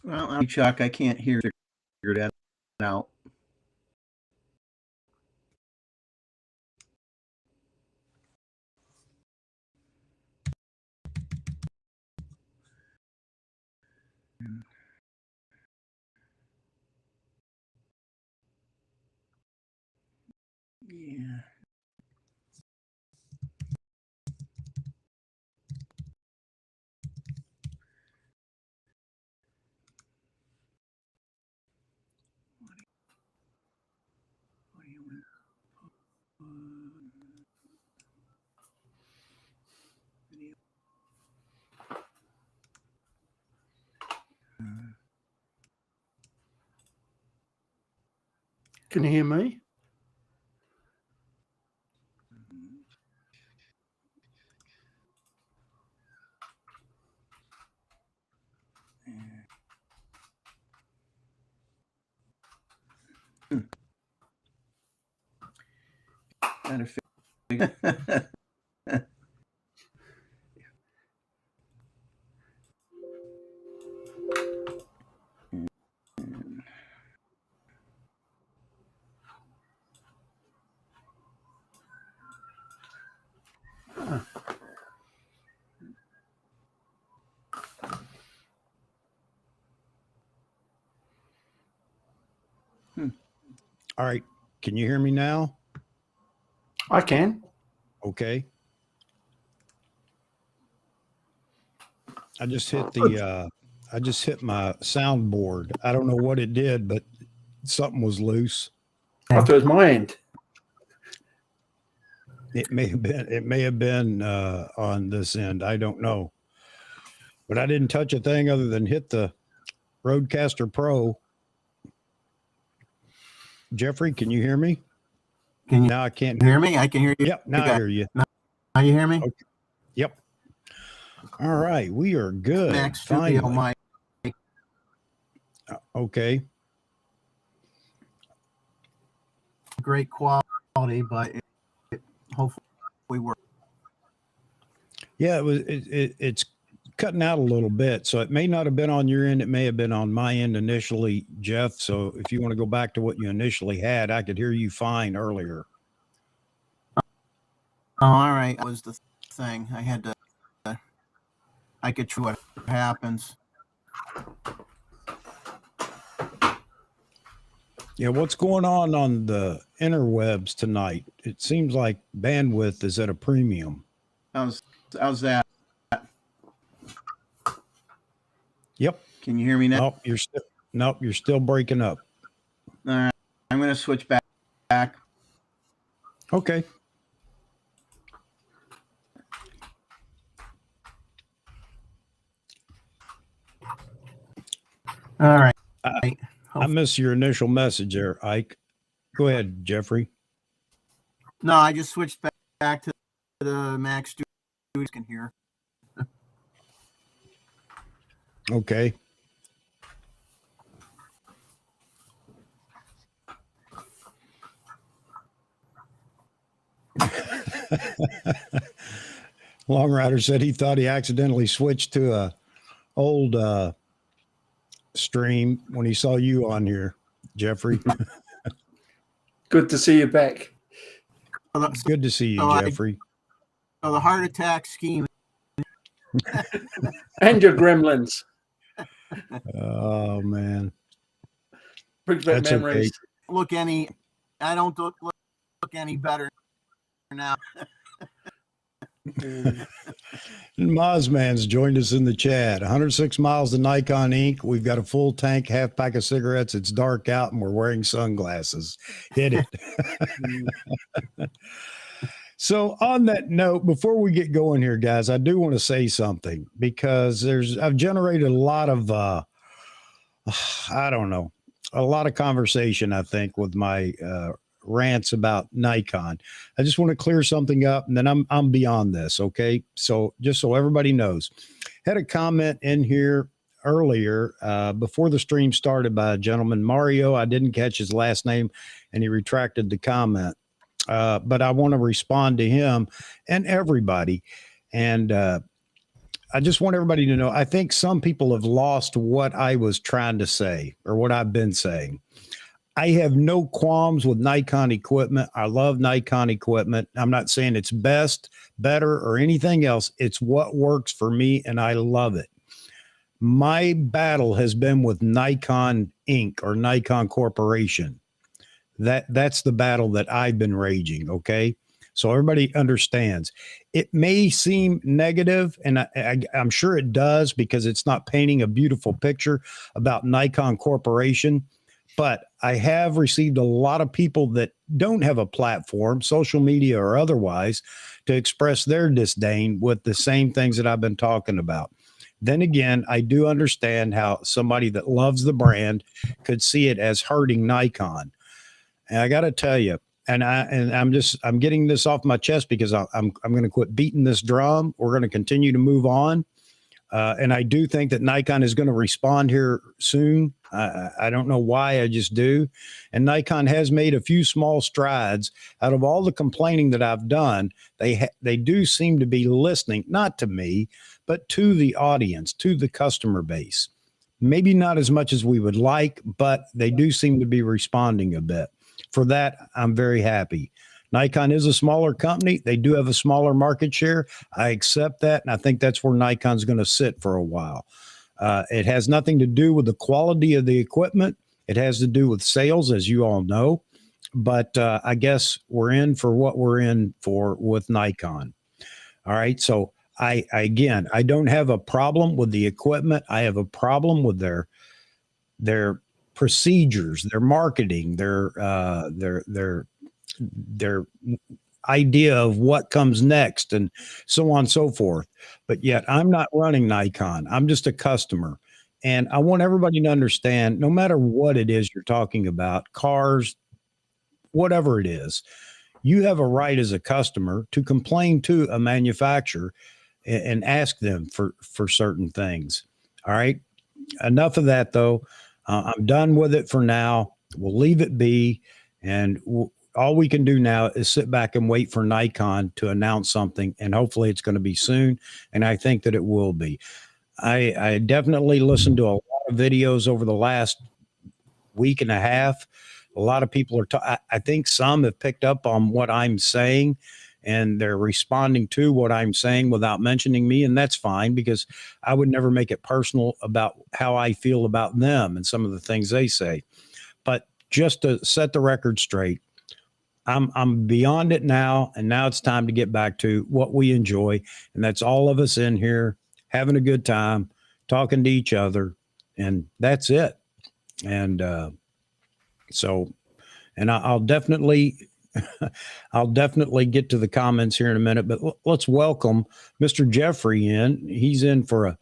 Well, Chuck, I can't figure that out. Yeah. Can you hear me? Kind of figure. All right. Can you hear me now? I can. Okay. I just hit the I just hit my soundboard. I don't know what it did, but something was loose. I thought it was my end. It may have been on this end. I don't know. But I didn't touch a thing other than hit the Rodecaster Pro. Jeffrey, can you hear me? Can you now I can't hear me? I can hear you. Yep, now I hear you. Now you hear me? Okay. Yep. All right, we are good. Max Studio mic. Okay. Great quality, but it hopefully works. Yeah, it's cutting out a little bit, so it may not have been on your end. It may have been on my end initially, Jeff. So if you want to go back to what you initially had, I could hear you fine earlier. Oh, all right. That was the thing. I had to. I could see what happens. Yeah, what's going on the interwebs tonight? It seems like bandwidth is at a premium. How's that? Yep. Can you hear me now? Nope, you're still breaking up. All right. I'm going to switch back. Okay. All right. I missed your initial message there, Ike. Go ahead, Jeffrey. No, I just switched back to the Mac Studio can hear. Okay. Long Rider said he thought he accidentally switched to a old stream when he saw you on here, Jeffrey. Good to see you back. Good to see you, Jeffrey. So the heart attack scheme. And your gremlins. Oh, man. Brings back memories. Okay. I don't look any better now. Mozman's joined us in the chat. 106 miles to Nikon Inc. We've got a full tank, half pack of cigarettes. It's dark out and we're wearing sunglasses. Hit it. So on that note, before we get going here, guys, I do want to say something because I've generated a lot of, I don't know, a lot of conversation, I think, with my rants about Nikon. I just want to clear something up and then I'm beyond this. Okay. So just so everybody knows, had a comment in here earlier before the stream started by a gentleman, Mario. I didn't catch his last name and he retracted the comment. But I want to respond to him and everybody. And I just want everybody to know, I think some people have lost what I was trying to say or what I've been saying. I have no qualms with Nikon equipment. I love Nikon equipment. I'm not saying it's best, better, or anything else. It's what works for me, and I love it. My battle has been with Nikon Inc. or Nikon Corporation. That's the battle that I've been raging, okay? So everybody understands. It may seem negative, and I'm sure it does because it's not painting a beautiful picture about Nikon Corporation. But I have received a lot of people that don't have a platform, social media or otherwise, to express their disdain with the same things that I've been talking about. Then again, I do understand how somebody that loves the brand could see it as hurting Nikon. And I got to tell you, I'm getting this off my chest because I'm going to quit beating this drum. We're going to continue to move on. And I do think that Nikon is going to respond here soon. I don't know why, I just do. And Nikon has made a few small strides. Out of all the complaining that I've done, they do seem to be listening, not to me, but to the audience, to the customer base. Maybe not as much as we would like, but they do seem to be responding a bit. For that, I'm very happy. Nikon is a smaller company. They do have a smaller market share. I accept that, and I think that's where Nikon's going to sit for a while. It has nothing to do with the quality of the equipment. It has to do with sales, as you all know. But I guess we're in for what we're in for with Nikon. All right. So I don't have a problem with the equipment. I have a problem with their procedures, their marketing, their idea of what comes next and so on and so forth. But yet I'm not running Nikon. I'm just a customer. And I want everybody to understand, no matter what it is you're talking about, cars, whatever it is, you have a right as a customer to complain to a manufacturer and ask them for certain things. All right. Enough of that, though. I'm done with it for now. We'll leave it be. And all we can do now is sit back and wait for Nikon to announce something. And hopefully it's going to be soon. And I think that it will be. I definitely listened to a lot of videos over the last week and a half. A lot of people are, I think some have picked up on what I'm saying and they're responding to what I'm saying without mentioning me. And that's fine because I would never make it personal about how I feel about them and some of the things they say. But just to set the record straight, I'm beyond it now. And now it's time to get back to what we enjoy. And that's all of us in here having a good time, talking to each other. And that's it. And I'll definitely get to the comments here in a minute, but let's welcome Mr. Jeffrey in. He's in for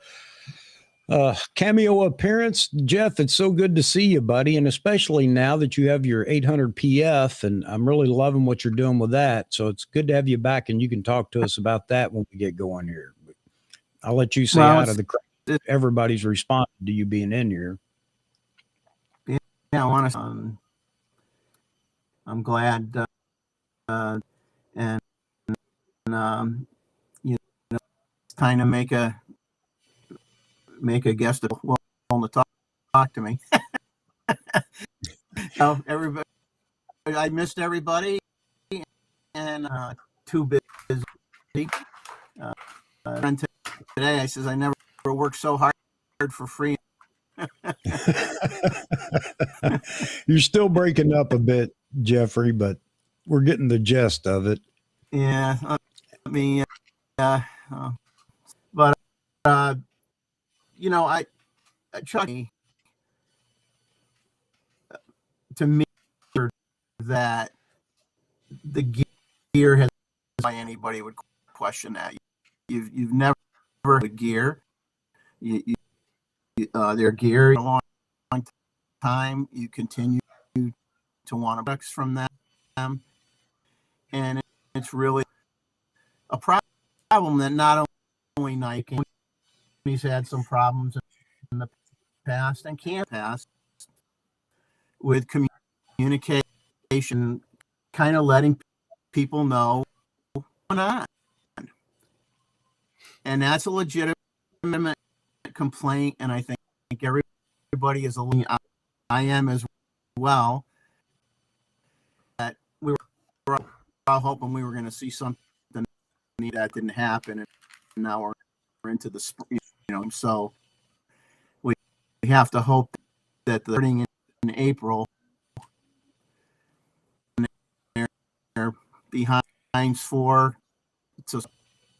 a cameo appearance. Jeff, it's so good to see you, buddy. And especially now that you have your 800 PF, and I'm really loving what you're doing with that. So it's good to have you back, and you can talk to us about that when we get going here. But I'll let you say out of the crowd. Everybody's responding to you being in here. Yeah, I want to. I'm glad, and you know, it's time to make a guest willing to talk to me. So everybody, I missed everybody, and too busy. Today, I says I never worked so hard for free. You're still breaking up a bit, Jeffrey, but we're getting the gist of it. Yeah, I mean, but Chucky, to me, that the gear has by anybody would question that. You've never heard gear. Their gear a long time. You continue to want products from them, and it's really a problem that not only Nike, he's had some problems in the past and can pass with communication, kind of letting people know what's going on, and that's a legitimate legitimate complaint, and I think everybody is a little, I am as well, that we were all hoping we were going to see something that didn't happen, and now we're into the spring, so we have to hope that the starting in April, they're behind 4, so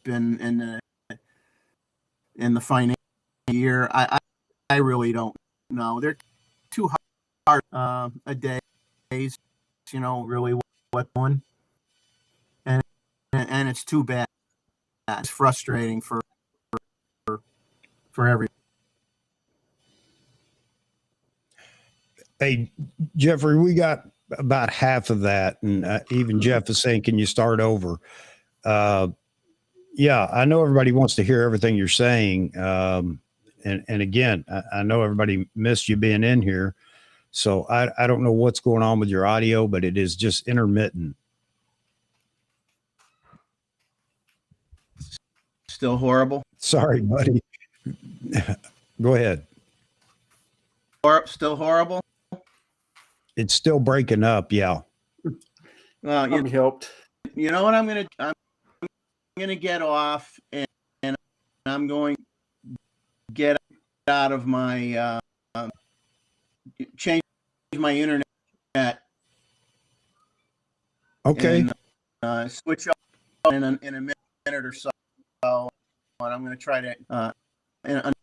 been in the financial year. I really don't know. They're too hard a days, really what one, and it's too bad. It's frustrating for every. Hey, Jeffrey, we got about half of that, and even Jeff is saying, "Can you start over?" Yeah, I know everybody wants to hear everything you're saying, and again, I know everybody missed you being in here, so I don't know what's going on with your audio, but it is just intermittent. Still horrible. Sorry, buddy. Go ahead. Still horrible. It's still breaking up. Yeah. Well, you helped. You know what I'm gonna get off, and I'm going to get out of my change my internet. Okay. And, switch off in a minute or so, and I'm going to try to in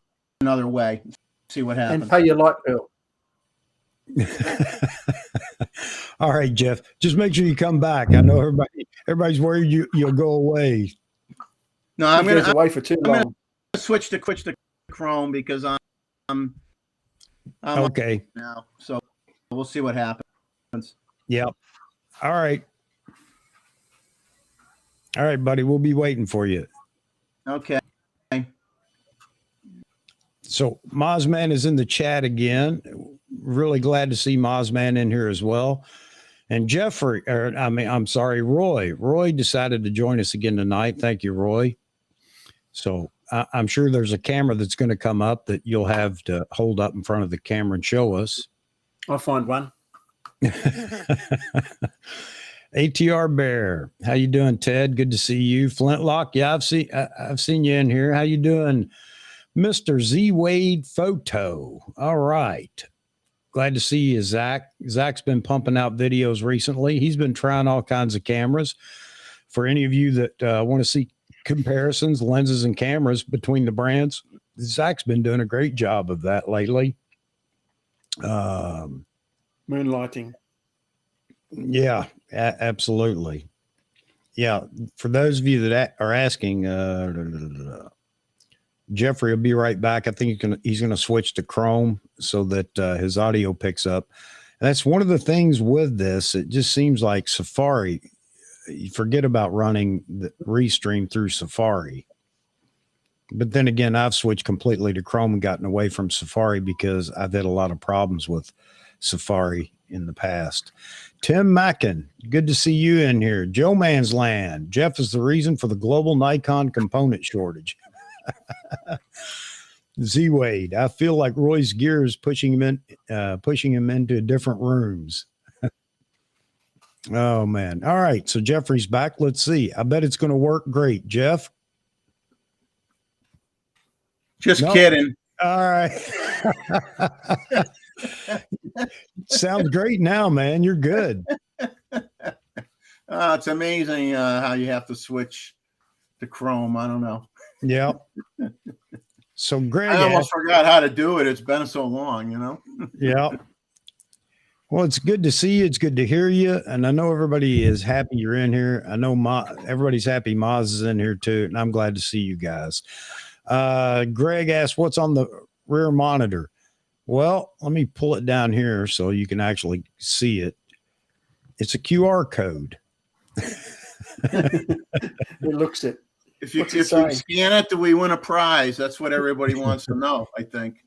another way, see what happens. And pay your light bill. All right, Jeff. Just make sure you come back. I know everybody's worried you'll go away. No, I'm going to away for too long. Switch to Chrome because I'm okay now. So we'll see what happens. Yep. All right. All right, buddy. We'll be waiting for you. Okay. So Mozman is in the chat again. Really glad to see Mozman in here as well. And Jeffrey, I'm sorry, Roy. Roy decided to join us again tonight. Thank you, Roy. So I'm sure there's a camera that's going to come up that you'll have to hold up in front of the camera and show us. I'll find one. ATR Bear, how you doing, Ted? Good to see you. Flintlock, yeah, I've seen you in here. How you doing, Mr. Z Wade Photo? All right, glad to see you, Zach. Zach's been pumping out videos recently. He's been trying all kinds of cameras. For any of you that want to see comparisons, lenses, and cameras between the brands, Zach's been doing a great job of that lately. Moonlighting. Yeah, absolutely. Yeah, for those of you that are asking, Jeffrey will be right back. I think he's going to switch to Chrome so that his audio picks up. And that's one of the things with this. It just seems like Safari, you forget about running the Restream through Safari. But then again, I've switched completely to Chrome and gotten away from Safari because I've had a lot of problems with Safari in the past. Tim Mackin, good to see you in here. Joe Man's Land. Jeff is the reason for the global Nikon component shortage. Z Wade, I feel like Roy's gear is pushing him into different rooms. Oh man. All right. So Jeffrey's back. Let's see. I bet it's going to work great. Jeff. Just kidding. All right. Sounds great now, man. You're good. It's amazing how you have to switch to Chrome. I don't know. Yeah. So Greg, I almost forgot how to do it. It's been so long, Yeah. Well, it's good to see you. It's good to hear you. And I know everybody is happy you're in here. I know everybody's happy Moz is in here too. And I'm glad to see you guys. Greg asked, what's on the rear monitor? Well, let me pull it down here so you can actually see it. It's a QR code. It looks it. If you scan it, do we win a prize? That's what everybody wants to know, I think.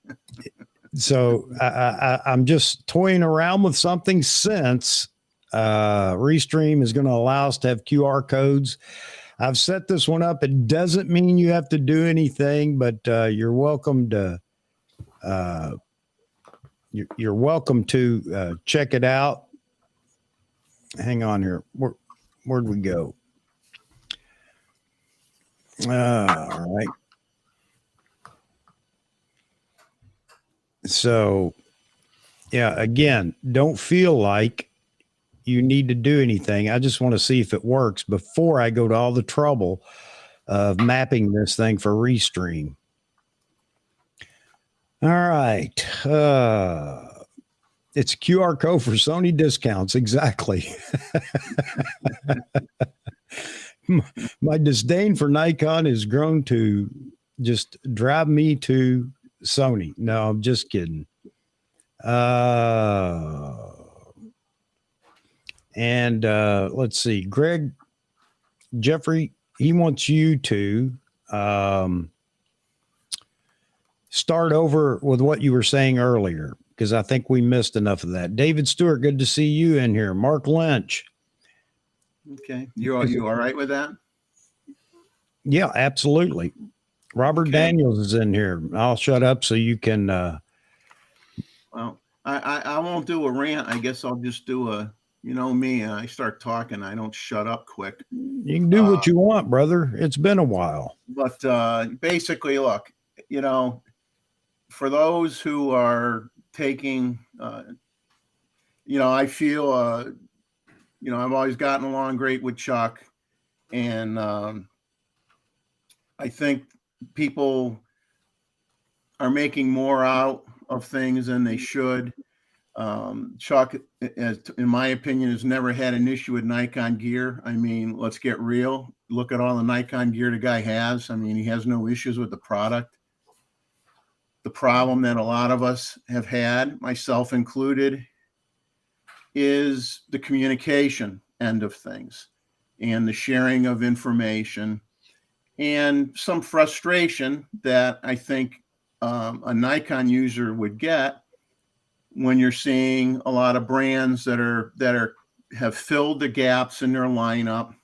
So I'm just toying around with something since Restream is going to allow us to have QR codes. I've set this one up. It doesn't mean you have to do anything, but you're welcome to you're welcome to check it out. Hang on here. Where'd we go? All right. So, yeah, again, don't feel like you need to do anything. I just want to see if it works before I go to all the trouble of mapping this thing for Restream. All right. It's a QR code for Sony discounts. Exactly. My disdain for Nikon has grown to just drive me to Sony. No, I'm just kidding. And let's see, Jeffrey, he wants you to start over with what you were saying earlier, because I think we missed enough of that. David Stewart, good to see you in here. Mark Lynch. Okay. You all right with that? Yeah, absolutely. Robert Daniels is in here. I'll shut up so you can. Well, I won't do a rant. I guess I'll just do a, you know me, I start talking. I don't shut up quick. You can do what you want, brother. It's been a while. But basically, look, you know, for those who are taking, you know, I feel, you know, I've always gotten along great with Chuck. And I think people are making more out of things than they should. Chuck, in my opinion, has never had an issue with Nikon gear. I mean, let's get real. Look at all the Nikon gear the guy has. I mean, he has no issues with the product. The problem that a lot of us have had, myself included, is the communication end of things and the sharing of information and some frustration that I think a Nikon user would get when you're seeing a lot of brands that have filled the gaps in their lineup,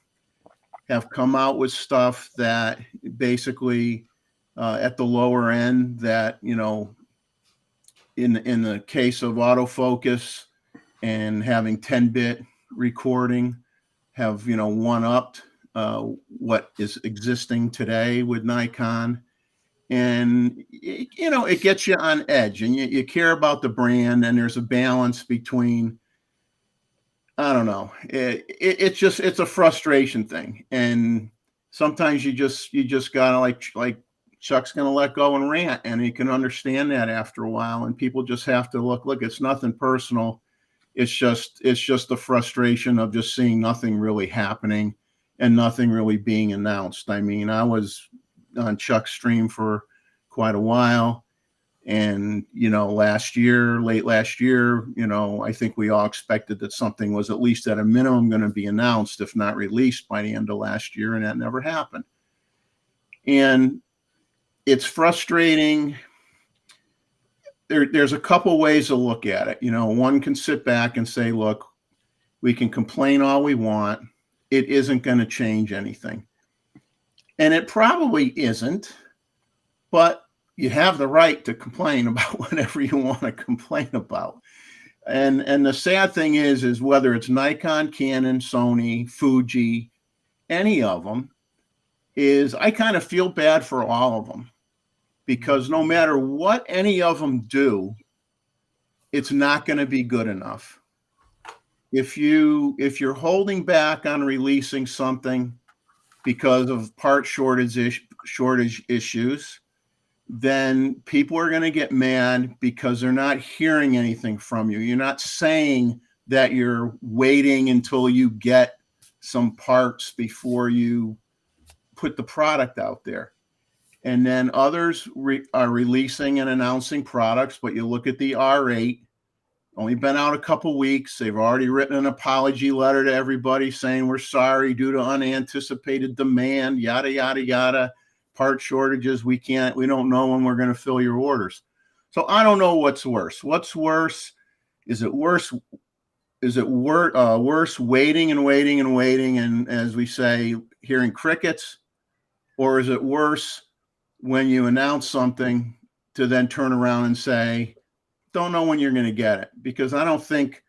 have come out with stuff that basically at the lower end, that, you know, in the case of autofocus and having 10-bit recording, have, you know, one-upped what is existing today with Nikon. And, you know, it gets you on edge, and you care about the brand, and there's a balance between, I don't know, it's just, it's a frustration thing. And sometimes you just gotta, like Chuck's gonna let go and rant, and you can understand that after a while, and people just have to look, it's nothing personal. It's just the frustration of just seeing nothing really happening and nothing really being announced. I mean, I was on Chuck's stream for quite a while. And, you know, late last year, you know, I think we all expected that something was at least at a minimum going to be announced, if not released by the end of last year. And that never happened. And it's frustrating. There's a couple ways to look at it. You know, one can sit back and say, look, we can complain all we want. It isn't going to change anything. And it probably isn't, but you have the right to complain about whatever you want to complain about. And the sad thing is whether it's Nikon, Canon, Sony, Fuji, any of them, is I kind of feel bad for all of them, because no matter what any of them do, it's not going to be good enough. If you're holding back on releasing something because of part shortage issues, then people are going to get mad because they're not hearing anything from you. You're not saying that you're waiting until you get some parts before you put the product out there. And then others are releasing and announcing products, but you look at the R8, only been out a couple weeks. They've already written an apology letter to everybody saying we're sorry due to unanticipated demand, yada, yada, yada, part shortages. We don't know when we're going to fill your orders. So I don't know what's worse. What's worse? Is it worse worse waiting and waiting and waiting, and as we say, hearing crickets, or is it worse when you announce something to then turn around and say, don't know when you're going to get it? Because I don't think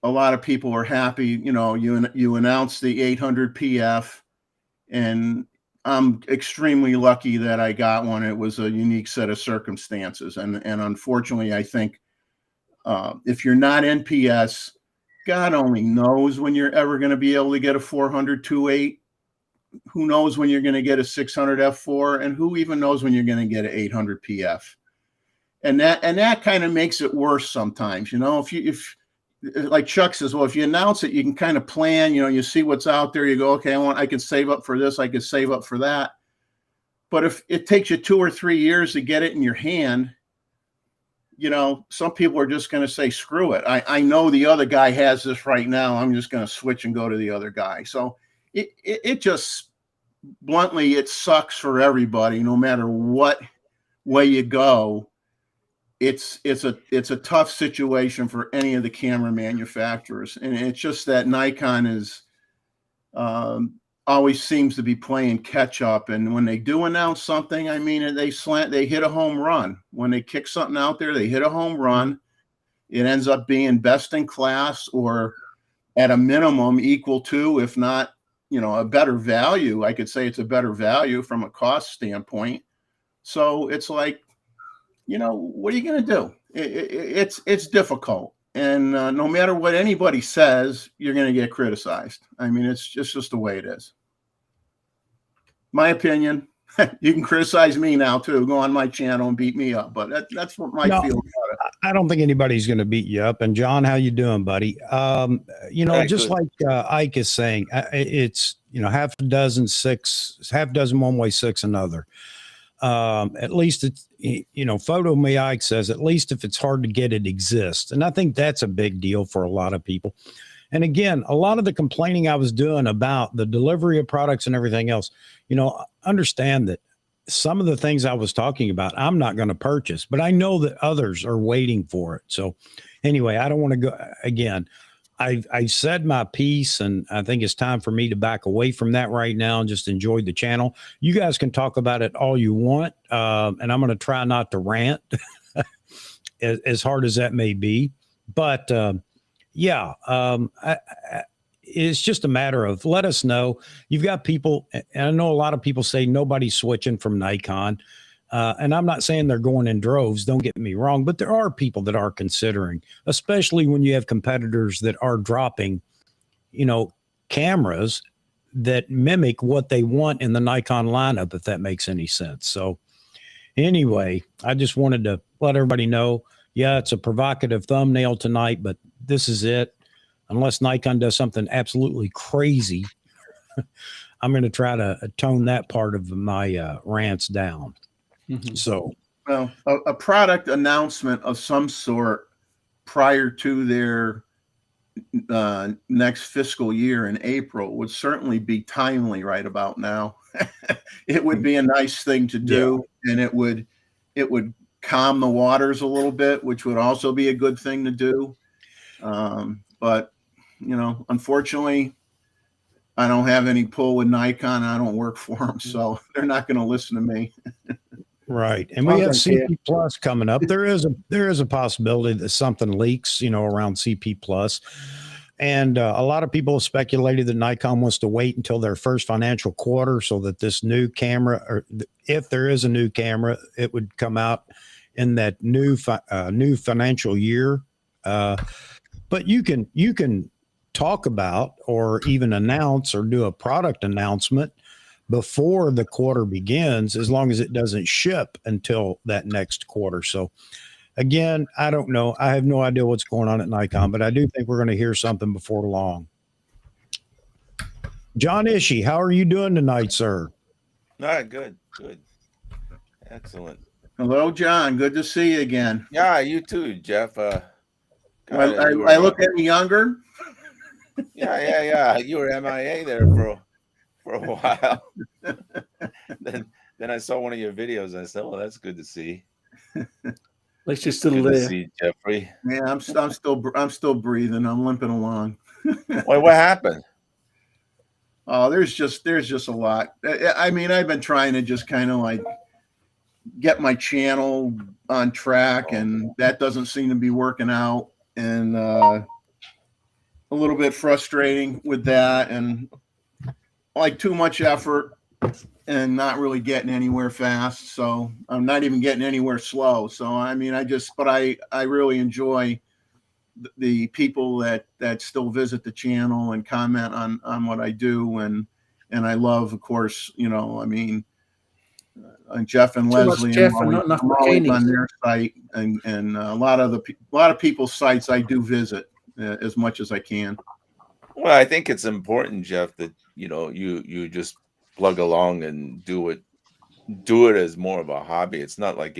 a lot of people are happy. You announce the 800 PF, and I'm extremely lucky that I got one. It was a unique set of circumstances, and unfortunately, I think if you're not NPS, God only knows when you're ever going to be able to get a 400 2.8. Who knows when you're going to get a 600 f4, and who even knows when you're going to get an 800 PF? And that kind of makes it worse sometimes. If like Chuck says, well, if you announce it, you can kind of plan. You see what's out there. You go, okay, I can save up for this. I can save up for that. But if it takes you 2 or 3 years to get it in your hand, some people are just going to say, screw it. I know the other guy has this right now. I'm just going to switch and go to the other guy. So it just, bluntly, it sucks for everybody, no matter what way you go. It's a tough situation for any of the camera manufacturers. And it's just that Nikon is always seems to be playing catch up. And when they do announce something, I mean, they hit a home run. When they kick something out there, they hit a home run. It ends up being best in class, or at a minimum equal to, if not, a better value. I could say it's a better value from a cost standpoint. So it's like, what are you going to do? It's difficult. And no matter what anybody says, you're going to get criticized. I mean, it's just the way it is. My opinion. You can criticize me now too. Go on my channel and beat me up, but that's what my feeling about it. I don't think anybody's going to beat you up. And John, how you doing, buddy? Just good. like Ike is saying, it's half a dozen one way, six another. At least it's Photo Me Ike says, at least if it's hard to get, it exists, and I think that's a big deal for a lot of people. And again, a lot of the complaining I was doing about the delivery of products and everything else, understand that some of the things I was talking about, I'm not going to purchase, but I know that others are waiting for it. So anyway, I don't want to go again. I said my piece, and I think it's time for me to back away from that right now and just enjoy the channel. You guys can talk about it all you want. And I'm going to try not to rant as hard as that may be, but, it's just a matter of, let us know. You've got people, and I know a lot of people say nobody's switching from Nikon. And I'm not saying they're going in droves, don't get me wrong, but there are people that are considering, especially when you have competitors that are dropping, cameras that mimic what they want in the Nikon lineup, if that makes any sense. So anyway, I just wanted to let everybody know, it's a provocative thumbnail tonight, but this is it. Unless Nikon does something absolutely crazy, I'm going to try to tone that part of my rants down. Mhm. So, well, a product announcement of some sort prior to their next fiscal year in April would certainly be timely right about now. It would be a nice thing to do, and it would calm the waters a little bit, which would also be a good thing to do. But unfortunately, I don't have any pull with Nikon. I don't work for them, so they're not going to listen to me. right. And I we have don't care. CP Plus coming up. There is a possibility that something leaks, around CP Plus. And a lot of people have speculated that Nikon wants to wait until their first financial quarter so that this new camera, or if there is a new camera, it would come out in that new financial year. But you can talk about, or even announce, or do a product announcement before the quarter begins, as long as it doesn't ship until that next quarter. So again, I don't know. I have no idea what's going on at Nikon, but I do think we're going to hear something before long. John Ishii, how are you doing tonight, sir? All right, good. Excellent. Hello, John. Good to see you again. Yeah, you too, Jeff. I look any younger. Yeah. You were MIA there for a while. Then I saw one of your videos. I said, "Oh, that's good to see." least you're still Good to there. see you, Jeffrey. Yeah, I'm still breathing. I'm limping along. Why? What happened? Oh, there's just a lot. I mean, I've been trying to just kind of like get my channel on track, and that doesn't seem to be working out. And a little bit frustrating with that, and like too much effort and not really getting anywhere fast. So I'm not even getting anywhere slow. So I mean, but I really enjoy the people that still visit the channel and comment on what I do, and I love, of course, I mean, Jeff and Too much Leslie, Jeff and and not enough I'm always bikinis. on their site, and a lot of people's sites I do visit as much as I can. Well, I think it's important, Jeff, that you just plug along and do it as more of a hobby. It's not like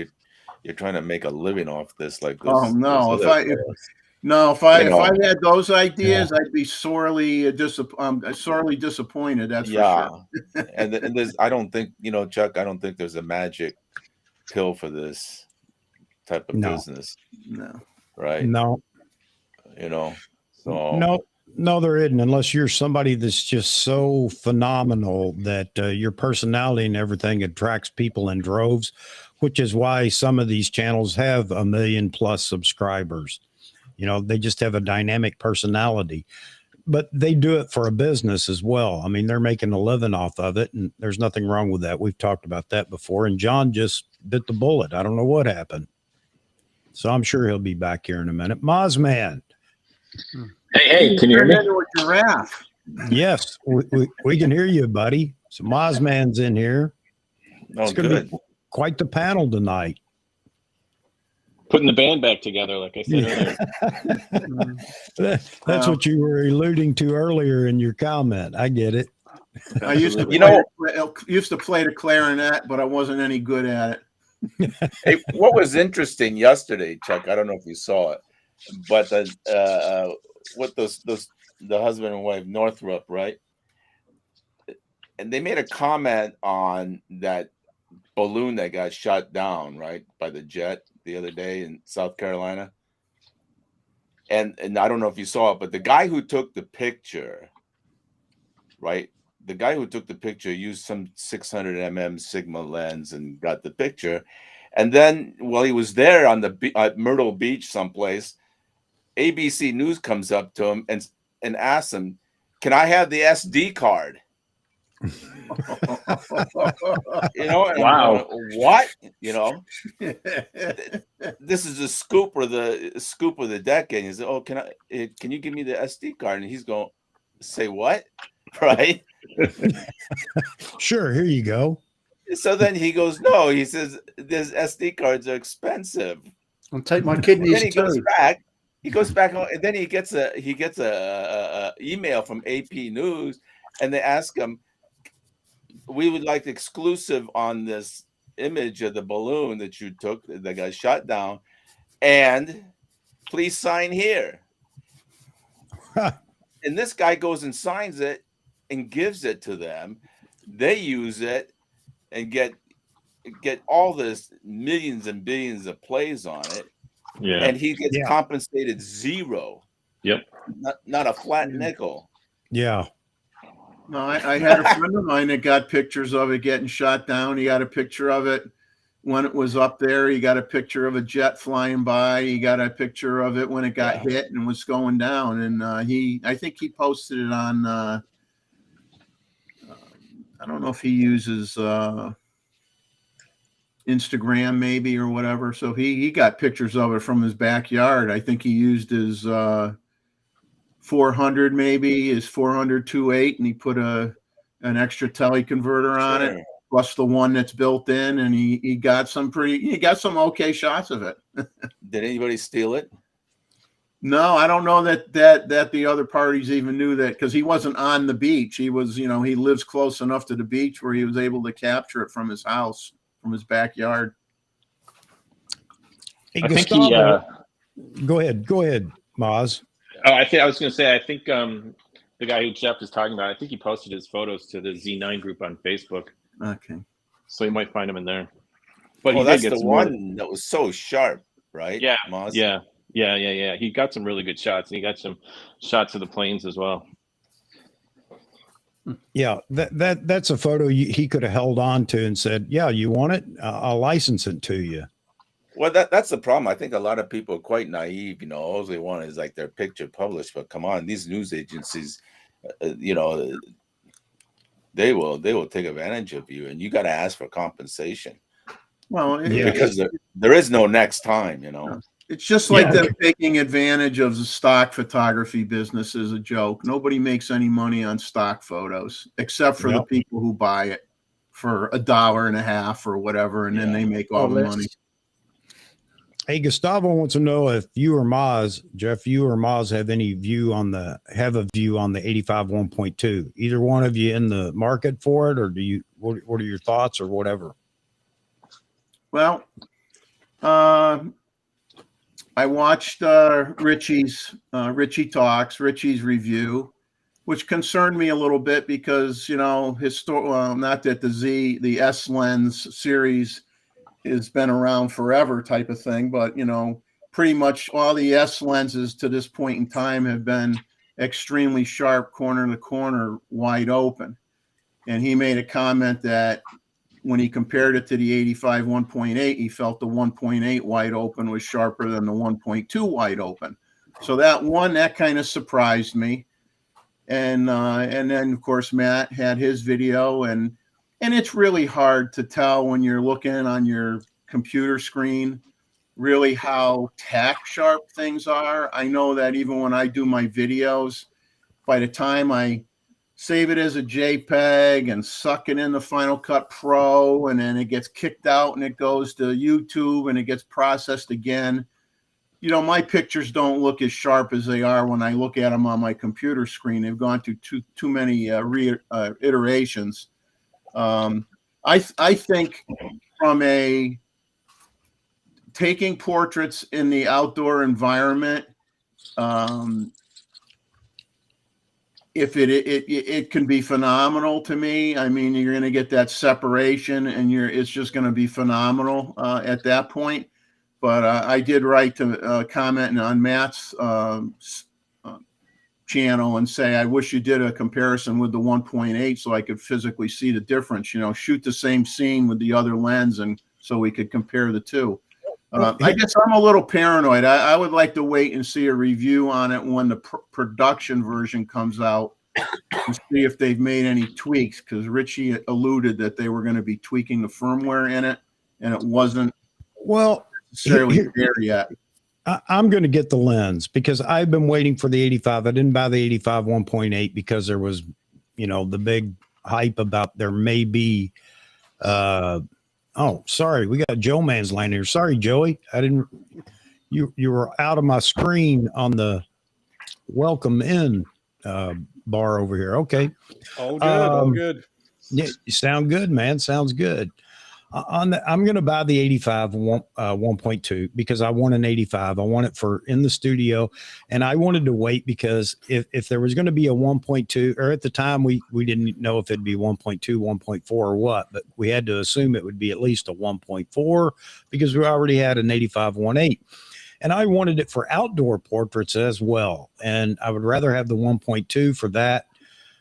you're trying to make a living off this like Oh those no, other fellas. if I had those ideas, I'd be sorely disappointed. That's for sure. and there's, I don't think, Chuck, I don't think there's a magic pill for this type of business. No. Right. No. So no, there isn't, unless you're somebody that's just so phenomenal that your personality and everything attracts people in droves, which is why some of these channels have 1 million+ subscribers. They just have a dynamic personality, but they do it for a business as well. I mean, they're making a living off of it, and there's nothing wrong with that. We've talked about that before, and John just bit the bullet. I don't know what happened. So I'm sure he'll be back here in a minute. Mozman. Hey, can you hear me? Into a giraffe. Yes, we can hear you, buddy. So Mozman's in here. It's going to be quite the panel tonight. Putting the band back together, like I said earlier. That's what you were alluding to earlier in your comment. I get it. I used to play the clarinet, but I wasn't any good at it. Hey, what was interesting yesterday, Chuck? I don't know if you saw it, but the husband and wife Northrop, right? And they made a comment on that balloon that got shot down, right, by the jet the other day in South Carolina. And I don't know if you saw it, but the guy who took the picture, right? The guy who took the picture used some 600 mm Sigma lens and got the picture. And then while he was there on at Myrtle Beach someplace, ABC News comes up to him and asks him, "Can I have the SD card?" Wow. What? This is the scoop of the decade. He said, "Oh, can you give me the SD card?" And he's going, "Say what?" Right? Sure, here you go. So then he goes, "No." He says, "These SD cards are expensive." I'll take my kidneys Then he too. goes back home, and then he gets a email from AP News, and they ask him, "We would like exclusive on this image of the balloon that you took that got shot down, and please sign here." And this guy goes and signs it and gives it to them. They use it and get all this millions and billions of plays on it. Yeah. And he gets compensated zero. Yep. Not a flat nickel. Yeah. No, I had a friend of mine that got pictures of it getting shot down. He got a picture of it when it was up there. He got a picture of a jet flying by. He got a picture of it when it got hit and was going down. And I think he posted it on, I don't know if he uses Instagram maybe or whatever. So he got pictures of it from his backyard. I think he used his 400 maybe, his 400 2.8, and he put an extra tele converter on it, plus the one that's built in, and he got some okay shots of it. Did anybody steal it? No, I don't know that the other parties even knew that, because he wasn't on the beach. He was, he lives close enough to the beach where he was able to capture it from his house, from his backyard. Hey, I think Gustavo, go ahead, Moz. Oh, I was going to say, I think the guy who Jeff is talking about, I think he posted his photos to the Z9 group on Facebook. Okay. So you might find him in there. But That's the one that was so sharp. right? Yeah, Moz? yeah. He got some really good shots. He got some shots of the planes as well. Yeah, that's a photo he could have held on to and said, "Yeah, you want it? I'll license it to you." Well, that's the problem. I think a lot of people are quite naive. All they want is like their picture published. But come on, these news agencies, they will take advantage of you, and you got to ask for compensation. Well, Yeah. Because there is no next time. It's just like Yeah. them taking advantage of the stock photography business as a joke. Nobody makes any money on stock photos except for the Yep. people who buy it for $1.50 or whatever, and then they make all the money. Hey, Gustavo wants to know if you or Maz, Jeff, you or Maz have a view on the 85 1.2. Either one of you in the market for it, or do you? What are your thoughts or whatever? Well, I watched Richie Talks, Richie's review, which concerned me a little bit because, not that the S lens series has been around forever type of thing, but, pretty much all the S lenses to this point in time have been extremely sharp, corner to corner, wide open. And he made a comment that when he compared it to the 85 1.8, he felt the 1.8 wide open was sharper than the 1.2 wide open. So that kind of surprised me. And then of course Matt had his video, and it's really hard to tell when you're looking on your computer screen really how tack sharp things are. I know that even when I do my videos, by the time I save it as a JPEG and suck it in the Final Cut Pro, and then it gets kicked out and it goes to YouTube and it gets processed again. My pictures don't look as sharp as they are when I look at them on my computer screen. They've gone through too many iterations. I think from taking portraits in the outdoor environment, if it can be phenomenal to me. I mean, you're going to get that separation, and it's just going to be phenomenal at that point. But I did write to comment on Matt's channel and say, I wish you did a comparison with the 1.8 so I could physically see the difference. Shoot the same scene with the other lens, and so we could compare the two. I guess I'm a little paranoid. I would like to wait and see a review on it when the production version comes out to see if they've made any tweaks, because Richie alluded that they were going to be tweaking the firmware in it, and it wasn't necessarily there yet. I'm going to get the lens because I've been waiting for the 85. I didn't buy the 85 1.8 because there was, the big hype about there may be oh, sorry. We got Joe Man's line here. Sorry, Joey. You were out of my screen on the welcome in bar over here. Okay. All good. All good. Yeah, you sound good, man. Sounds good. I'm going to buy the 85 1.2 because I want an 85. I want it for in the studio, and I wanted to wait because if there was going to be a 1.2, or at the time we didn't know if it'd be 1.2, 1.4 or what, but we had to assume it would be at least a 1.4 because we already had an 85 1.8. And I wanted it for outdoor portraits as well. And I would rather have the 1.2 for that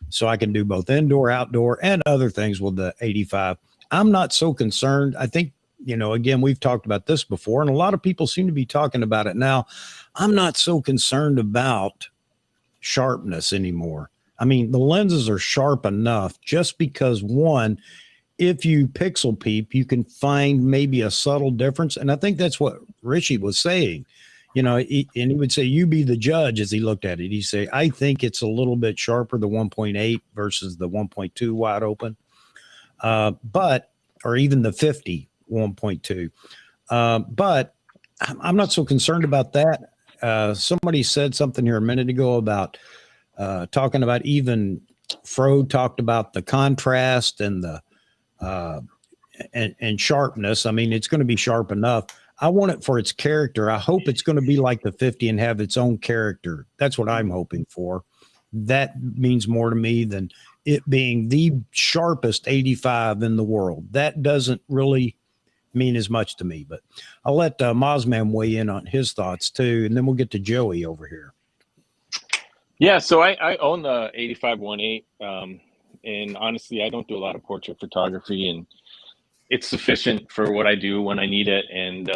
so I can do both indoor, outdoor, and other things with the 85. I'm not so concerned. I think, again, we've talked about this before, and a lot of people seem to be talking about it now. I'm not so concerned about sharpness anymore. I mean, the lenses are sharp enough just because, one, if you pixel peep, you can find maybe a subtle difference. And I think that's what Richie was saying. And he would say, you be the judge as he looked at it. He'd say, I think it's a little bit sharper, the 1.8 versus the 1.2 wide open. Or even the 50 1.2. But I'm not so concerned about that. Somebody said something here a minute ago about talking about, even Frode talked about the contrast and the and sharpness. I mean, it's going to be sharp enough. I want it for its character. I hope it's going to be like the 50 and have its own character. That's what I'm hoping for. That means more to me than it being the sharpest 85 in the world. That doesn't really mean as much to me. But I'll let Mozman weigh in on his thoughts too, and then we'll get to Joey over here. Yeah, so I own the 85-1.8, and honestly, I don't do a lot of portrait photography, and it's sufficient for what I do when I need it. And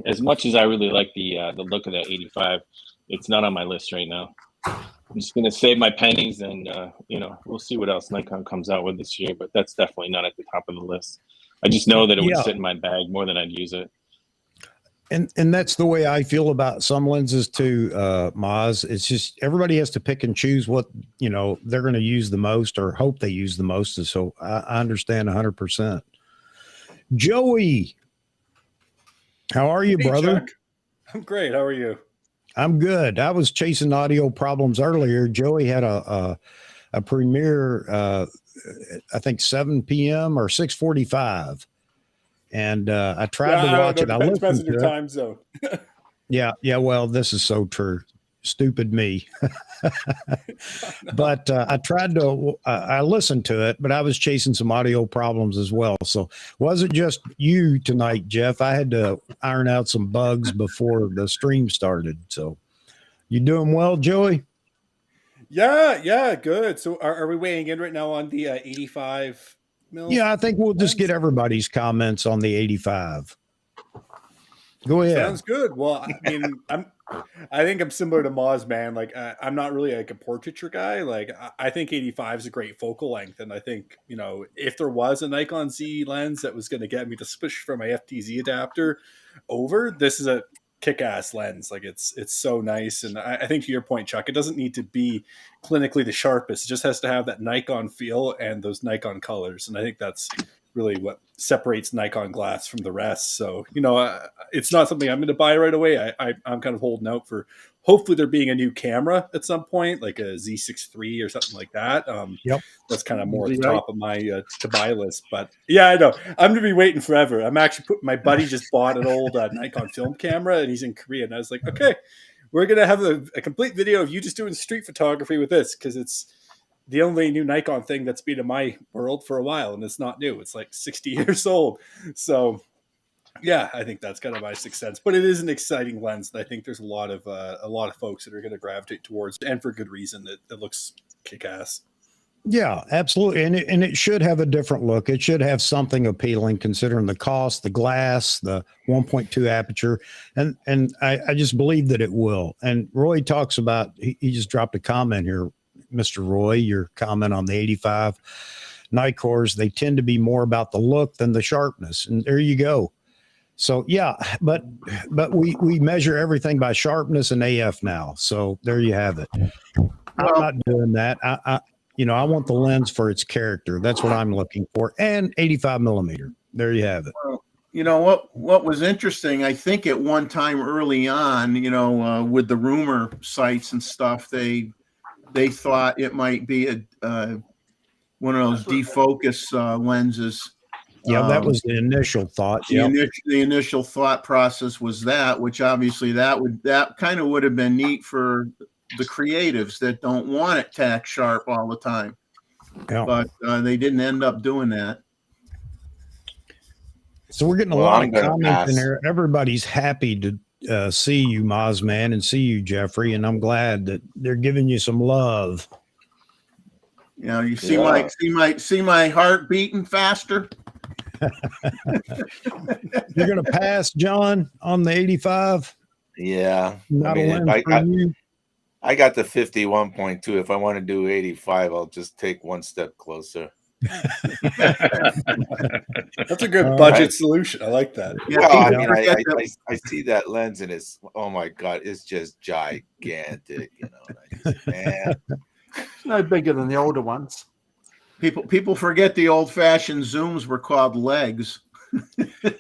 as much as I really like the look of that 85, it's not on my list right now. I'm just gonna save my pennies, and we'll see what else Nikon comes out with this year. But that's definitely not at the top of the list. I just know that it would sit in my bag more than I'd use it. And that's the way I feel about some lenses too, Moz. It's just everybody has to pick and choose what they're going to use the most or hope they use the most. And so I understand 100%. Joey, how are you, brother? Chuck. I'm great. How are you? I'm good. I was chasing audio problems earlier. Joey had a premiere, I think 7 p.m. or 6:45. And I tried to watch it. I listened to your time zone. Yeah. Well, this is so true. Stupid me. But I tried to. I listened to it, but I was chasing some audio problems as well. So it wasn't just you tonight, Jeff. I had to iron out some bugs before the stream started. So you doing well, Joey? Yeah, good. So are we weighing in right now on the 85 mil? Yeah, I think we'll just get everybody's comments on the 85. Go ahead. Sounds good. Well, I mean, I think I'm similar to Moz, man. Like, I'm not really like a portraiture guy. Like, I think 85 is a great focal length, and I think if there was a Nikon Z lens that was going to get me to switch from my FTZ adapter over, this is a kick-ass lens. Like, it's so nice, and I think to your point, Chuck, it doesn't need to be clinically the sharpest. It just has to have that Nikon feel and those Nikon colors, and I think that's really what separates Nikon glass from the rest. So it's not something I'm going to buy right away. I'm kind of holding out for hopefully there being a new camera at some point, like a Z6 III or something like that. Yep, that's kind of more at the top of my to buy list. But yeah, I know I'm going to be waiting forever. I'm actually my buddy just bought an old Nikon film camera, and he's in Korea, and I was like, okay, we're going to have a complete video of you just doing street photography with this, because it's the only new Nikon thing that's been in my world for a while, and it's not new. It's like 60 years old. So yeah, I think that's kind of my sixth sense, but it is an exciting lens. And I think there's a lot of folks that are going to gravitate towards, and for good reason. It looks kick-ass. Yeah, absolutely. And it should have a different look. It should have something appealing considering the cost, the glass, the 1.2 aperture. And I just believe that it will. And Roy talks about, he just dropped a comment here, Mr. Roy, your comment on the 85 Nikons, they tend to be more about the look than the sharpness. And there you go. So yeah, but we measure everything by sharpness and AF now. So there you have it. I'm not doing that. I want the lens for its character. That's what I'm looking for. And 85 millimeter. There you have it. Well, what was interesting, I think at one time early on, with the rumor sites and stuff, they thought it might be one of those defocus lenses. Yeah, that was the initial thought. The initial thought process was that, which obviously that kind of would have been neat for the creatives that don't want it tack sharp all the time. Yeah. But they didn't end up doing that. So we're getting a lot of comments in here. Everybody's happy to see you, Mozman, and see you, Jeffrey, and I'm glad that they're giving you some love. You see my heart beating faster. You're gonna pass, John, on the 85. Yeah, I I got the 51.2. If I want to do 85, I'll just take one step closer. That's a good budget solution. I like that. Well, I see that lens, and it's, oh my God, it's just gigantic. Man. It's no bigger than the older ones. People forget the old-fashioned zooms were called legs.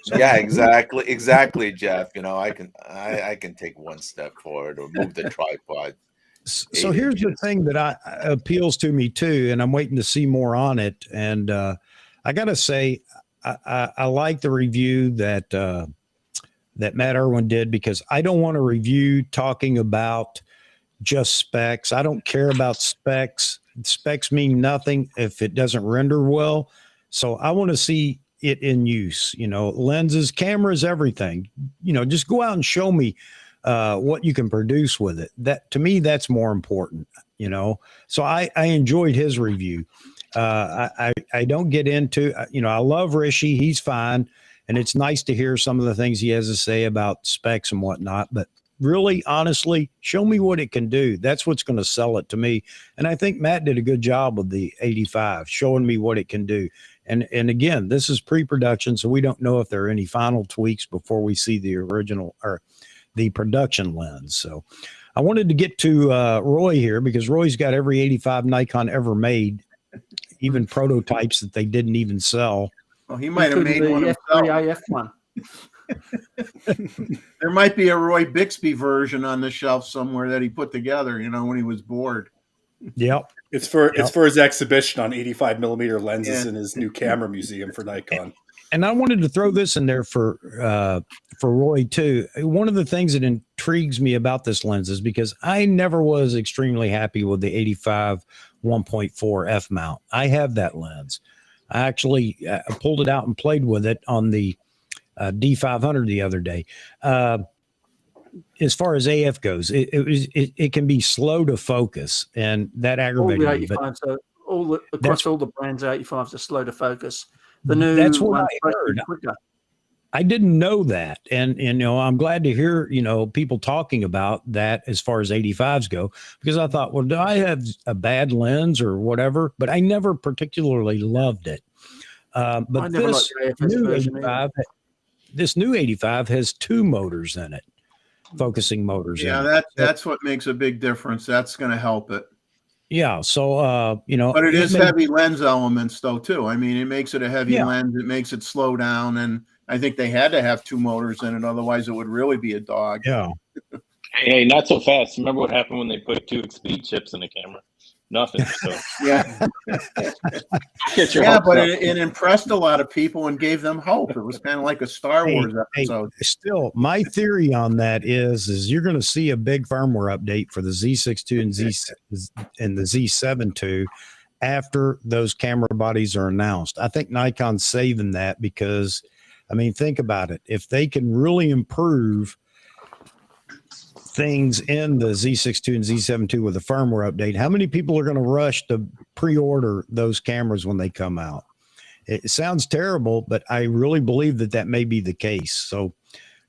Yeah, exactly, Jeff. I can take one step forward or move the tripod. So here's the thing that appeals to me too, and I'm waiting to see more on it. And I gotta say, I like the review that Matt Irwin did, because I don't want a review talking about just specs. I don't care about specs. Specs mean nothing if it doesn't render well. So I want to see it in use. Lenses, cameras, everything. Just go out and show me what you can produce with it. That, to me, that's more important. So I enjoyed his review. I don't get into, I love Rishi. He's fine. And it's nice to hear some of the things he has to say about specs and whatnot. But really, honestly, show me what it can do. That's what's going to sell it to me. And I think Matt did a good job with the 85, showing me what it can do. And again, this is pre-production, so we don't know if there are any final tweaks before we see the original or the production lens. So I wanted to get to Roy here, because Roy's got every 85 Nikon ever made, even prototypes that they didn't even sell. Well, he might have made one the himself. F3AF one. There might be a Roy Bixby version on the shelf somewhere that he put together, when he was bored. Yep. It's for his exhibition on 85 millimeter lenses in his new camera museum for Nikon. And I wanted to throw this in there for Roy too. One of the things that intrigues me about this lens is because I never was extremely happy with the 85 1.4 f mount. I have that lens. I actually pulled it out and played with it on the D500 the other day. As far as AF goes, it can be slow to focus, and that aggravated all the me. 85s, so across all the brands, 85s are slow to focus. The new that's what one's I supposed to be heard. quicker. I didn't know that. And I'm glad to hear, people talking about that as far as 85s go, because I thought, well, do I have a bad lens or whatever? But I never particularly loved it. But this new 85, this new 85 has 2 motors in it, focusing motors. Yeah, that's what makes a big difference. That's going to help it. Yeah. So, but it is heavy lens elements though, too. I mean, it makes it a heavy lens. It makes it slow down. And I think they had to have 2 motors in it. Otherwise it would really be a dog. Yeah. Hey, not so fast. Remember what happened when they put 2 speed chips in the camera? Nothing. So yeah. But it impressed a lot of people and gave them hope. It was kind of like a Star Wars episode. Still, my theory on that is you're going to see a big firmware update for the Z6 II and the Z7 II after those camera bodies are announced. I think Nikon's saving that because, think about it. If they can really improve things in the Z6 II and Z7 II with a firmware update, how many people are going to rush to pre-order those cameras when they come out? It sounds terrible, but I really believe that may be the case. So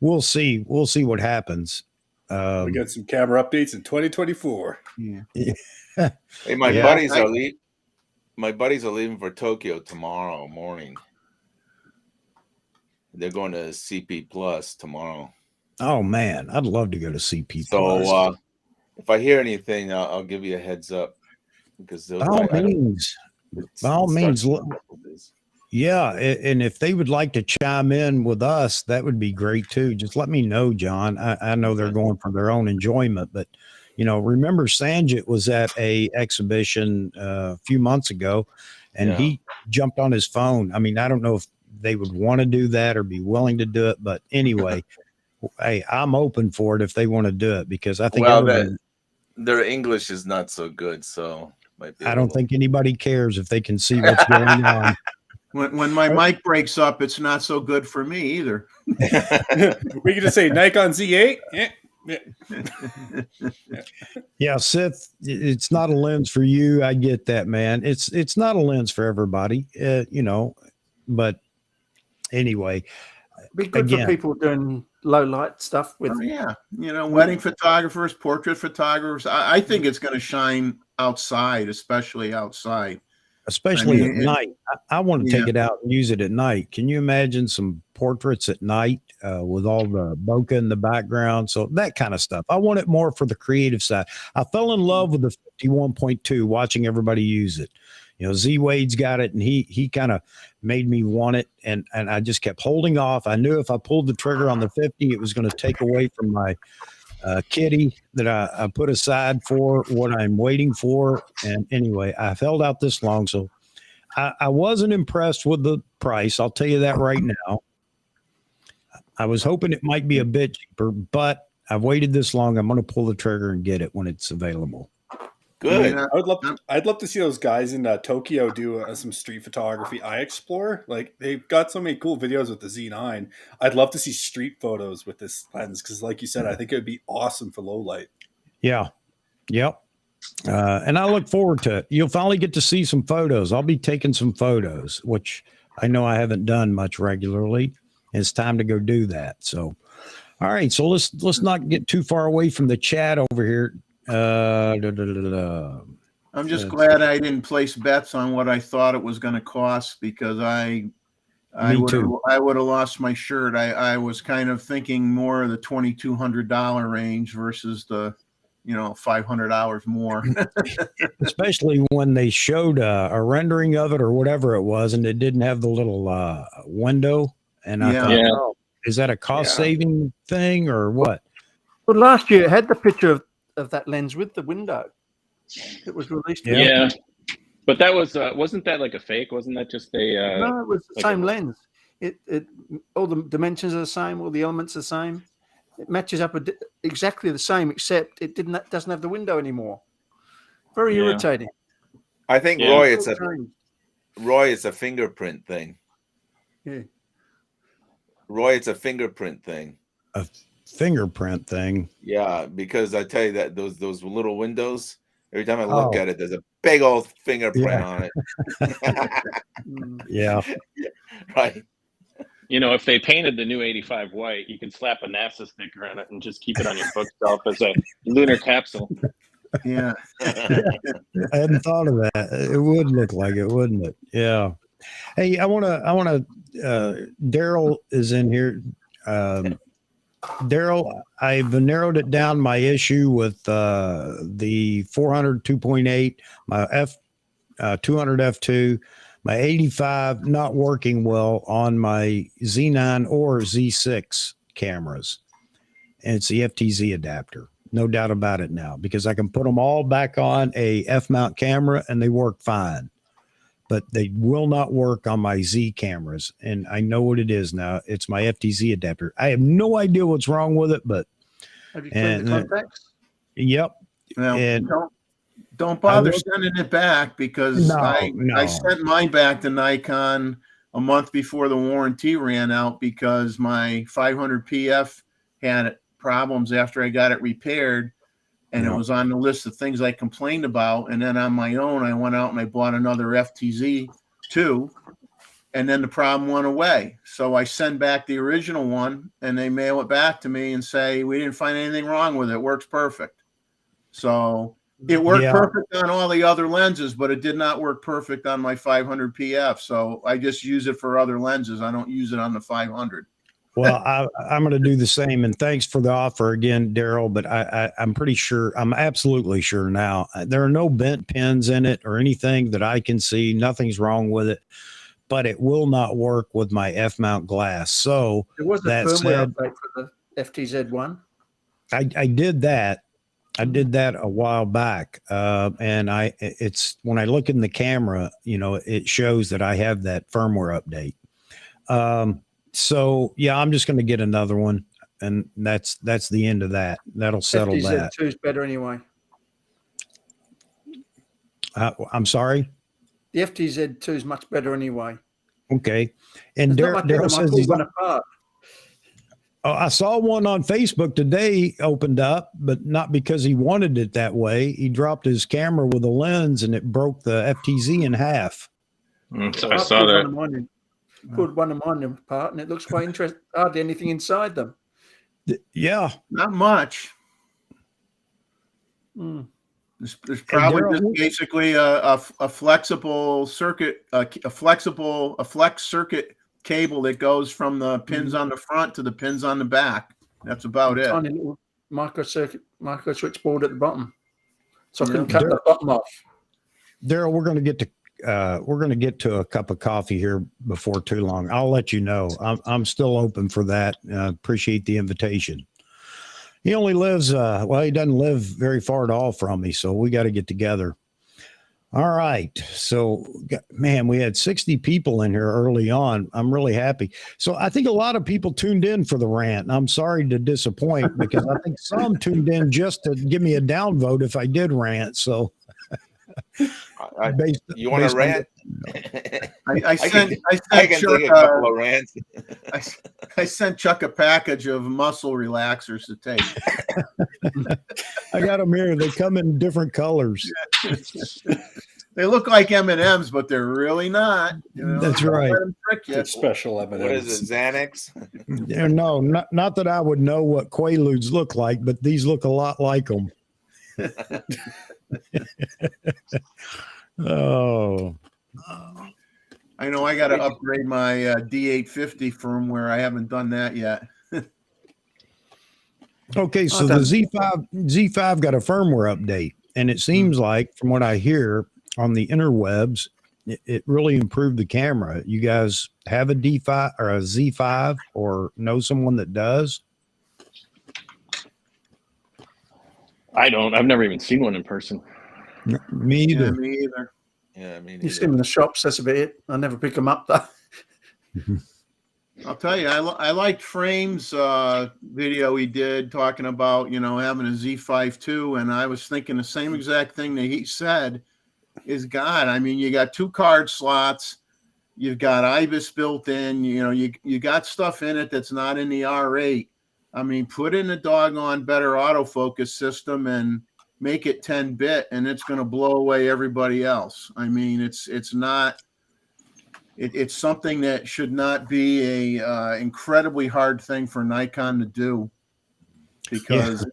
we'll see what happens. We got some camera updates in 2024. Yeah. Hey, my buddies are leaving for Tokyo tomorrow morning. They're going to CP Plus tomorrow. Oh man, I'd love to go to CP. So if I hear anything, I'll give you a heads up, because by all means, yeah. And if they would like to chime in with us, that would be great too. Just let me know, John. I know they're going for their own enjoyment, but remember Sanjit was at a exhibition a few months ago, and he jumped on his phone. I don't know if they would want to do that or be willing to do it, but anyway. Hey, I'm open for it if they want to do it, because I think their English is not so good, so I don't think anybody cares if they can see what's going on. When my mic breaks up, it's not so good for me either. We can just say Nikon Z8. Yeah, Sith, it's not a lens for you. I get that, man. It's not a lens for everybody, but anyway. Be good for people doing low light stuff with wedding photographers, portrait photographers. I think it's going to shine outside, especially outside, at night. I want to take it out and use it at night. Can you imagine some portraits at night with all the bokeh in the background? So that kind of stuff. I want it more for the creative side. I fell in love with the 51.2 watching everybody use it. Z Wade's got it, and he kind of made me want it, and I just kept holding off. I knew if I pulled the trigger on the 50, it was going to take away from my kitty that I put aside for what I'm waiting for. And anyway, I've held out this long, so I wasn't impressed with the price. I'll tell you that right now. I was hoping it might be a bit cheaper, but I've waited this long. I'm going to pull the trigger and get it when it's available. Good. I'd love to see those guys in Tokyo do some street photography. I explore, like they've got so many cool videos with the Z9. I'd love to see street photos with this lens because, like you said, I think it would be awesome for low light. Yeah. Yep. And I look forward to it. You'll finally get to see some photos. I'll be taking some photos, which I know I haven't done much regularly. It's time to go do that. So, all right. So let's not get too far away from the chat over here. I'm just glad I didn't place bets on what I thought it was going to cost, because I would have lost my shirt. I was kind of thinking more of the $2,200 range versus the $500 more. Especially when they showed a rendering of it or whatever it was, and it didn't have the little window. And I thought, oh, is that a cost saving thing or what? Well, last year it had the picture of that lens with the window. It was released. Yeah. But that was wasn't that like a fake? Wasn't that just a no, it was the like same lens. It all the dimensions are the same, all the elements are the same. It matches up exactly the same, except it doesn't have the window anymore. Very irritating. I think Roy, it's a fingerprint thing. Yeah. Roy, it's a fingerprint thing. A fingerprint thing. Yeah, because I tell you that those little windows, every time I look at it, there's a big old fingerprint on it. Yeah. Right. If they painted the new 85 white, you could slap a NASA sticker on it and just keep it on your bookshelf as a lunar capsule. Yeah. I hadn't thought of that. It would look like it, wouldn't it? Yeah. Hey, I want to Daryl is in here. Daryl, I've narrowed it down, my issue with the 400 2.8, my 200 f2, my 85 not working well on my Z9 or Z6 cameras. And it's the FTZ adapter. No doubt about it now, because I can put them all back on a F-mount camera and they work fine. But they will not work on my Z cameras. And I know what it is now. It's my FTZ adapter. I have no idea what's wrong with it, but. Have you cleaned the contacts? Yep. Well, and don't bother sending it back, because I sent mine back to Nikon a month before the warranty ran out, because my 500 PF had problems after I got it repaired. And it was on the list of things I complained about. And then on my own, I went out and I bought another FTZ too. And then the problem went away. So I send back the original one and they mail it back to me and say, we didn't find anything wrong with it. It works perfect. So it worked perfect on all the other lenses, but it did not work perfect on my 500 PF. So I just use it for other lenses. I don't use it on the 500. Well, I'm going to do the same. And thanks for the offer again, Daryl. But I'm pretty sure, I'm absolutely sure now, there are no bent pins in it or anything that I can see. Nothing's wrong with it, but it will not work with my F-mount glass. So there was a firmware update for the FTZ one. I did that. I did that a while back. And it's when I look in the camera, it shows that I have that firmware update. So yeah, I'm just going to get another one, and that's the end of that. That'll settle that. FTZ2 is better anyway. I'm sorry. The FTZ2 is much better anyway. Okay. And Daryl says he's one apart. Oh, I saw one on Facebook today opened up, but not because he wanted it that way. He dropped his camera with a lens, and it broke the FTZ in half. So I saw that. Pulled one of mine apart, and it looks quite interesting. Hardly anything inside them. Yeah, not much. There's probably just basically a flexible circuit, a flex circuit cable that goes from the pins on the front to the pins on the back. That's about it. Tiny little micro switch board at the bottom, so I can cut the bottom off. Daryl, we're going to get to a cup of coffee here before too long. I'll let you know. I'm still open for that. Appreciate the invitation. He only lives, he doesn't live very far at all from me, so we got to get together. All right. So, man, we had 60 people in here early on. I'm really happy. So I think a lot of people tuned in for the rant. And I'm sorry to disappoint, because I think some tuned in just to give me a downvote if I did rant. So You want to rant? I sent I can Chuck take a couple of rants. I sent Chuck a package of muscle relaxers to take. I got them here. They come in different colors. They look like M&Ms, but they're really not. That's Don't right. let 'em trick you. It's special evidence. What is it, Xanax? Yeah, no, not that I would know what Quaaludes look like, but these look a lot like them. Oh. I know I got to upgrade my D850 firmware. I haven't done that yet. Okay, so the Z5 got a firmware update, and it seems like, from what I hear on the interwebs, it really improved the camera. You guys have a D5 or a Z5 or know someone that does? I don't. I've never even seen one in person. Me either. Yeah, me either. Yeah, I mean, You see them in the shops. That's about it. I never pick them up though. I'll tell you, I liked Frame's video he did talking about, having a Z5 too. And I was thinking the same exact thing that he said is God. I mean, you got 2 card slots. You've got IBIS built in, you got stuff in it that's not in the R8. I mean, put in a doggone better autofocus system and make it 10-bit, and it's going to blow away everybody else. I mean, it's something that should not be a incredibly hard thing for Nikon to do, because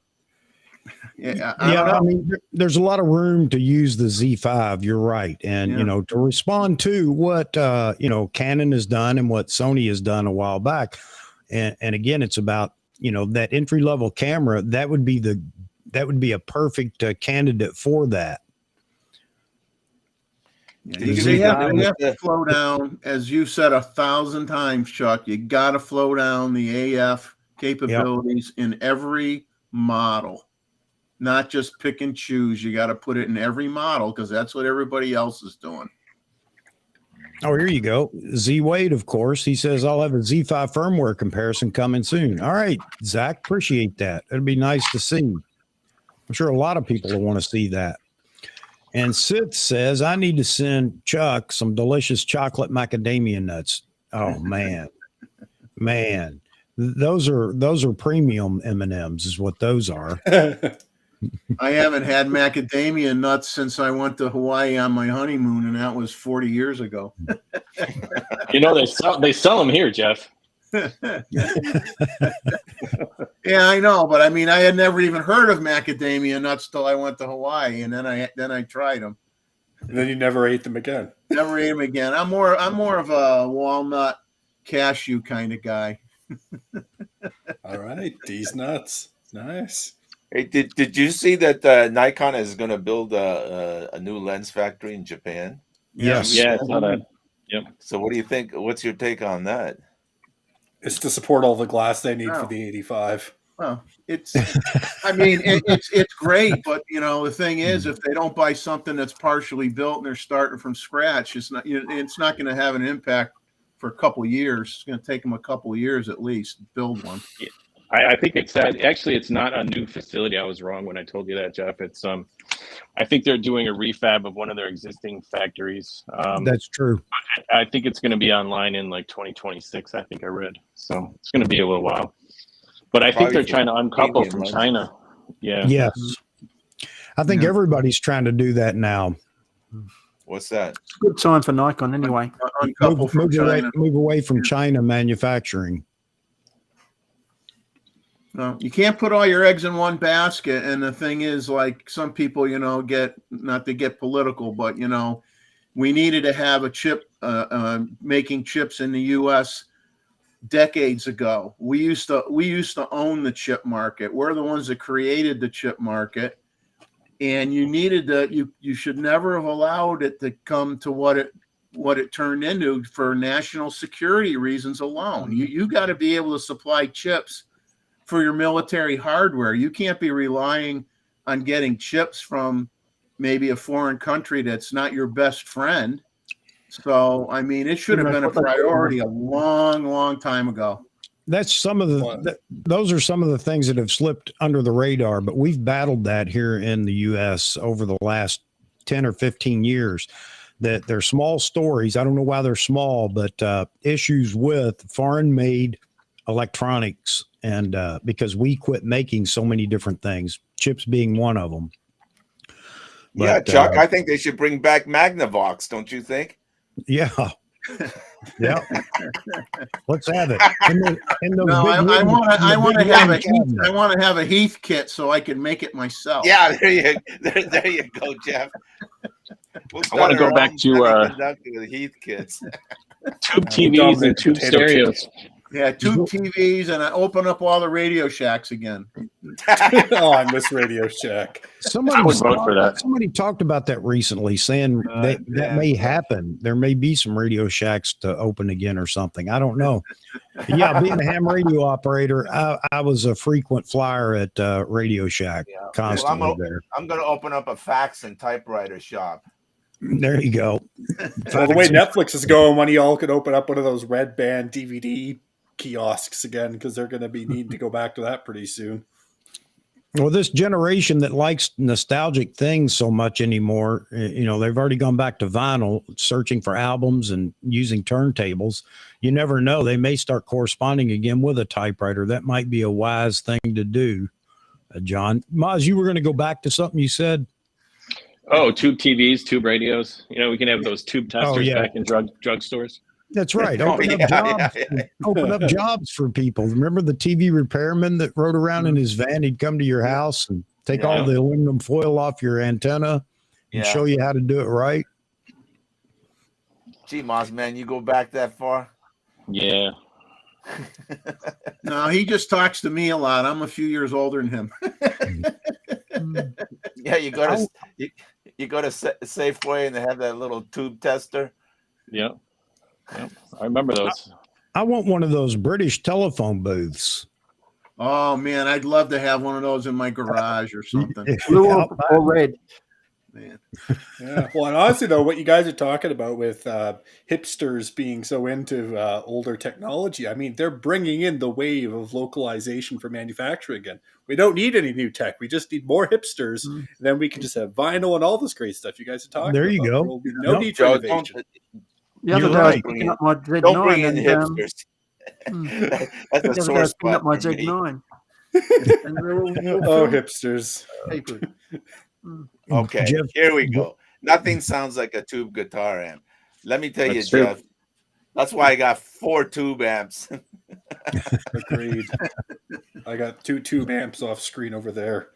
I mean, there's a lot of room to use the Z5. You're right, and to respond to what Canon has done and what Sony has done a while back, and again, it's about that entry level camera that would be a perfect candidate for that. You have to flow down, as you said 1,000 times, Chuck. You got to flow down the AF capabilities in every model, not just pick and choose. You got to put it in every model because that's what everybody else is doing. Oh, here you go. Z Wade, of course. He says, I'll have a Z5 firmware comparison coming soon. All right, Zach, appreciate that. It'd be nice to see. I'm sure a lot of people will want to see that. And Sid says, I need to send Chuck some delicious chocolate macadamia nuts. Oh, man. Those are premium M&Ms is what those are. I haven't had macadamia nuts since I went to Hawaii on my honeymoon, and that was 40 years ago. They sell them here, Jeff. Yeah, I know, but I mean, I had never even heard of macadamia nuts till I went to Hawaii, and then I tried them. And then you never ate them again. Never ate them again. I'm more of a walnut cashew kind of guy. All right, these nuts, nice. Hey, did you see that Nikon is going to build a new lens factory in Japan? Yes. Yeah, I saw that. Yep. So what do you think? What's your take on that? It's to support all the glass they need for the 85. Well, it's great, but the thing is, if they don't buy something that's partially built and they're starting from scratch, it's not going to have an impact for a couple of years. It's going to take them a couple of years at least to build one. Yeah. I think it's actually it's not a new facility. I was wrong when I told you that, Jeff. It's I think they're doing a refab of one of their existing factories. That's true. I think it's going to be online in like 2026. I think I read. So it's going to be a little while. But I think they're trying to uncouple from China. Yeah. Yes. I think everybody's trying to do that now. What's that? It's a good time for Nikon anyway. Uncouple from China. Move away from China manufacturing. No, you can't put all your eggs in one basket. And the thing is, like some people, get, not to get political, but, we needed to have a chip, making chips in the U.S. decades ago. We used to own the chip market. We're the ones that created the chip market. And you needed to, you should never have allowed it to come to what it turned into for national security reasons alone. You got to be able to supply chips for your military hardware. You can't be relying on getting chips from maybe a foreign country that's not your best friend. So, I mean, it should have been a priority a long, long time ago. That's some of those are some of the things that have slipped under the radar, but we've battled that here in the U.S. over the last 10 or 15 years, that they're small stories. I don't know why they're small, but issues with foreign made electronics. And because we quit making so many different things, chips being one of them. Yeah, But, Chuck, I think they should bring back Magnavox, don't you think? Yeah. Yeah. Let's have it. No, I want to have a Heath. I want to have a Heath kit so I can make it myself. Yeah, there you go, Jeff. We'll I want to go back to with Heath kits. tube TVs and tube stereos. Yeah, tube TVs, and I open up all the Radio Shacks again. Oh, I miss Radio Shack. I would vote for that. Somebody talked about that recently, saying that may happen. There may be some Radio Shacks to open again or something. I don't know. Yeah, being a ham radio operator, I was a frequent flyer at Radio Shack constantly there. I'm going to open up a fax and typewriter shop. There you go. Well, the way Netflix is going, one of y'all could open up one of those red band DVD kiosks again, because they're going to be needing to go back to that pretty soon. Well, this generation that likes nostalgic things so much anymore, they've already gone back to vinyl, searching for albums and using turntables. You never know. They may start corresponding again with a typewriter. That might be a wise thing to do, John. Maz, you were going to go back to something you said? Oh, tube TVs, tube radios. We can have those tube testers back in drugstores. That's right. Open up jobs for people. Remember the TV repairman that rode around in his van? He'd come to your house and take all the aluminum foil off your antenna and show you how to do it right. Gee, Moz, man, you go back that far? Yeah. No, he just talks to me a lot. I'm a few years older than him. Yeah, you go to Safeway and they have that little tube tester. Yeah. Yep, I remember those. I want one of those British telephone booths. Oh man, I'd love to have one of those in my garage or something. Blue or red. Man. Yeah. Well, and honestly, though, what you guys are talking about with hipsters being so into older technology, I mean, they're bringing in the wave of localization for manufacturing again. We don't need any new tech. We just need more hipsters. Then we can just have vinyl and all this great stuff you guys are talking about. There you go. There will be no need for innovation. The other day I was picking up my Z9. Don't bring in hipsters. That's a sore spot up my for me. Z9. Oh, hipsters. Okay, Jeff, here we go. Nothing sounds like a tube guitar amp. Let me tell That's you, true. Jeff. That's why I got 4 tube amps. Agreed. I got 2 tube amps off screen over there.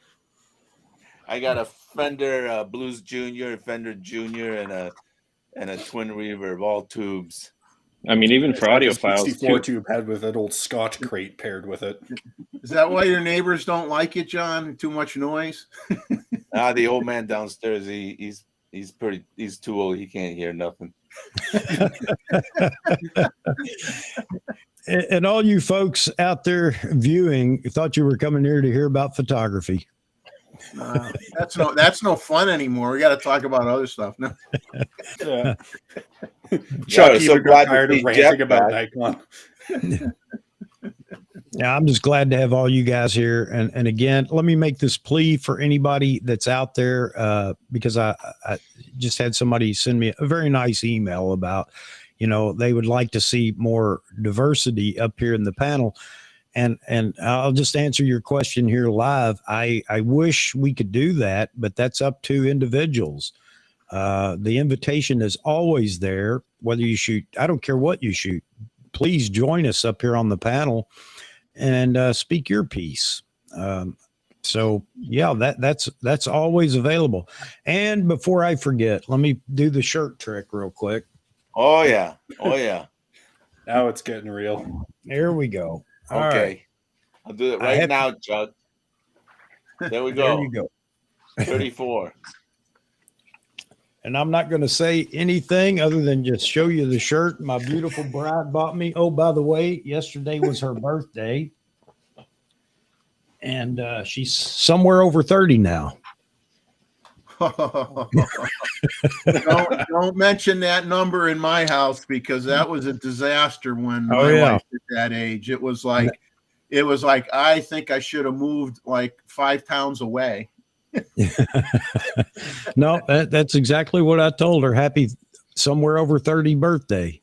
I got a Fender Blues Junior, a Fender Junior, and a twin reverb, all tubes. I mean, even for audiophiles, 64 tube head with an old Scotch crate paired with it. Is that why your neighbors don't like it, John? Too much noise? The old man downstairs, he's too old. He can't hear nothing. And all you folks out there viewing thought you were coming here to hear about photography. That's no fun anymore. We got to talk about other stuff. No. Yeah. Yeah, Chuck so even glad got to tired see of ranting Jeff about back. Nikon. Yeah, I'm just glad to have all you guys here. And again, let me make this plea for anybody that's out there, because I just had somebody send me a very nice email about, they would like to see more diversity up here in the panel. And I'll just answer your question here live. I wish we could do that, but that's up to individuals. The invitation is always there, whether you shoot, I don't care what you shoot. Please join us up here on the panel and speak your piece. So yeah, that's always available. And before I forget, let me do the shirt trick real quick. Oh yeah. Now it's getting real. There we go. All Okay. right. I'll do it right now, Chuck. There we go. There you go. 34. And I'm not going to say anything other than just show you the shirt my beautiful bride bought me. Oh, by the way, yesterday was her birthday. And she's somewhere over 30 now. Don't mention that number in my house, because that was a disaster when my wife at that age. It was like I think I should have moved like 5 towns away. No, that's exactly what I told her. Happy somewhere over 30 birthday.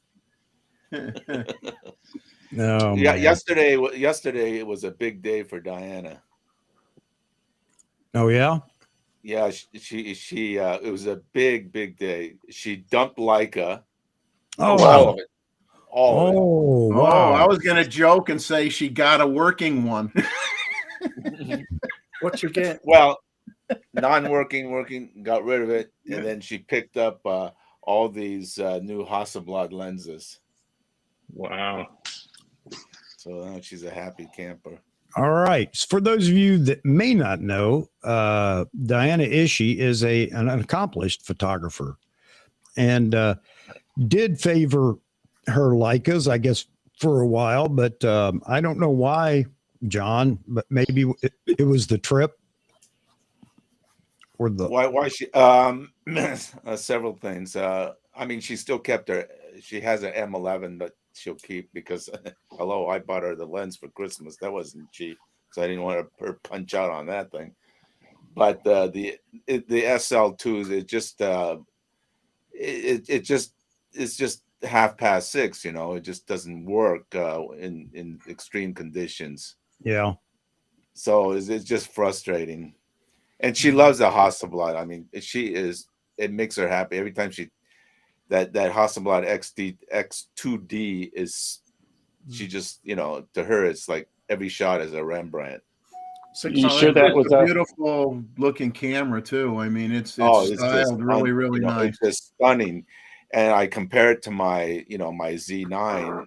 No, Yeah, man. yesterday it was a big day for Diana. Oh yeah. Yeah, she it was a big day. She dumped Leica, Oh, all of it, all of it. oh, Oh, I wow. was gonna joke and say she got a working one. What you get? Well, working, got rid of it, and then she picked up all these new Hasselblad lenses. Wow. So now she's a happy camper. All right. For those of you that may not know, Diana Ishii is an accomplished photographer and did favor her Leicas, I guess, for a while, but I don't know why, John, but maybe it was the trip or the. Why she several things. I mean, she still kept her. She has an M11, but she'll keep because hello, I bought her the lens for Christmas. That wasn't cheap, so I didn't want her punch out on that thing. But the SL2s, it's just 6:30. You know, it just doesn't work in extreme conditions. Yeah. So it's just frustrating. And she loves the Hasselblad. I mean, it makes her happy every time that Hasselblad X2D is, she just, to her, it's like every shot is a Rembrandt. You sure that was a beautiful looking camera too? I mean, it's styled really, really nice. It's just stunning. And I compare it to my, my Z9,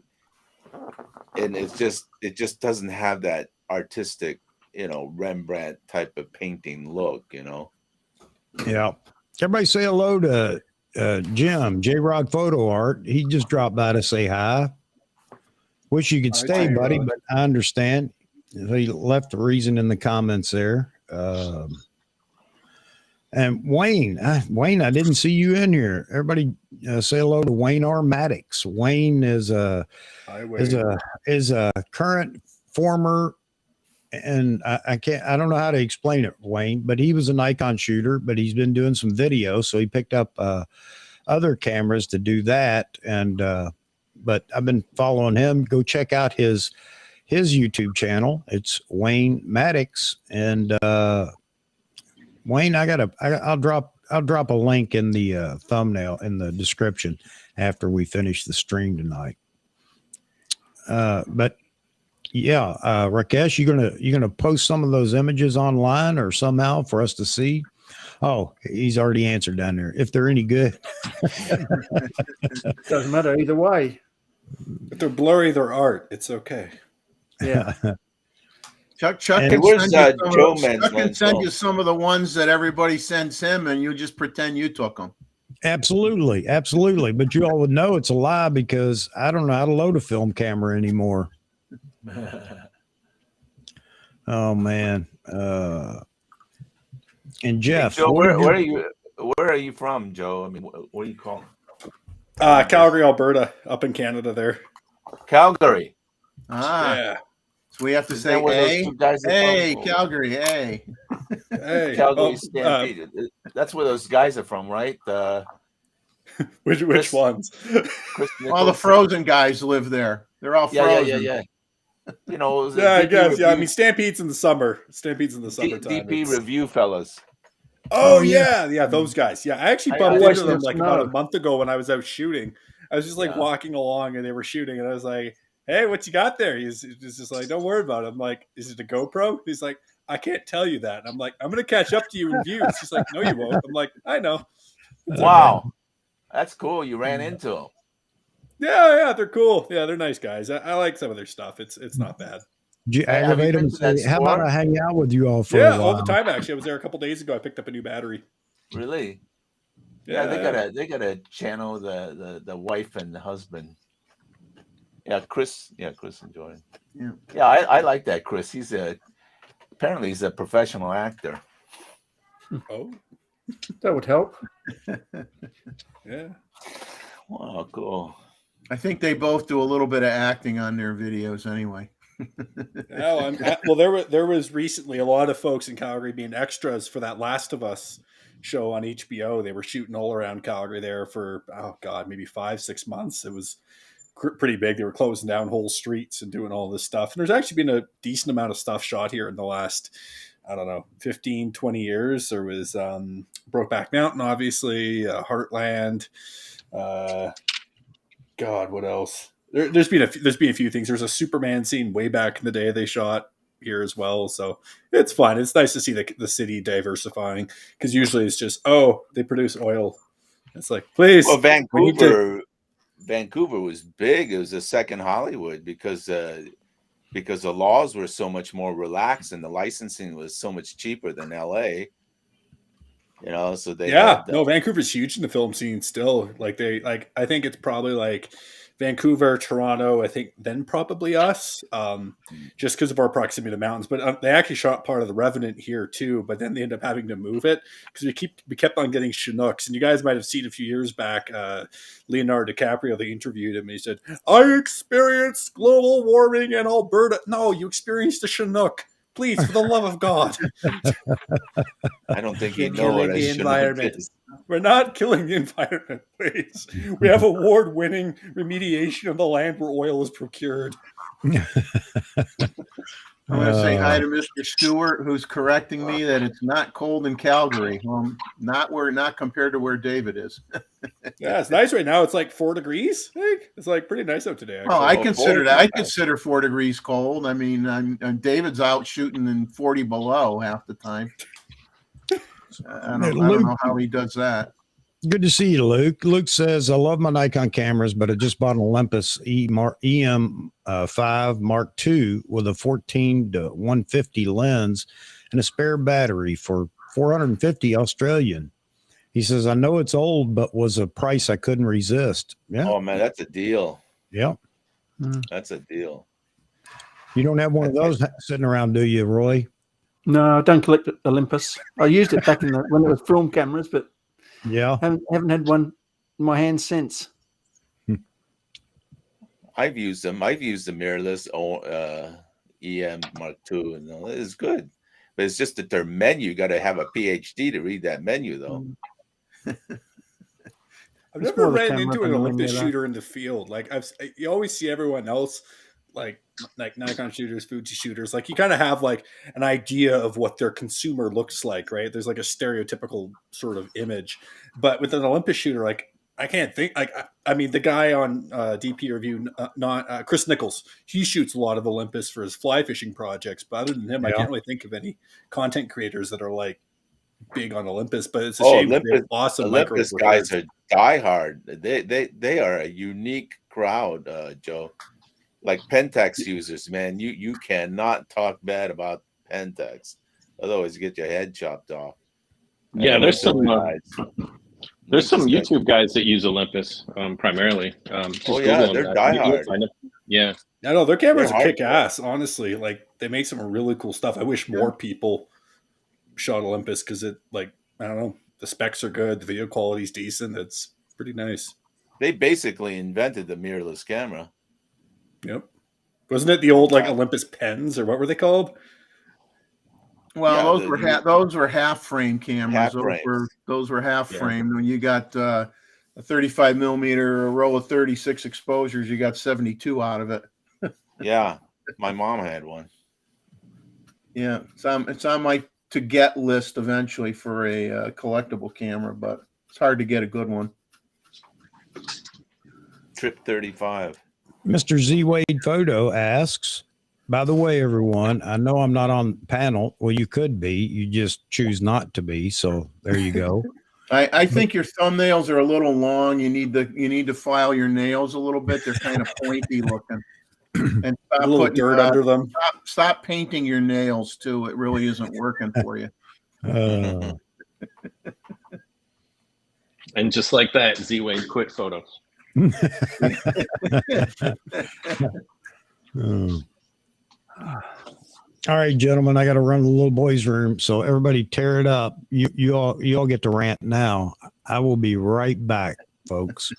and it just doesn't have that artistic, Rembrandt type of painting look, Yeah. Everybody say hello to Jim, J-Rod Photo Art. He just dropped by to say hi. Wish you could stay, buddy, but I understand. He left a reason in the comments there. And Wayne, I didn't see you in here. Everybody say hello to Wayne R. Maddox. Wayne is a current former, and I don't know how to explain it, Wayne, but he was a Nikon shooter, but he's been doing some video. So he picked up other cameras to do that. And, but I've been following him. Go check out his YouTube channel. It's Wayne Maddox. And, Wayne, I'll drop a link in the thumbnail in the description after we finish the stream tonight. But yeah, Rakesh, you gonna post some of those images online or somehow for us to see? Oh, he's already answered down there. If they're any good, Doesn't matter either way. If they're blurry, they're art. It's okay. Yeah. Chuck And can where's send Joe Men's Chuck can lens send from? you some of the ones that everybody sends him, and you just pretend you took them. absolutely. But you all would know it's a lie because I don't know how to load a film camera anymore. Oh man. And Jeff, Hey, Joe, where are you from, Joe? I mean, what do you call it? Calgary, Alberta, up in Canada there. Calgary. Yeah. So we have to Is say, that where those hey, two guys are hey, from? Calgary, hey. Hey. Calgary Stampede. That's where those guys are from, right? Which ones? Chris All the Frozen guys live there. They're all frozen. Yeah. You know, Yeah, I guess. Yeah, I mean, Stampede's in the summer. Stampede's in the summertime. DP review fellas. Oh yeah, those guys. Yeah, I actually bumped I into them like about know. a month ago when I was out shooting. I was just like walking along and they were shooting, and I was like, "Hey, what you got there?" He's just like, "Don't worry about it." I'm like, "Is it a GoPro?" He's like, "I can't tell you that." And I'm like, "I'm gonna catch up to you in views." He's like, "No, you won't." I'm like, "I know." Wow, that's cool. You ran into them. Yeah, they're cool. Yeah, they're nice guys. I like some of their stuff. It's not bad. Did you Have you aggravate been them? to that Say, how about store? I hang out with you all for a Yeah, while? all the time. Actually, I was there a couple days ago. I picked up a new battery. Really? Yeah, they gotta channel the wife and the husband. Yeah, Chris enjoyed. Yeah, I like that Chris. Apparently he's a professional actor. Oh, That would help. yeah. Wow, cool. I think they both do a little bit of acting on their videos anyway. Oh, well, there was recently a lot of folks in Calgary being extras for that Last of Us show on HBO. They were shooting all around Calgary there for, oh God, maybe 5-6 months. It was pretty big. They were closing down whole streets and doing all this stuff. And there's actually been a decent amount of stuff shot here in the last, I don't know, 15, 20 years. There was Brokeback Mountain, obviously, Heartland. God, what else? There's been a few things. There's a Superman scene way back in the day they shot here as well. So it's fun. It's nice to see the city diversifying, because usually it's just, oh, they produce oil. It's like, please. Well, Vancouver was big. It was the second Hollywood because the laws were so much more relaxed and the licensing was so much cheaper than LA. You know, so they Vancouver's huge in the film scene still. I think it's probably like Vancouver, Toronto, I think then probably us, just because of our proximity to the mountains. But they actually shot part of The Revenant here too, but then they ended up having to move it because we kept on getting Chinooks. And you guys might have seen a few years back, Leonardo DiCaprio, they interviewed him and he said, I experienced global warming in Alberta. No, you experienced a Chinook. Please, for the love of God. I don't think you know what the environment is. We're not killing the environment, please. We have award-winning remediation of the land where oil is procured. I want to say hi to Mr. Stewart, who's correcting me that it's not cold in Calgary. Not compared to where David is. Yeah, it's nice right now. It's like 4 degrees. I think it's like pretty nice out today. Actually. Well, I consider 4 degrees cold. I mean, David's out shooting in 40 below half the time. I don't know how he does that. Good to see you, Luke. Luke says, I love my Nikon cameras, but I just bought an Olympus EM5 Mark II with a 14 to 150 lens and a spare battery for 450 Australian. He says, I know it's old, but was a price I couldn't resist. Yeah. Oh, man, that's a deal. Yeah. That's a deal. You don't have one of those sitting around, do you, Roy? No, I don't collect Olympus. I used it back when it was film cameras, but yeah, haven't had one in my hand since. I've used them. I've used the mirrorless EM Mark II, and it's good. But it's just that their menu, you got to have a PhD to read that menu, though. I've never ran into an Olympus shooter in the field. Like you always see everyone else, like Nikon shooters, Fuji shooters. Like you kind of have like an idea of what their consumer looks like, right? There's like a stereotypical sort of image. But with an Olympus shooter, like I can't think. Like I mean, the guy on DP Review, Chris Nichols, he shoots a lot of Olympus for his fly fishing projects. But other than him, I can't really think of any content creators that are like big on Olympus. But it's a shame. Olympus guys are diehard. They are a unique crowd, Joe. Like Pentax users, man, you cannot talk bad about Pentax, otherwise you get your head chopped off. Yeah, there's some YouTube guys that use Olympus primarily. They're diehard. Yeah, I know their cameras are kick ass. Honestly, like they make some really cool stuff. I wish more people shot Olympus because it, like, I don't know, the specs are good, the video quality is decent. It's pretty nice. They basically invented the mirrorless camera. Yep. Wasn't it the old like Olympus pens, or what were they called? Well, those were half frame cameras. Those were half frame. When you got a 35 millimeter, a row of 36 exposures, you got 72 out of it. Yeah, my mom had one. Yeah, it's on my to get list eventually for a collectible camera, but it's hard to get a good one. Trip 35. Mr. Z Wade Photo asks, by the way, everyone, I know I'm not on panel. Well, you could be. You just choose not to be. So there you go. I think your thumbnails are a little long. You need to file your nails a little bit. They're kind of pointy looking. And stop a little dirt under them. Stop painting your nails too. It really isn't working for you. And just like that, Z Wade quit photo. All right, gentlemen, I got to run to the little boy's room, so everybody tear it up. You all get to rant now. I will be right back, folks.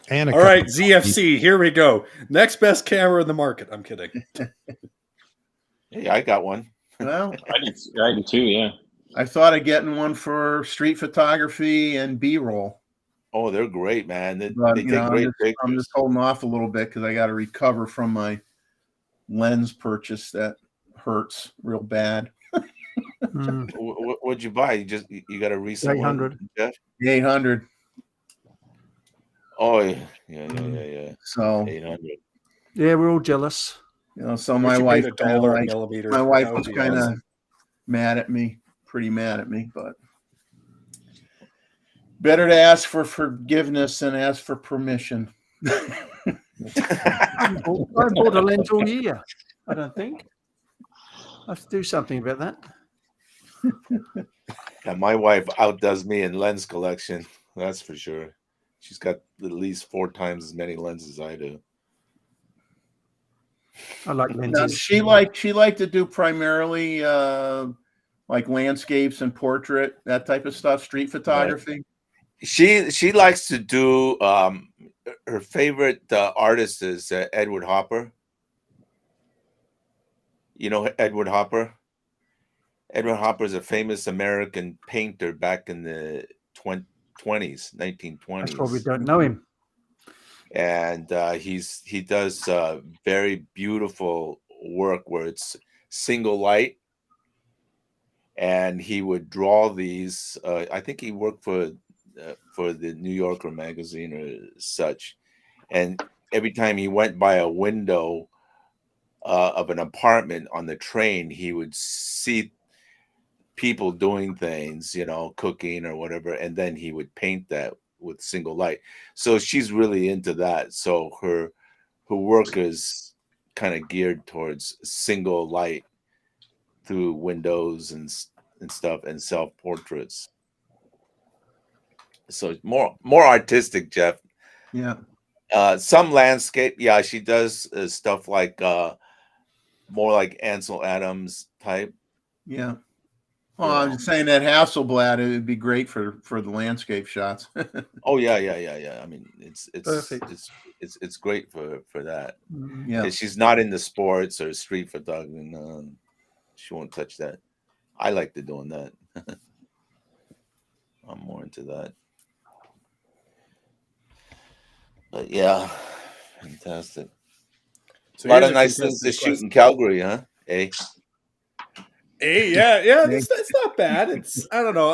And a All right, couple- ZFC, here we go. Next best camera in the market. I'm kidding. Hey, I got one. Well, I do too. Yeah. I thought of getting one for street photography and B-roll. Oh, they're great, man. They But, take you know, great I'm pictures. just holding off a little bit because I got to recover from my lens purchase that hurts real bad. Mm, What'd you buy? You got a recent 800. one, Jeff? The 800. Oh yeah. So, 800. yeah, we're all jealous. you know, so Wish my you wife, paid kinda $1 a like- millimeter. my wife That would was be kind of awesome. mad at me, pretty mad at me, but better to ask for forgiveness than ask for permission. I bought a lens all year. I don't think. I have to do something about that. Yeah, my wife outdoes me in lens collection. That's for sure. She's got at least 4 times as many lenses as I do. I like Now, lenses. she liked to do primarily like landscapes and portrait, that type of stuff, street photography. She likes to do. Her favorite artist is Edward Hopper. You know Edward Hopper? Edward Hopper is a famous American painter back in the 1920s. That's why we don't know him. And he does very beautiful work where it's single light, and he would draw these. I think he worked for the New Yorker magazine or such, and every time he went by a window of an apartment on the train, he would see people doing things, you know, cooking or whatever, and then he would paint that with single light. So she's really into that. So her work is kind of geared towards single light through windows and stuff, and self portraits. So more artistic, Jeff. Yeah. Some landscape, yeah, she does stuff like more like Ansel Adams type. Yeah. Well, I was saying that Hasselblad, it would be great for the landscape shots. Oh yeah. I mean, it's Perfect. it's great for that. Yeah. She's not into sports or street photography. No, she won't touch that. I like to doing that. I'm more into that. But yeah, fantastic. So A lot here's of a nice things to contested shoot question. in Calgary, huh? Hey. Hey, yeah, it's not bad. It's I don't know.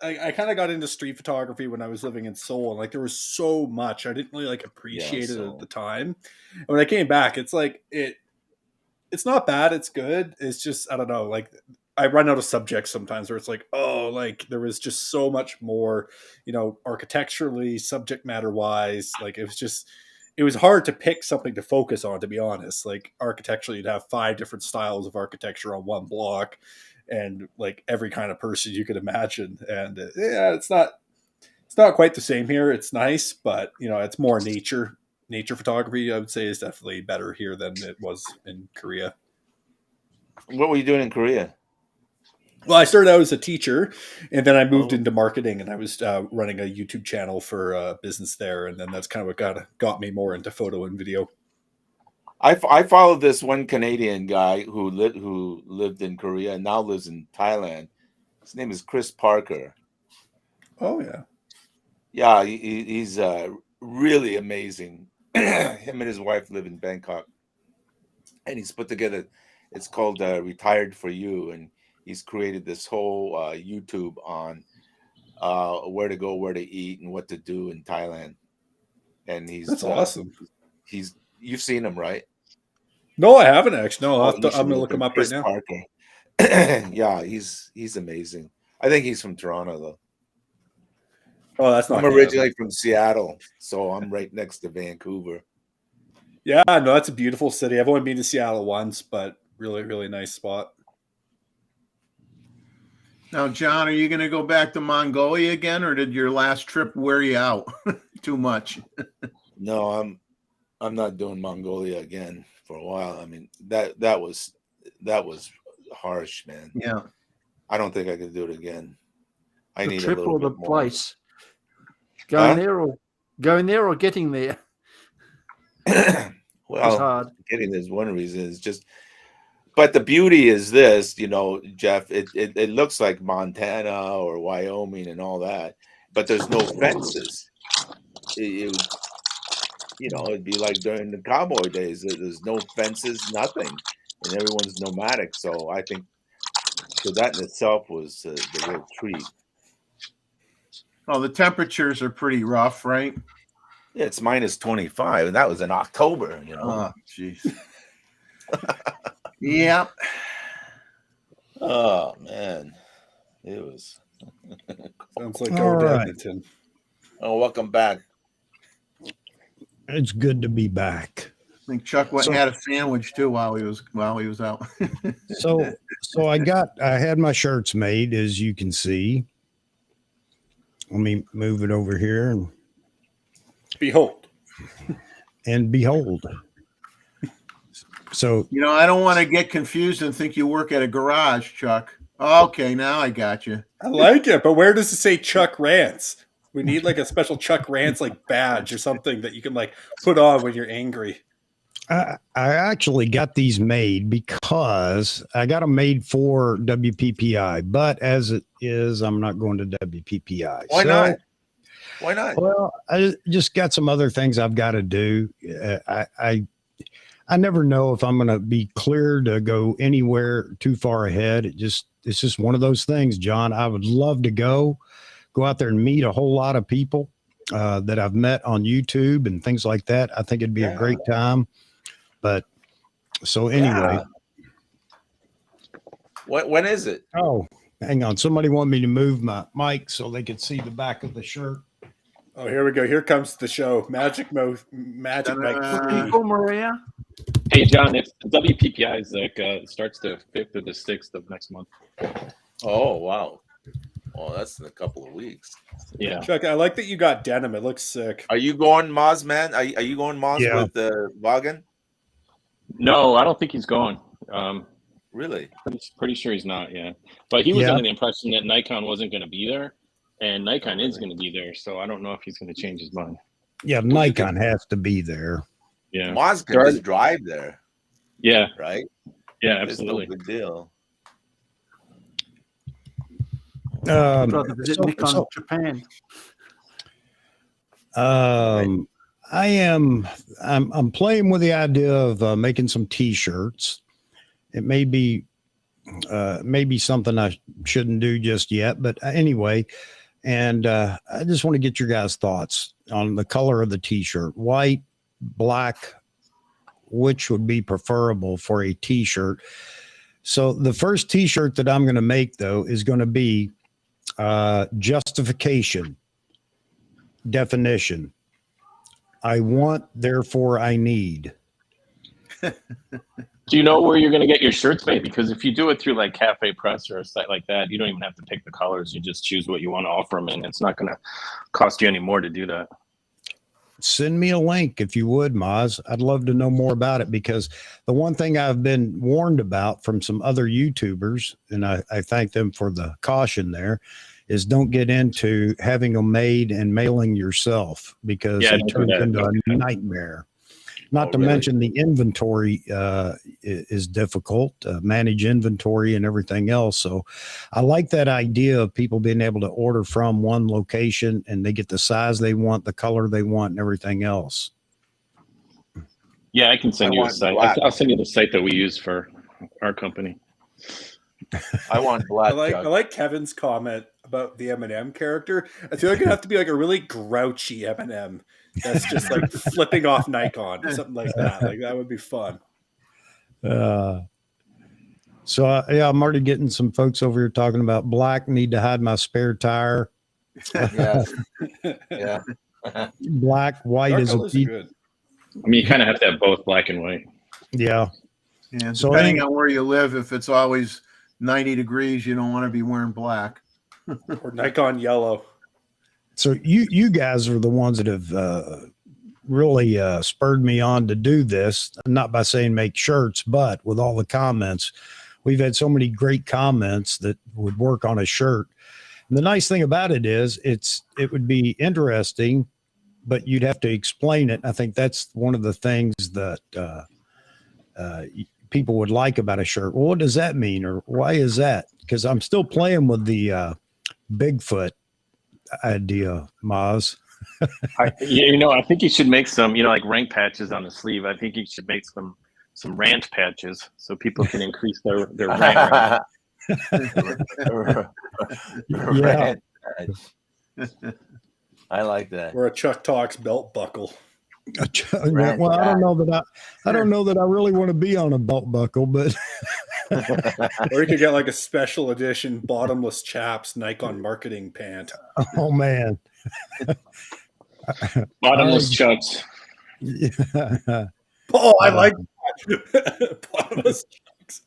I kind of got into street photography when I was living in Seoul, and like there was so much I didn't really like appreciate it Seoul. at the time. And when I came back, it's like it's not bad. It's good. It's just I don't know. Like I run out of subjects sometimes where it's like, oh, like there was just so much more, you know, architecturally, subject matter wise. Like it was hard to pick something to focus on, to be honest. Like architecturally, you'd have 5 different styles of architecture on one block, and like every kind of person you could imagine. And yeah, it's not quite the same here. It's nice, but you know, it's more nature photography. I would say is definitely better here than it was in Korea. What were you doing in Korea? Well, I started out as a teacher, and then I moved Oh. into marketing, and I was running a YouTube channel for business there, and then that's kind of what got me more into photo and video. I followed this one Canadian guy who lived in Korea and now lives in Thailand. His name is Chris Parker. Oh yeah, Yeah, he's really amazing. Him and his wife live in Bangkok, and he's put together. It's called Retired for You, and he's created this whole YouTube on where to go, where to eat, and what to do in Thailand. And that's awesome. You've seen him, right? No, I haven't actually. No, You should I'm gonna look him up right Chris now. Parker. Yeah, he's amazing. I think he's from Toronto though. Oh, that's not. I'm Canada. originally from Seattle, so I'm right next to Vancouver. Yeah, no, that's a beautiful city. I've only been to Seattle once, but really, really nice spot. Now, John, are you going to go back to Mongolia again, or did your last trip wear you out too much? No, I'm not doing Mongolia again for a while. I mean, that was harsh, man. Yeah. I don't think I could do it again. I The need trip a little or the bit more. place? Going Huh? there or Going there or getting there was Well, hard. getting there's one reason is just, but the beauty is this, Jeff, it looks like Montana or Wyoming and all that, but there's no fences. It'd be like during the cowboy days. There's no fences, nothing, and everyone's nomadic. So I think that in itself was the real treat. Oh, the temperatures are pretty rough, right? Yeah, it's minus 25, and that was in October. Oh, jeez. Yeah. Oh man, it was. Sounds like All going to right. Edmonton. Oh, welcome back. It's good to be back. I think Chuck went and had a sandwich too while he was out. So I had my shirts made, as you can see. Let me move it over here Behold. and behold. So I don't want to get confused and think you work at a garage, Chuck. Okay, now I got you. I like it, but where does it say Chuck Rants? We need like a special Chuck Rants like badge or something that you can like put on when you're angry. I actually got these made because I got them made for WPPI, but as it is, I'm not going to WPPI. Why not? Why not? Well, I just got some other things I've got to do. I never know if I'm going to be cleared to go anywhere too far ahead. It's just one of those things, John. I would love to go out there and meet a whole lot of people that I've met on YouTube and things like that. I think it'd be a great time. But so anyway. When is it? Oh, hang on. Somebody wanted me to move my mic so they could see the back of the shirt. Oh, here we go. Here comes the show. Magic Mike. People, Maria. Hey, John, it's WPPI is like starts the 5th or the 6th of next month. Oh, wow. Oh, that's in a couple of weeks. Yeah. Chuck, I like that you got denim. It looks sick. Are you going, Moz, man? Are you going, Moz, Yeah. with Wagon? No, I don't think he's going. Really? Pretty sure he's not. Yeah, but he was Yeah. under the impression that Nikon wasn't going to be there, and Nikon is going to be there. So I don't know if he's going to change his mind. Yeah, Nikon has to be there. Yeah. Moz can just drive there, Yeah. right? Yeah. It's no Absolutely. big deal. I'd rather visit Nikon Japan. I'm playing with the idea of making some t-shirts. It may be something I shouldn't do just yet, but anyway, and I just want to get your guys' thoughts on the color of the t-shirt. White, black, which would be preferable for a t-shirt? So the first t-shirt that I'm going to make, though, is going to be justification, definition. I want, therefore I need. Do you know where you're going to get your shirts made? Because if you do it through like Cafe Press or a site like that, you don't even have to pick the colors. You just choose what you want to offer them, and it's not going to cost you any more to do that. Send me a link if you would, Maz. I'd love to know more about it, because the one thing I've been warned about from some other YouTubers, and I thank them for the caution there, is don't get into having them made and mailing yourself, because it turns into a nightmare. Not to mention the inventory is difficult, manage inventory and everything else. So I like that idea of people being able to order from one location and they get the size they want, the color they want, and everything else. Yeah, I can send you a site. I'll send you the site that we use for our company. I want black. I like Kevin's comment about the M&M character. I feel like it'd have to be like a really grouchy M&M that's just like flipping off Nikon or something like that. Like that would be fun. So yeah, I'm already getting some folks over here talking about black. Need to hide my spare tire. Yeah, yeah. Black, white Dark is a colors are good. I mean, you kind of have to have both black and white. yeah. And So depending on where you live, if it's always 90 degrees, you don't want to be wearing black. Or Nikon yellow. So you guys are the ones that have really spurred me on to do this, not by saying make shirts, but with all the comments. We've had so many great comments that would work on a shirt. And the nice thing about it is it would be interesting but you'd have to explain it. I think that's one of the things that people would like about a shirt. Well, what does that mean, or why is that? Because I'm still playing with the Bigfoot idea, Maz. I think you should make some, like rank patches on the sleeve. I think you should make some rant patches so people can increase their rant rate. Yeah. I like that. Or a Chuck Talks belt buckle. Well, I don't know that I really want to be on a belt buckle, but Or you could get like a special edition bottomless chaps Nikon marketing pant. oh man. Bottomless chucks. Yeah. Oh, I like that. Bottomless chucks.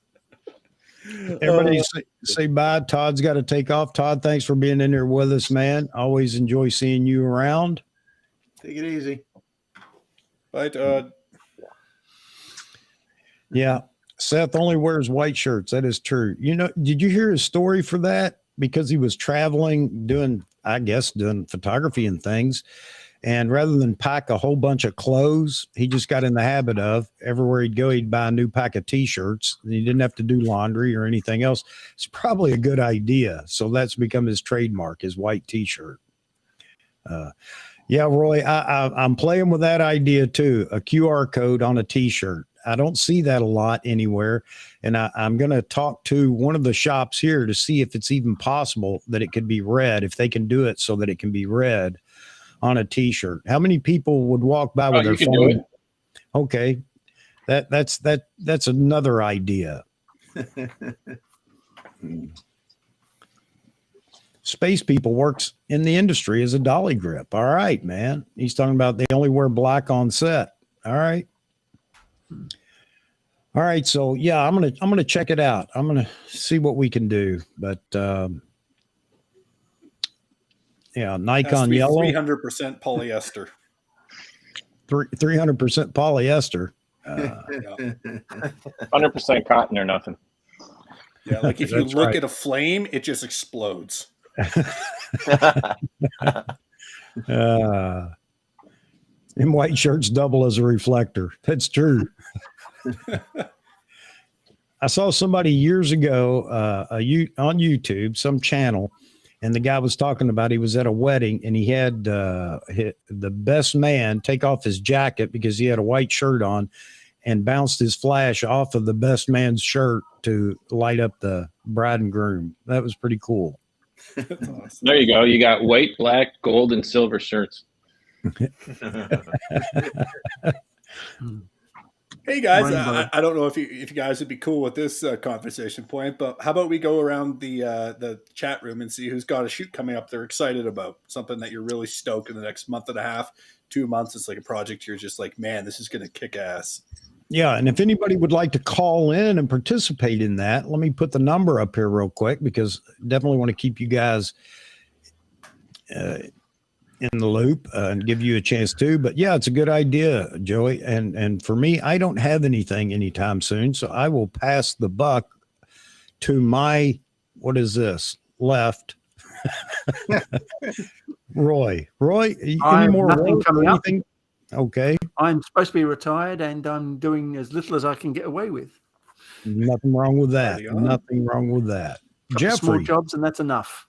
Everybody say bye. Todd's got to take off. Todd, thanks for being in there with us, man. Always enjoy seeing you around. Take it easy. Bye, Todd. Yeah. Seth only wears white shirts. That is true. Did you hear his story for that? Because he was traveling, doing photography and things. And rather than pack a whole bunch of clothes, he just got in the habit of everywhere he'd go, he'd buy a new pack of t-shirts. He didn't have to do laundry or anything else. It's probably a good idea. So that's become his trademark, his white t-shirt. Yeah, Roy, I'm playing with that idea too. A QR code on a t-shirt. I don't see that a lot anywhere. And I'm going to talk to one of the shops here to see if it's even possible that it could be read, if they can do it so that it can be read on a t-shirt. How many people would walk by with their phone? Do it. Okay. That's another idea. Space People works in the industry as a dolly grip. All right, man. He's talking about they only wear black on set. All right. All right. So yeah, I'm gonna check it out. I'm gonna see what we can do. But yeah, Nikon yellow. 300% polyester. 300% polyester. 100% cotton or nothing. Yeah, like if you look at a flame, it just explodes. And white shirts double as a reflector. That's true. I saw somebody years ago on YouTube, some channel, and the guy was talking about he was at a wedding and he had the best man take off his jacket because he had a white shirt on and bounced his flash off of the best man's shirt to light up the bride and groom. That was pretty cool. Awesome. There you go. You got white, black, gold, and silver shirts. Hey guys, I don't know if you guys would be cool with this conversation point, but how about we go around the chat room and see who's got a shoot coming up they're excited about, something that you're really stoked in the next month and a half, 2 months. It's like a project you're just like, man, this is going to kick ass. Yeah, and if anybody would like to call in and participate in that, let me put the number up here real quick because definitely want to keep you guys in the loop and give you a chance too. But yeah, it's a good idea, Joey. And for me, I don't have anything anytime soon, so I will pass the buck to my, what is this, left. Roy, any more nothing coming up. Okay. I'm supposed to be retired and I'm doing as little as I can get away with. Nothing wrong with that. Nothing wrong with that. Jeffrey, small jobs, and that's enough.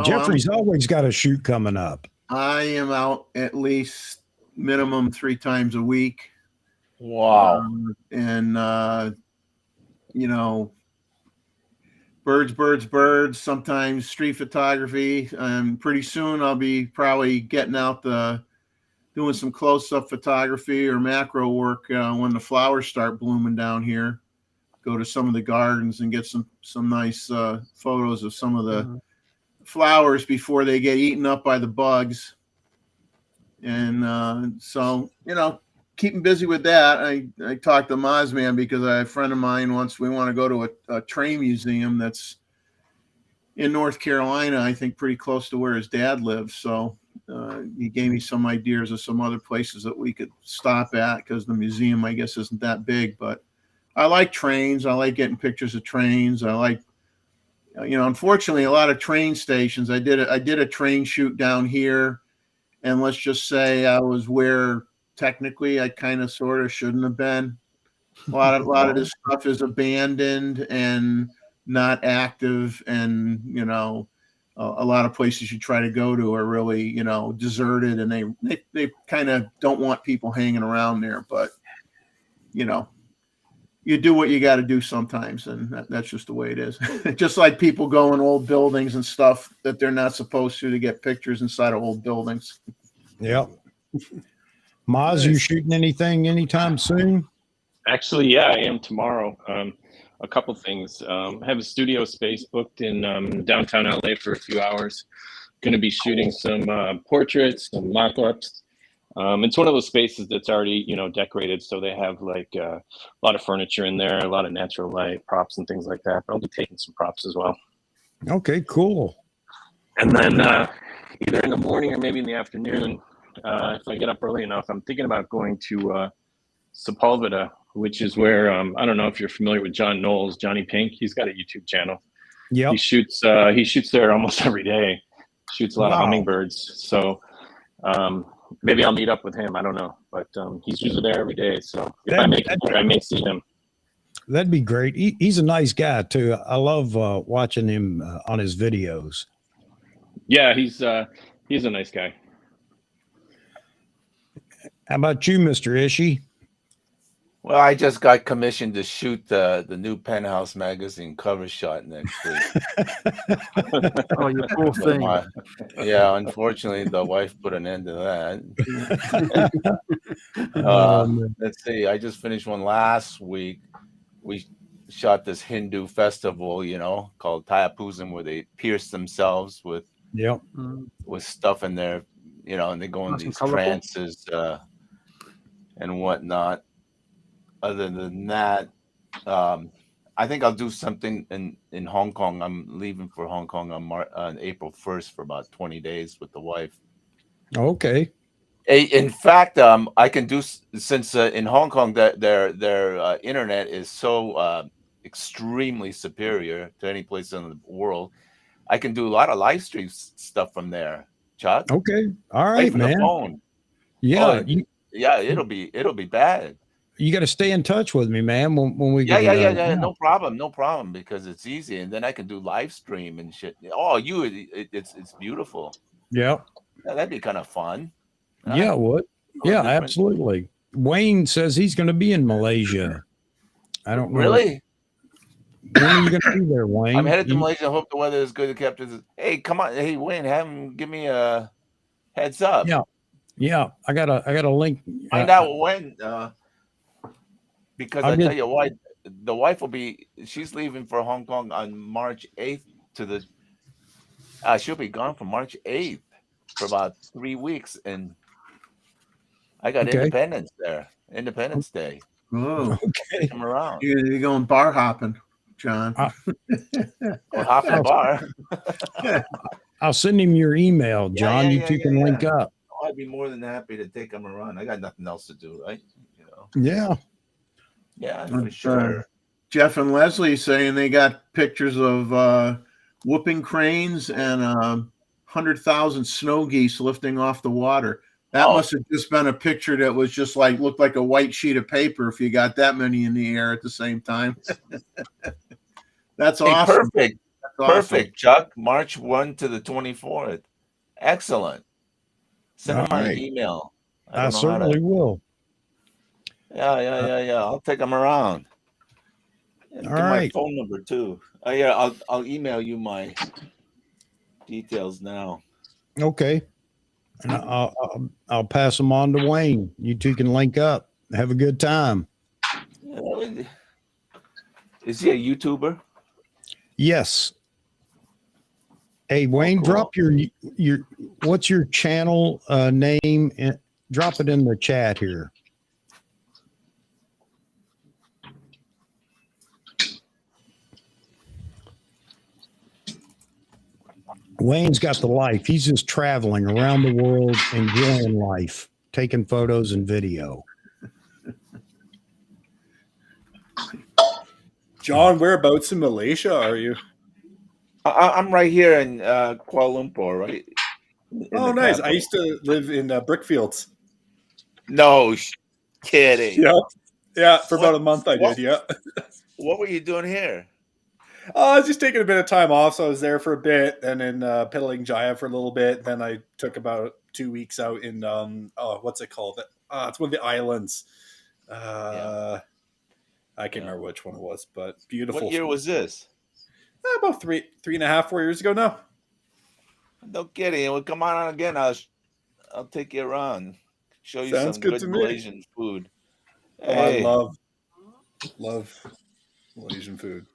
Jeffrey's always got a shoot coming up. I am out at least minimum 3 times a week. Wow. Birds, sometimes street photography. Pretty soon I'll be probably getting out doing some close-up photography or macro work when the flowers start blooming down here. Go to some of the gardens and get some nice photos of some of the flowers before they get eaten up by the bugs. And so, keeping busy with that. I talked to Mozman because a friend of mine we want to go to a train museum that's in North Carolina, I think pretty close to where his dad lives. So he gave me some ideas of some other places that we could stop at because the museum, I guess, isn't that big. But I like trains. I like getting pictures of trains. I like unfortunately, a lot of train stations. I did a train shoot down here, and let's just say I was where technically I kind of sort of shouldn't have been. A lot of this stuff is abandoned and not active, and a lot of places you try to go to are really deserted, and they kind of don't want people hanging around there. But you do what you got to do sometimes, and that's just the way it is. Just like people go in old buildings and stuff that they're not supposed to get pictures inside of old buildings. Yep. Maz, you shooting anything anytime soon? Actually, yeah, I am tomorrow. A couple things. I have a studio space booked in downtown LA for a few hours. Going to be shooting some portraits, some mock-ups. It's one of those spaces that's already, decorated, so they have like a lot of furniture in there, a lot of natural light, props, and things like that. But I'll be taking some props as well. Okay, cool. And then either in the morning or maybe in the afternoon, if I get up early enough, I'm thinking about going to Sepulveda, which is where I don't know if you're familiar with John Knowles, Johnny Pink. He's got a YouTube channel. Yeah, he shoots there almost every day. Shoots a lot of hummingbirds. So maybe I'll meet up with him. I don't know, but he's usually there every day. So if I make it there, I may see him. That'd be great. He's a nice guy too. I love watching him on his videos. Yeah, he's a nice guy. How about you, Mr. Ishii? Well, I just got commissioned to shoot the new Penthouse magazine cover shot next week. Oh, you poor thing. Yeah, unfortunately, the wife put an end to that. Let's see. I just finished one last week. We shot this Hindu festival, called Thayapusan, where they pierce themselves with stuff in their, and they go in these trances and whatnot. Other than that, I think I'll do something in Hong Kong. I'm leaving for Hong Kong on April 1st for about 20 days with the wife. Okay. In fact, I can do, since in Hong Kong their internet is so extremely superior to any place in the world. I can do a lot of live stream stuff from there, Chuck. Okay. All right, man. The phone. Yeah. It'll be bad. You got to stay in touch with me, man. When we get no problem, because it's easy, and then I can do live stream and shit. Oh, it's beautiful. Yeah, that'd be kind of fun. Yeah, what? Yeah, absolutely. Wayne says he's going to be in Malaysia. I don't know. Really? When are you going to be there, Wayne? I'm headed to Malaysia. I hope the weather is good. Hey, come on. Hey, Wayne, have him give me a heads up. Yeah. I got a link. Find out when. Because I tell you what, the wife she's leaving for Hong Kong on March 8th she'll be gone from March 8th for about 3 weeks. And I got Independence Day. Oh, okay. Come around. You're going bar hopping, John. Hopping a bar. I'll send him your email, John. You two can link up. I'd be more than happy to take him around. I got nothing else to do, right? Yeah. Yeah, for sure. Jeff and Leslie saying they got pictures of whooping cranes and 100,000 snow geese lifting off the water. That must have just been a picture that was just looked like a white sheet of paper if you got that many in the air at the same time. That's awesome. Perfect. That's perfect, awesome. Chuck. March 1 to the 24th. Excellent. Send them my email. I certainly will. Yeah. I'll take them around. All right. My phone number too. I'll email you my details now. Okay. And I'll pass them on to Wayne. You two can link up. Have a good time. Is he a YouTuber? Yes. Hey, Wayne, drop your what's your channel name and drop it in the chat here. Wayne's got the life. He's just traveling around the world, enjoying life, taking photos and video. John, whereabouts in Malaysia are you? I'm right here in Kuala Lumpur, right? In Oh, the nice. I capital. used to live in Brickfields. No kidding. Yeah. Yeah, for What- about a month I what- did, yeah. What were you doing here? I was just taking a bit of time off, so I was there for a bit, and in Petaling Jaya for a little bit. Then I took about 2 weeks out in what's it called? It's one of the islands. I can't remember which one it was, but beautiful. What year was this? About 3.5-4 years ago now. No kidding. Well, come on again. I'll take you around. Show you Sounds some good good to me. Malaysian food. Oh, Hey. I love Malaysian food.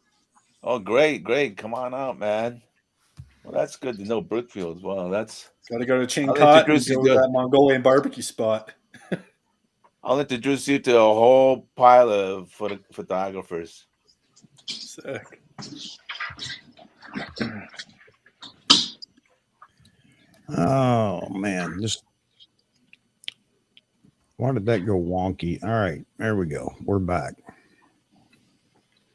Oh, great. Come on out, man. Well, that's good to know Brookfield. Well, that's. Got to go to I'll Chiang Kai and introduce you go to to. that Mongolian barbecue spot. I'll introduce you to a whole pile of photographers. Sick. Oh man, why did that go wonky? All right, there we go. We're back.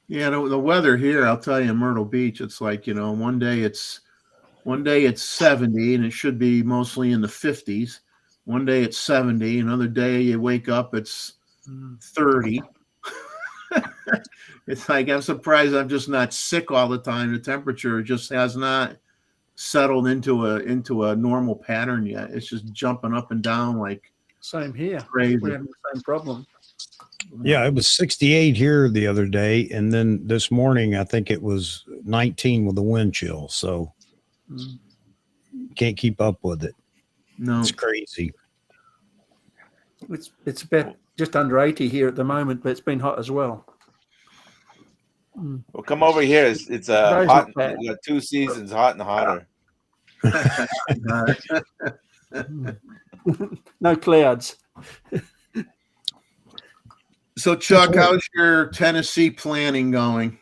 Yeah, the weather here, I'll tell you, in Myrtle Beach, it's like, one day it's 70 and it should be mostly in the 50s. One day it's 70, another day you wake up, it's 30. It's like, I'm surprised I'm just not sick all the time. The temperature just has not settled into a normal pattern yet. It's just jumping up and down like Same here. crazy. We're having the same problem. Yeah, it was 68 here the other day, and then this morning I think it was 19 with the wind chill. So can't keep up with it. No, It's crazy. It's about just under 80 here at the moment, but it's been hot as well. Well, come over here. It's Those hot. not bad. You got 2 seasons, hot and hotter. No clouds. So Chuck, how's your Tennessee planning going?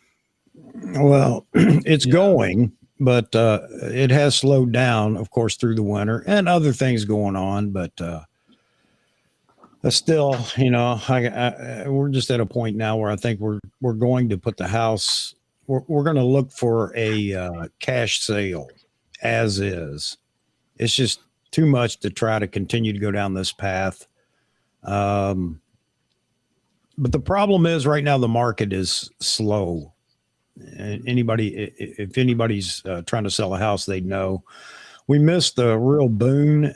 Well, it's going, but it has slowed down, of course, through the winter and other things going on. But still, we're just at a point now where I think we're going to put the house. We're going to look for a cash sale, as is. It's just too much to try to continue to go down this path. But the problem is right now the market is slow. And if anybody's trying to sell a house, they know. We missed the real boon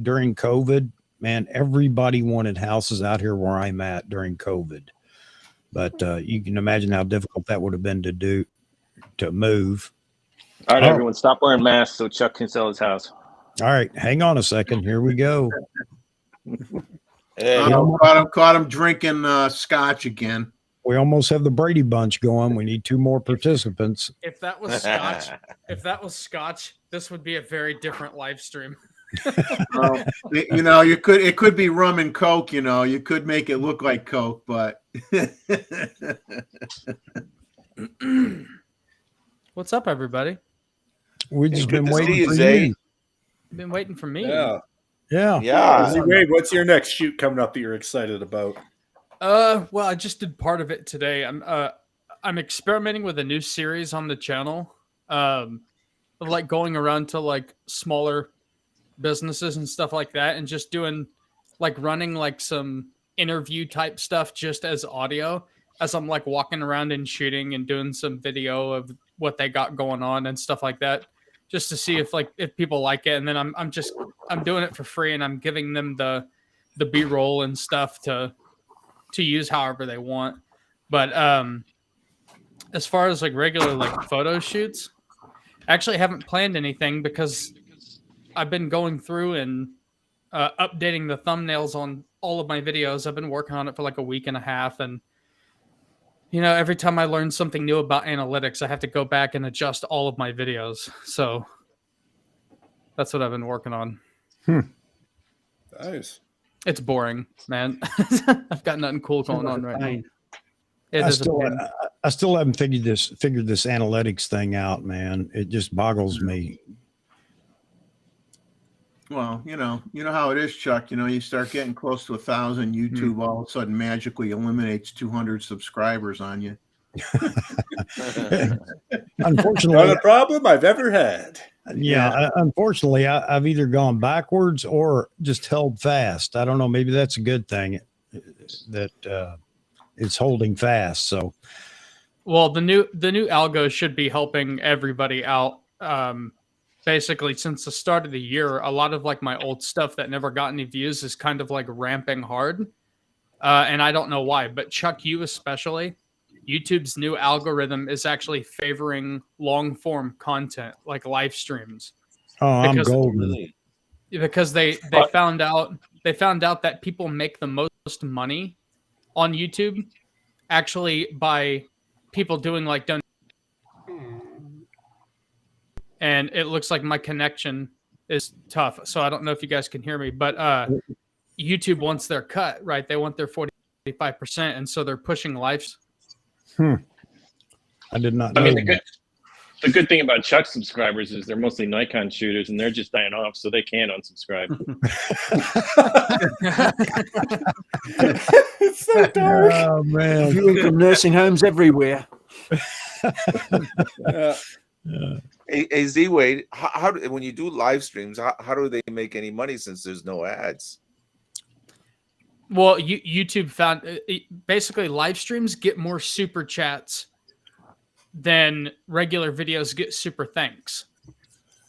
during COVID. Man, everybody wanted houses out here where I'm at during COVID. But you can imagine how difficult that would have been to move. All right, everyone, stop wearing masks so Chuck can sell his house. All right, hang on a second. Here we go. Hey, Caught him drinking scotch again. We almost have the Brady Bunch going. We need 2 more participants. If that was scotch, this would be a very different live stream. It could be rum and Coke. You could make it look like Coke, but What's up, everybody? We've just good been to see waiting you, for Zay. you. Been waiting for me. Yeah. Yeah. Wade, what's your next shoot coming up that you're excited about? Well, I just did part of it today. I'm experimenting with a new series on the channel. Of like going around to like smaller businesses and stuff like that, and just doing like running like some interview type stuff just as audio, as I'm like walking around and shooting and doing some video of what they got going on and stuff like that, just to see if people like it. And then I'm doing it for free, and I'm giving them the B-roll and stuff to use however they want. But as far as like regular like photo shoots, I actually haven't planned anything because I've been going through and updating the thumbnails on all of my videos. I've been working on it for like a week and a half, and every time I learn something new about analytics, I have to go back and adjust all of my videos. So that's what I've been working on. Nice. It's boring, man. I've got nothing cool going on right now. It I is a pain. still haven't figured this analytics thing out, man. It just boggles me. well, you know how it is, Chuck. You start getting close to 1,000, YouTube all of a sudden magically eliminates 200 subscribers on you. Unfortunately, Not a problem I've ever had. unfortunately, I've either gone backwards or just held fast. I don't know. Maybe that's a good thing that it's holding fast. So, Well, the new algo should be helping everybody out. Basically, since the start of the year, a lot of like my old stuff that never got any views is kind of like ramping hard, and I don't know why. But Chuck, you especially, YouTube's new algorithm is actually favoring long form content like live streams. I'm Because- golden. Because they found out that people make the most money on YouTube actually by people doing like and it looks like my connection is tough, so I don't know if you guys can hear me, but YouTube wants their cut, right? They want their 45%, and so they're pushing lives. I did not know. I mean, the good thing about Chuck's subscribers is they're mostly Nikon shooters, and they're just dying off, so they can unsubscribe. It's so dark. Oh man. Viewing from nursing homes everywhere. Hey, Z-Wade, how do, when you do live streams, how do they make any money since there's no ads? Well, YouTube found basically live streams get more super chats than regular videos get super thanks.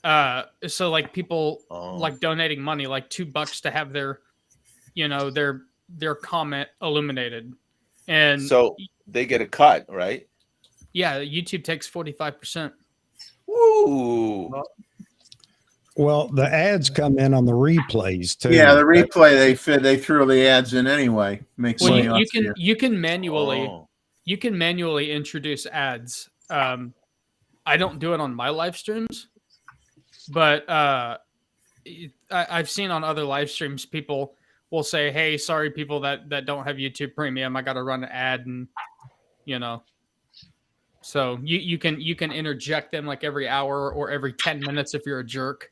So like people like donating money, like $2 to have their, their comment illuminated, and So they get a cut, right? yeah, YouTube takes 45%. Woo! Well, the ads come in on the replays too. Yeah, the replay they threw the ads in anyway. Makes Well, money you off can there. you can manually Oh. you can manually introduce ads. I don't do it on my live streams, but I've seen on other live streams people will say, "Hey, sorry, people that don't have YouTube Premium, I got to run an ad," and so you can interject them like every hour or every 10 minutes if you're a jerk.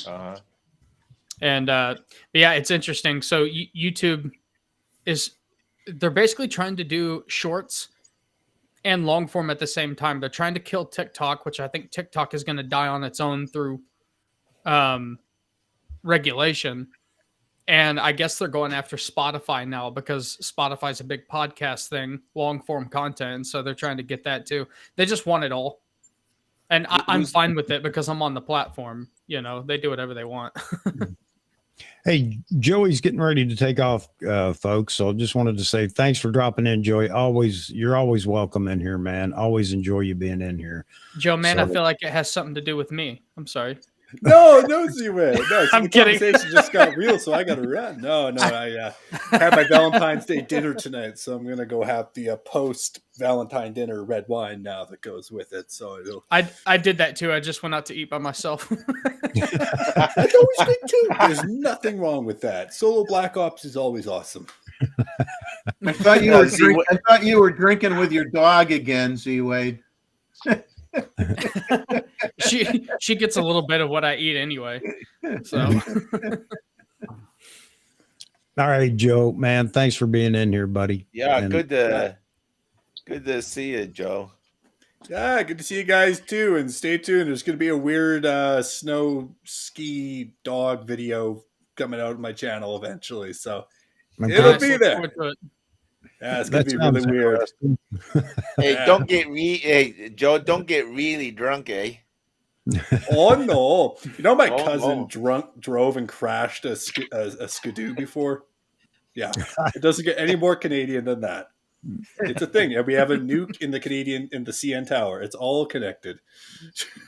Uh-huh. And but yeah, it's interesting. So YouTube they're basically trying to do shorts and long form at the same time. They're trying to kill TikTok, which I think TikTok is going to die on its own through regulation. And I guess they're going after Spotify now because Spotify's a big podcast thing, long form content. And so they're trying to get that too. They just want it all. And I'm fine with it because I'm on the platform. They do whatever they want. Hey, Joey's getting ready to take off, folks. So I just wanted to say thanks for dropping in, Joey. You're always welcome in here, man. Always enjoy you being in here. Joe, man, I feel like it has something to do with me. I'm sorry. No, Z-Wade. No, I'm the kidding. conversation just got real, so I got to run. No, I had my Valentine's Day dinner tonight, so I'm going to go have the post-Valentine dinner red wine now that goes with it. So I did that too. I just went out to eat by myself. That's always good too. There's nothing wrong with that. Solo Black Ops is always awesome. I thought you were drinking with your dog again, Z-Wade. She gets a little bit of what I eat anyway. So All right, Joe, man. Thanks for being in here, buddy. Yeah, And- good to see you, Joe. Yeah, good to see you guys too. And stay tuned. There's going to be a weird snow ski dog video coming out of my channel eventually. So Okay. it'll Nice, be look there. forward to it. Yeah, it's going That to be really sounds weird. interesting. Hey, Yeah. hey, Joe, don't get really drunk, eh? Oh no! My Oh, cousin no. drove and crashed a skidoo before. Yeah, it doesn't get any more Canadian than that. It's a thing. We have a nuke in the CN Tower. It's all connected.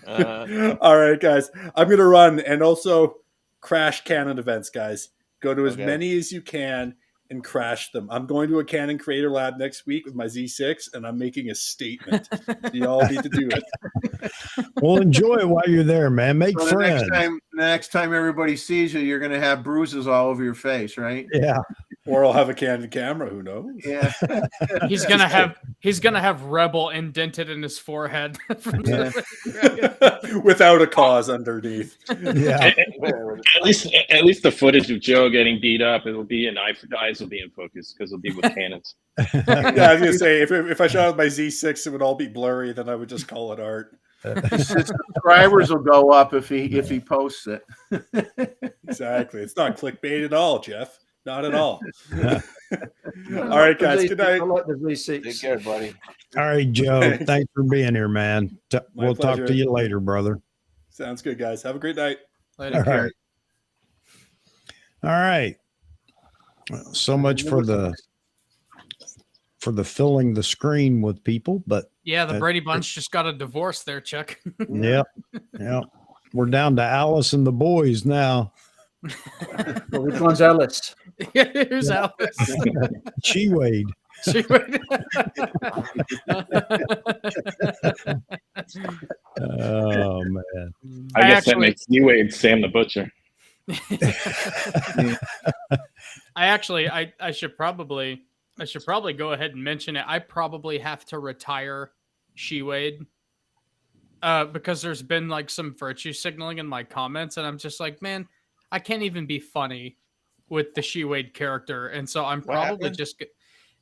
All right, guys. I'm gonna run and also crash Canon events, guys. Go to as Okay. many as you can and crash them. I'm going to a Canon Creator Lab next week with my Z6, and I'm making a statement. You all need to do it. Well, enjoy it while you're there, man. Make So friends. the next time everybody sees you, you're going to have bruises all over your face, right? Yeah. Or I'll have a candid camera. Who knows? Yeah. He's gonna have Rebel indented in his forehead. Yeah. Without a cause underneath. Yeah. At least the footage of Joe getting beat up, it'll be the eyes will be in focus because it'll be with cannons. Yeah, I was gonna say if I shot with my Z6, it would all be blurry. Then I would just call it art. His subscribers will go up if he posts it. Exactly. It's not clickbait at all, Jeff. Not at all. All right, guys. Good night. I like the V6. Take care, buddy. All right, Joe. Thanks for being here, man. We'll talk pleasure. to you later, brother. Sounds good, guys. Have a great night. Later. All right. All right. So much for the filling the screen with people, but Yeah, the Brady Bunch just got a divorce there, Chuck. yep. We're down to Alice and the boys now. Well, which one's Alice? Who's Alice? She Wade. Oh man. I guess that makes you Wade Sam the Butcher. I should probably go ahead and mention it. I probably have to retire She-Wade because there's been like some virtue signaling in my comments, and I'm just like, man, I can't even be funny with the She-Wade character, and so I'm probably just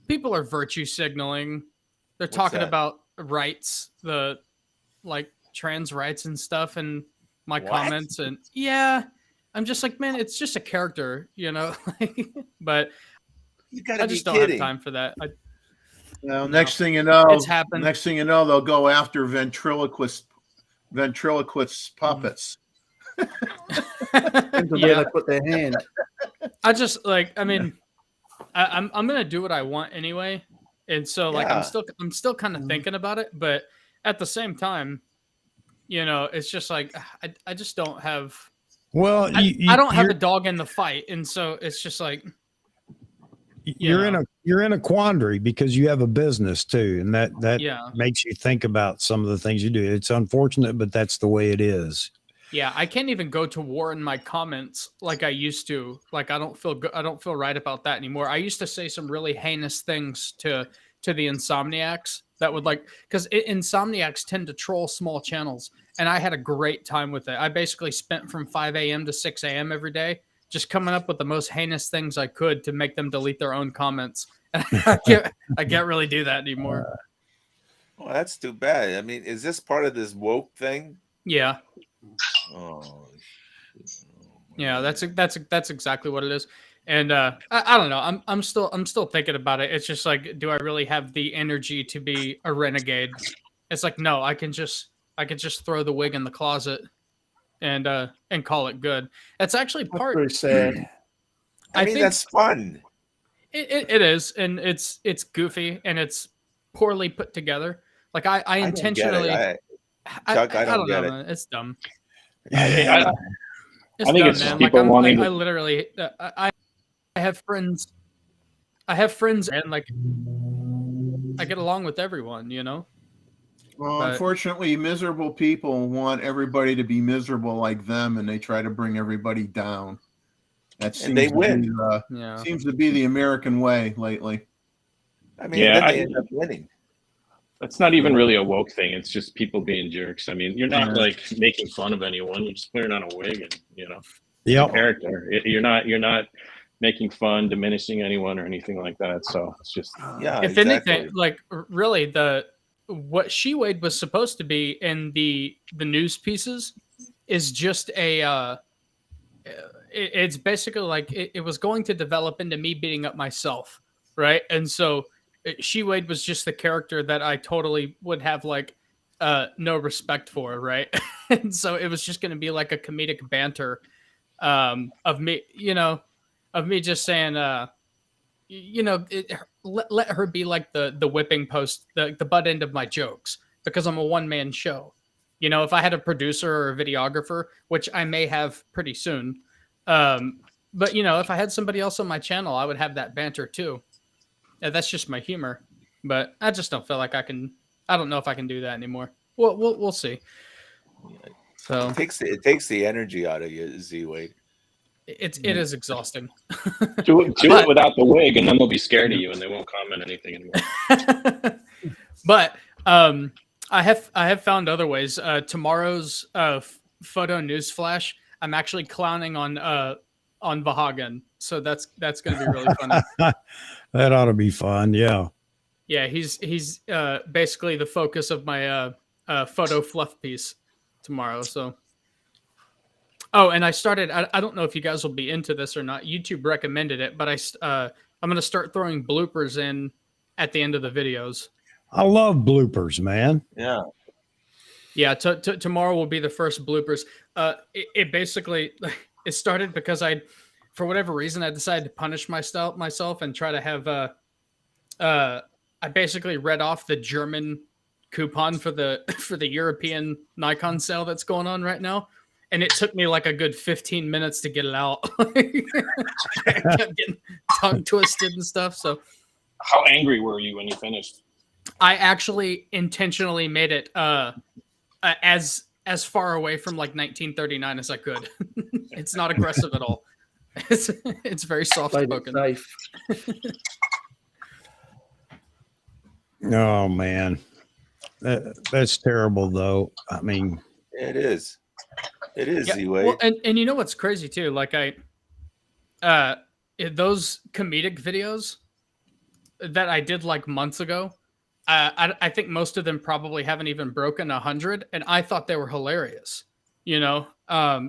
people are virtue signaling. They're talking about rights, the like trans rights and stuff, and my comments, and yeah. I'm just like, man, it's just a character, you know. But You gotta I just be don't kidding. have time for that. Well, next thing you know, It's happened. Next thing you know, they'll go after ventriloquist puppets. Depends on where they put their hand. I just like, I mean, I'm gonna do what I want anyway, and so like Yeah. I'm still kind of thinking about it, but at the same time, you know, it's just like I just don't have. Well, I don't have a dog in the fight, and so it's just like you're in a quandary because you have a business too, and that makes you think about some of the things you do. It's unfortunate, but that's the way it is. Yeah, I can't even go to war in my comments like I used to. Like I don't feel good. I don't feel right about that anymore. I used to say some really heinous things to the Insomniacs that would like, because Insomniacs tend to troll small channels, and I had a great time with it. I basically spent from 5 a.m. to 6 a.m. every day just coming up with the most heinous things I could to make them delete their own comments. And I can't really do that anymore. Well, that's too bad. I mean, is this part of this woke thing? Yeah. Oh, Yeah, that's exactly what it is. And I don't know. I'm still thinking about it. It's just like, do I really have the energy to be a renegade? It's like, no, I can just throw the wig in the closet and call it good. It's actually That's very sad. I mean, that's fun. It is, and it's goofy and it's poorly put together. Like I intentionally, Chuck, I don't know, get it. man. It's dumb. I think it's just man. people wanting. I literally, I have friends. And like, I get along with everyone, you know. Well, But- unfortunately, miserable people want everybody to be miserable like them, and they try to bring everybody down. That seems they to win. be, Yeah. seems to be the American way lately. I mean, Yeah, then they end up winning. It's not even really a woke thing. It's just people being jerks. I mean, you're not like making fun of anyone. You're just putting on a wig and Yep. character. You're not making fun, diminishing anyone or anything like that. So it's just Yeah, If anything, like really what She-Wade was supposed to be in the news pieces is just it's basically like it was going to develop into me beating up myself, right? And so She-Wade was just the character that I totally would have like no respect for, right? And so it was just going to be like a comedic banter of me, of me just saying, let her be like the whipping post, the butt end of my jokes, because I'm a one-man show. You know, if I had a producer or a videographer, which I may have pretty soon, but if I had somebody else on my channel, I would have that banter too. Yeah, that's just my humor, but I just don't feel like I can. I don't know if I can do that anymore. We'll see. So it takes the energy out of you, Z Wade. it is exhausting. Do it without the wig, and then they'll be scared of you, and they won't comment anything anymore. But I have found other ways. Tomorrow's photo news flash, I'm actually clowning on Vahagan, so that's going to be really funny. That ought to be fun. Yeah. Yeah, he's basically the focus of my photo fluff piece tomorrow. So, oh, and I started. I don't know if you guys will be into this or not. YouTube recommended it, but I'm going to start throwing bloopers in at the end of the videos. I love bloopers, man. Yeah. Yeah, tomorrow will be the first bloopers. It basically it started because for whatever reason, I decided to punish myself and try to have I basically read off the German coupon for the European Nikon sale that's going on right now, and it took me like a good 15 minutes to get it out. I kept getting tongue twisted and stuff. So, how angry were you when you finished? I actually intentionally made it as far away from like 1939 as I could. It's not aggressive at all. It's very soft spoken. Oh man, that's terrible though. I mean, It is. It is, Yeah, Z-Way. well, and you know what's crazy too? Like those comedic videos that I did like months ago, I think most of them probably haven't even broken 100, and I thought they were hilarious. You know,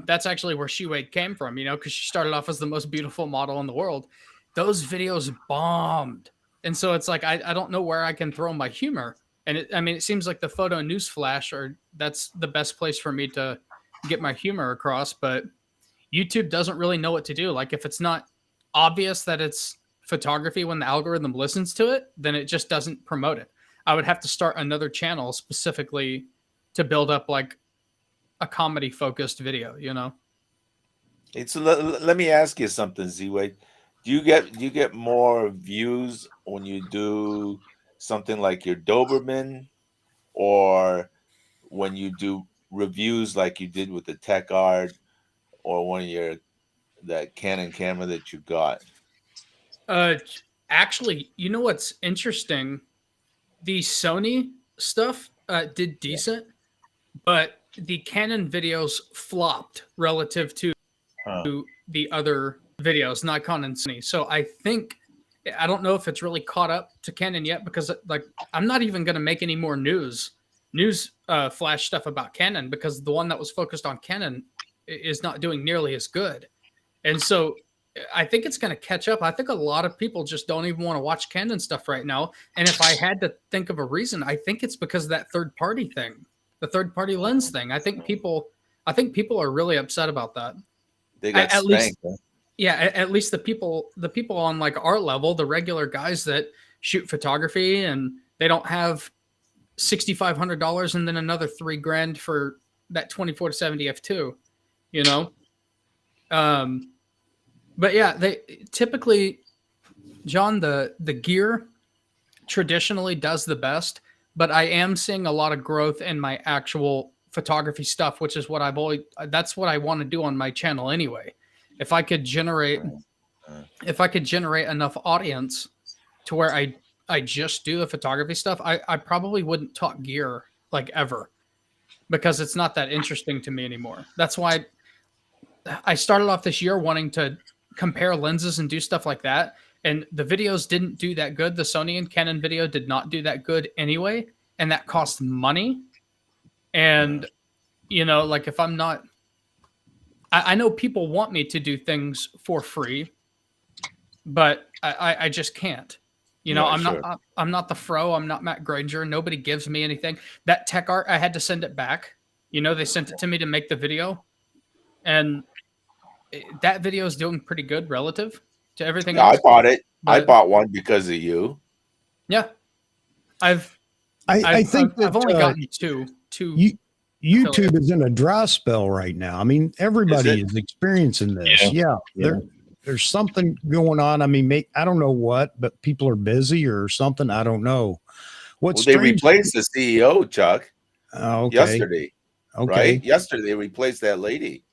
that's actually where Shi-Wei came from. You know, because she started off as the most beautiful model in the world. Those videos bombed, and so it's like I don't know where I can throw my humor. And it seems like the photo news flash, that's the best place for me to get my humor across. But YouTube doesn't really know what to do. Like if it's not obvious that it's photography when the algorithm listens to it, then it just doesn't promote it. I would have to start another channel specifically to build up like a comedy focused video, you know? So let me ask you something, Z-Way. Do you get more views when you do something like your Doberman, or when you do reviews like you did with the Tech Art, or one of that Canon camera that you got? Actually, you know what's interesting? The Sony stuff did decent, but the Canon videos flopped relative to the other videos, Nikon and Sony. So I don't know if it's really caught up to Canon yet, because like I'm not even going to make any more news flash stuff about Canon, because the one that was focused on Canon is not doing nearly as good. And so I think it's going to catch up. I think a lot of people just don't even want to watch Canon stuff right now. And if I had to think of a reason, I think it's because of that third party thing, the third party lens thing. I think people are really upset about that. They got at least, spanked. yeah, at least the people on like our level, the regular guys that shoot photography and they don't have $6,500 and then another $3,000 for that 24-70 f2, you know? But yeah, they typically, John, the gear traditionally does the best, but I am seeing a lot of growth in my actual photography stuff, which is what that's what I want to do on my channel anyway. If I could generate enough audience to where I just do the photography stuff, I probably wouldn't talk gear like ever, because it's not that interesting to me anymore. That's why I started off this year wanting to compare lenses and do stuff like that. And the videos didn't do that good. The Sony and Canon video did not do that good anyway. And that cost money. And, you know, like if I'm not, I know people want me to do things for free, but I just can't. You know, I'm not the Fro. I'm not Matt Granger. Nobody gives me anything. That Tech Art, I had to send it back. You know, they sent it to me to make the video. And that video is doing pretty good relative to everything else. I bought it. I bought one because of you. Yeah. I think I've only gotten two. YouTube is in a dry spell right now. I mean, everybody is experiencing this. Yeah. There's something going on. I mean, I don't know what, but people are busy or something. I don't know. They replaced the CEO, Chuck. Okay. Yesterday. Okay. Right? Yesterday they replaced that lady.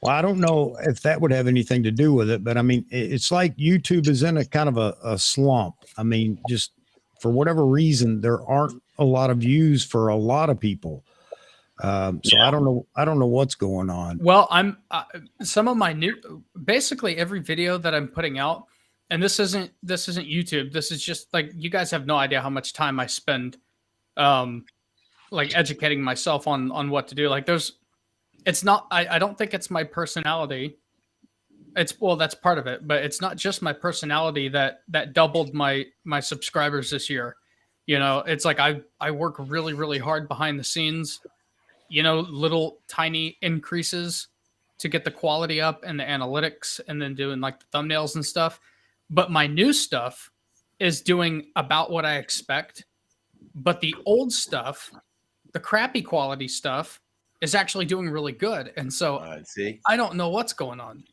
Well, I don't know if that would have anything to do with it, but I mean, it's like YouTube is in a kind of a slump. I mean, just for whatever reason, there aren't a lot of views for a lot of people. So I don't know. I don't know what's going on. Well, I'm some of my basically every video that I'm putting out, and this isn't YouTube. This is just like, you guys have no idea how much time I spend, like educating myself on what to do. Like it's not, I don't think it's my personality. Well, that's part of it, but it's not just my personality that doubled my subscribers this year. You know, it's like I work really, really hard behind the scenes, you know, little tiny increases to get the quality up and the analytics, and then doing like the thumbnails and stuff. But my new stuff is doing about what I expect. But the old stuff, the crappy quality stuff, is actually doing really good. And so I don't know what's going on.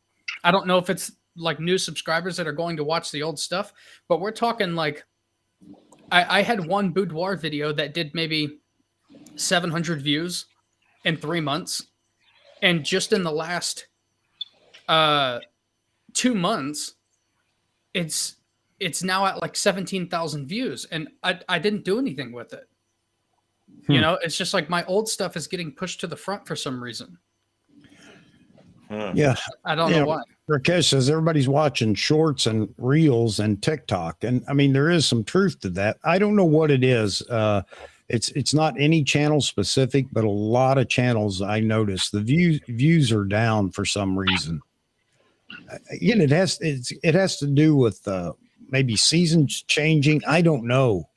I don't know if it's like new subscribers that are going to watch the old stuff, but we're talking like, I had one boudoir video that did maybe 700 views in 3 months. And just in the last 2 months, it's now at like 17,000 views. And I didn't do anything with it. You know, it's just like my old stuff is getting pushed to the front for some reason. Yeah. I don't know why. Rakesh says everybody's watching shorts and reels and TikTok. And I mean, there is some truth to that. I don't know what it is. It's not any channel specific, but a lot of channels I noticed the views are down for some reason. Again, it has to do with maybe seasons changing. I don't know.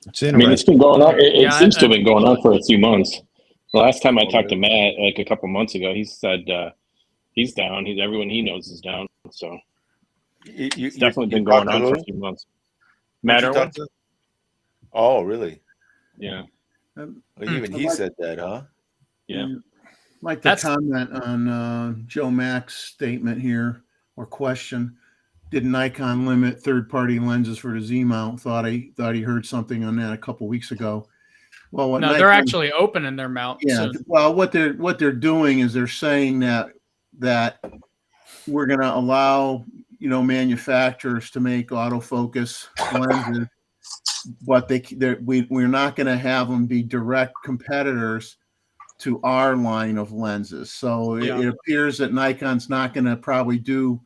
It's interesting. I mean, it's been going on. It seems to have been going on for a few months. The last time I talked to Matt, like a couple months ago, he said he's down. Everyone he knows is down. So it's definitely been going on for a few months. Matt Irwin? Oh, really? Yeah. Even he said that, huh? Yeah. I'd like to comment on Joe Mack's statement here, or question. Did Nikon limit third-party lenses for the Z mount? Thought he heard something on that a couple weeks ago. Well, no, they're actually opening their mount. Yeah. Soon. Well, what they're doing is they're saying that we're going to allow, you know, manufacturers to make autofocus lenses, but we're not going to have them be direct competitors to our line of lenses. So it appears that Nikon's not going to probably do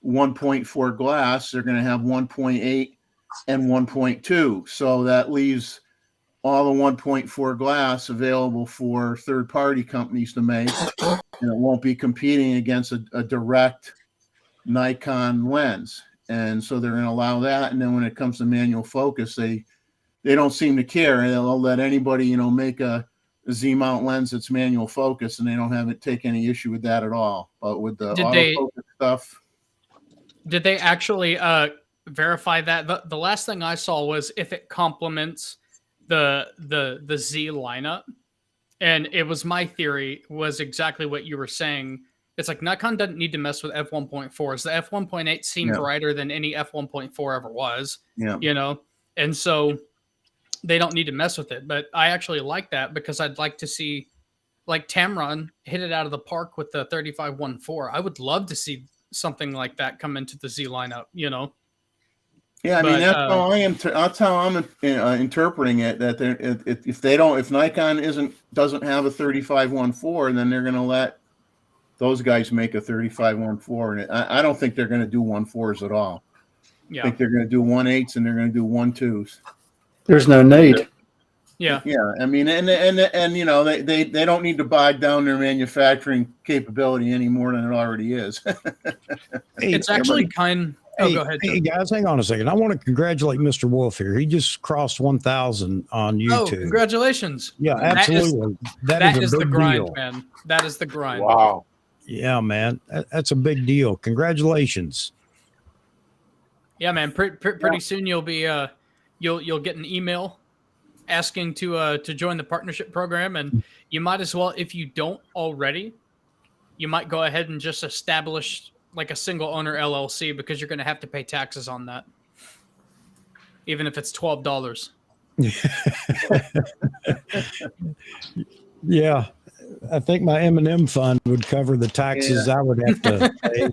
1.4 glass. They're going to have 1.8 and 1.2. So that leaves all the 1.4 glass available for third-party companies to make, and it won't be competing against a direct Nikon lens. And so they're going to allow that. And then when it comes to manual focus, they don't seem to care. And they'll let anybody, you know, make a Z-mount lens that's manual focus, and they don't take any issue with that at all. But with the autofocus stuff, did they actually verify that? The last thing I saw was if it complements the Z lineup, and it was my theory was exactly what you were saying. It's like Nikon doesn't need to mess with f1.4s. The f1.8 seemed brighter than any f1.4 ever was. Yeah, you know, and so they don't need to mess with it. But I actually like that, because I'd like to see like Tamron hit it out of the park with the 35-1.4. I would love to see something like that come into the Z lineup, you know. Yeah, I mean, that's how I am. That's how I'm interpreting it. That if Nikon doesn't have a 35-1.4, then they're going to let those guys make a 35-1.4, and I don't think they're going to do 1.4s at all. Yeah. I think they're going to do 1.8s and they're going to do 1.2s. There's no need. Yeah. Yeah. I mean, and you know, they don't need to bog down their manufacturing capability any more than it already is. It's actually kind. Oh, go ahead. Hey guys, hang on a second. I want to congratulate Mr. Wolf here. He just crossed 1,000 on YouTube. Oh, congratulations! Yeah, absolutely. That is a the big grind, deal. man. That is the grind. Wow. Yeah, man, that's a big deal. Congratulations. Yeah, man. Pretty soon you'll be you'll get an email asking to join the partnership program, and you might as well, if you don't already, you might go ahead and just establish like a single owner LLC, because you're going to have to pay taxes on that, even if it's $12. Yeah, I think my M&M fund would cover the taxes I would have to pay.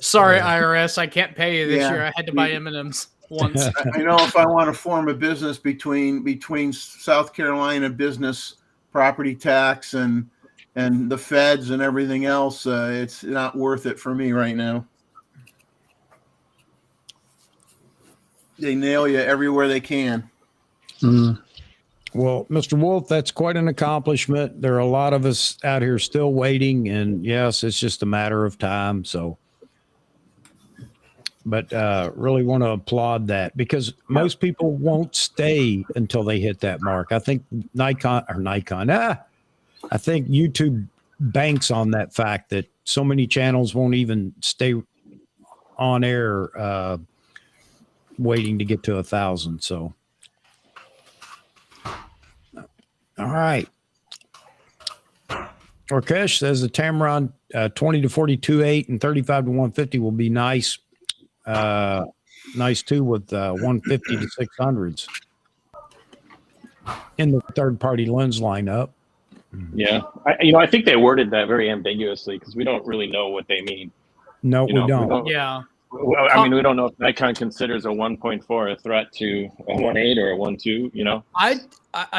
Sorry, IRS, I can't pay you this Yeah. year. I had to buy M&Ms once. I know if I want to form a business between South Carolina business property tax and the feds and everything else, it's not worth it for me right now. They nail you everywhere they can. Well, Mr. Wolf, that's quite an accomplishment. There are a lot of us out here still waiting, and yes, it's just a matter of time. So, but really want to applaud that because most people won't stay until they hit that mark. I think I think YouTube banks on that fact that so many channels won't even stay on air waiting to get to 1,000. So, all right. Orkesh says the Tamron 20 to 42.8 and 35 to 150 will be nice. Nice too with 150 to 600s in the third-party lens lineup. Yeah, I think they worded that very ambiguously because we don't really know what they mean. No, we don't. Yeah. Well, I mean, we don't know if Nikon considers a 1.4 a threat to a 1.8 or a 1.2. You know, I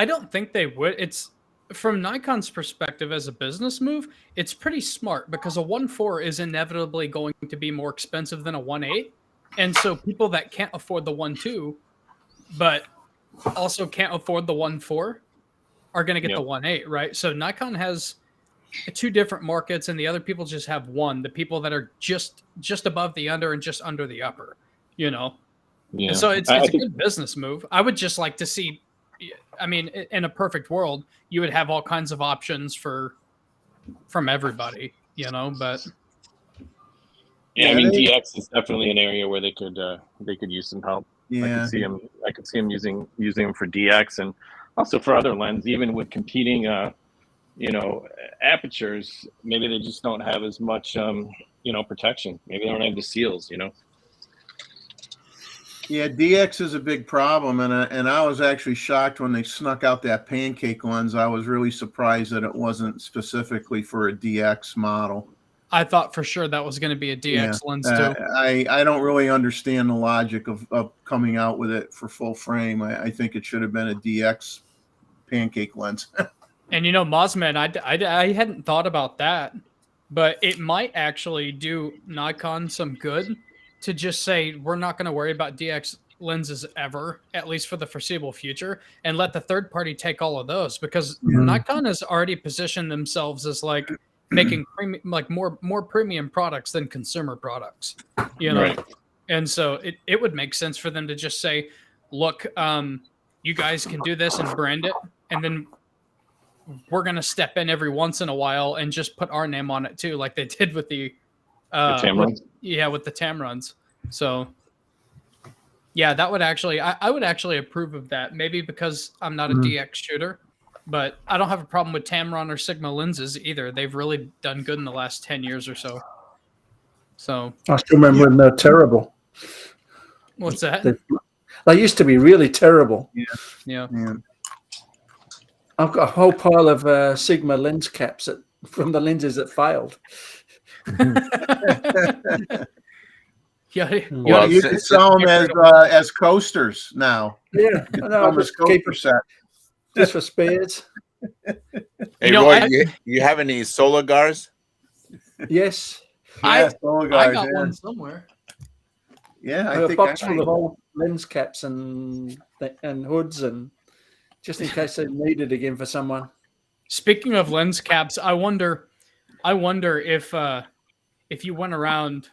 don't think they would. It's from Nikon's perspective as a business move. It's pretty smart because a 1.4 is inevitably going to be more expensive than a 1.8, and so people that can't afford the 1.2, but also can't afford the 1.4, are going to get the 1.8, right? So Nikon has two different markets, and the other people just have one. The people that are just above the under and just under the upper, you know. yeah. And so it's a good business move. I would just like to see. I mean, in a perfect world, you would have all kinds of options from everybody, you know. But yeah, I mean, DX is definitely an area where they could use some help. Yeah. I could see them using them for DX and also for other lenses, even with competing apertures. Maybe they just don't have as much protection. Maybe they don't have the seals, you know. Yeah, DX is a big problem, and I was actually shocked when they snuck out that pancake lens. I was really surprised that it wasn't specifically for a DX model. I thought for sure that was going to be a DX lens too. I don't really understand the logic of coming out with it for full frame. I think it should have been a DX pancake lens. And Mosman, I hadn't thought about that, but it might actually do Nikon some good to just say we're not going to worry about DX lenses ever, at least for the foreseeable future, and let the third party take all of those because Nikon has already positioned themselves as like making more premium products than consumer products, you know. Right. And so it would make sense for them to just say, look, you guys can do this and brand it, and then we're going to step in every once in a while and just put our name on it too, like they did with the Tamrons. with the Tamrons. So yeah, that would actually, I would actually approve of that. Maybe because I'm not a DX shooter, but I don't have a problem with Tamron or Sigma lenses either. They've really done good in the last 10 years or so. So I still remember when they're terrible. What's that? They used to be really terrible. Yeah. I've got a whole pile of Sigma lens caps from the lenses that failed. Well, you can sell them as coasters now. Yeah, I know. As coaster set. Just for spares. Hey, Roy, you have any solar guards? Yes. I got one somewhere. Yeah, I have a box full of old lens caps and hoods, and just in case they need it again for someone. Speaking of lens caps, I wonder if you went around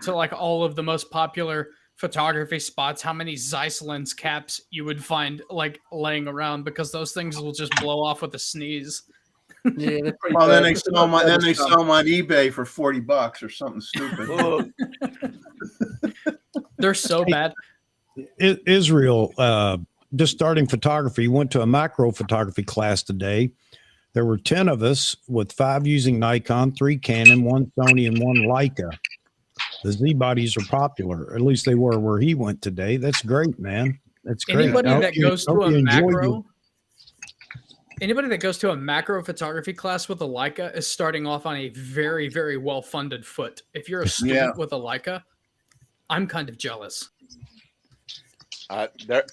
to like all of the most popular photography spots, how many Zeiss lens caps you would find like laying around, because those things will just blow off with a sneeze. Yeah, they're pretty well, bad. then they sell them on eBay for $40 or something stupid. They're so bad. Israel, just starting photography, went to a macro photography class today. There were 10 of us with 5 using Nikon, 3 Canon, 1 Sony, and 1 Leica. The Z bodies are popular. At least they were where he went today. That's great, man. That's great. Anybody that goes to a macro, anybody that goes to a macro photography class with a Leica is starting off on a very, very well-funded foot. If you're a student with a Leica, I'm kind of jealous. There.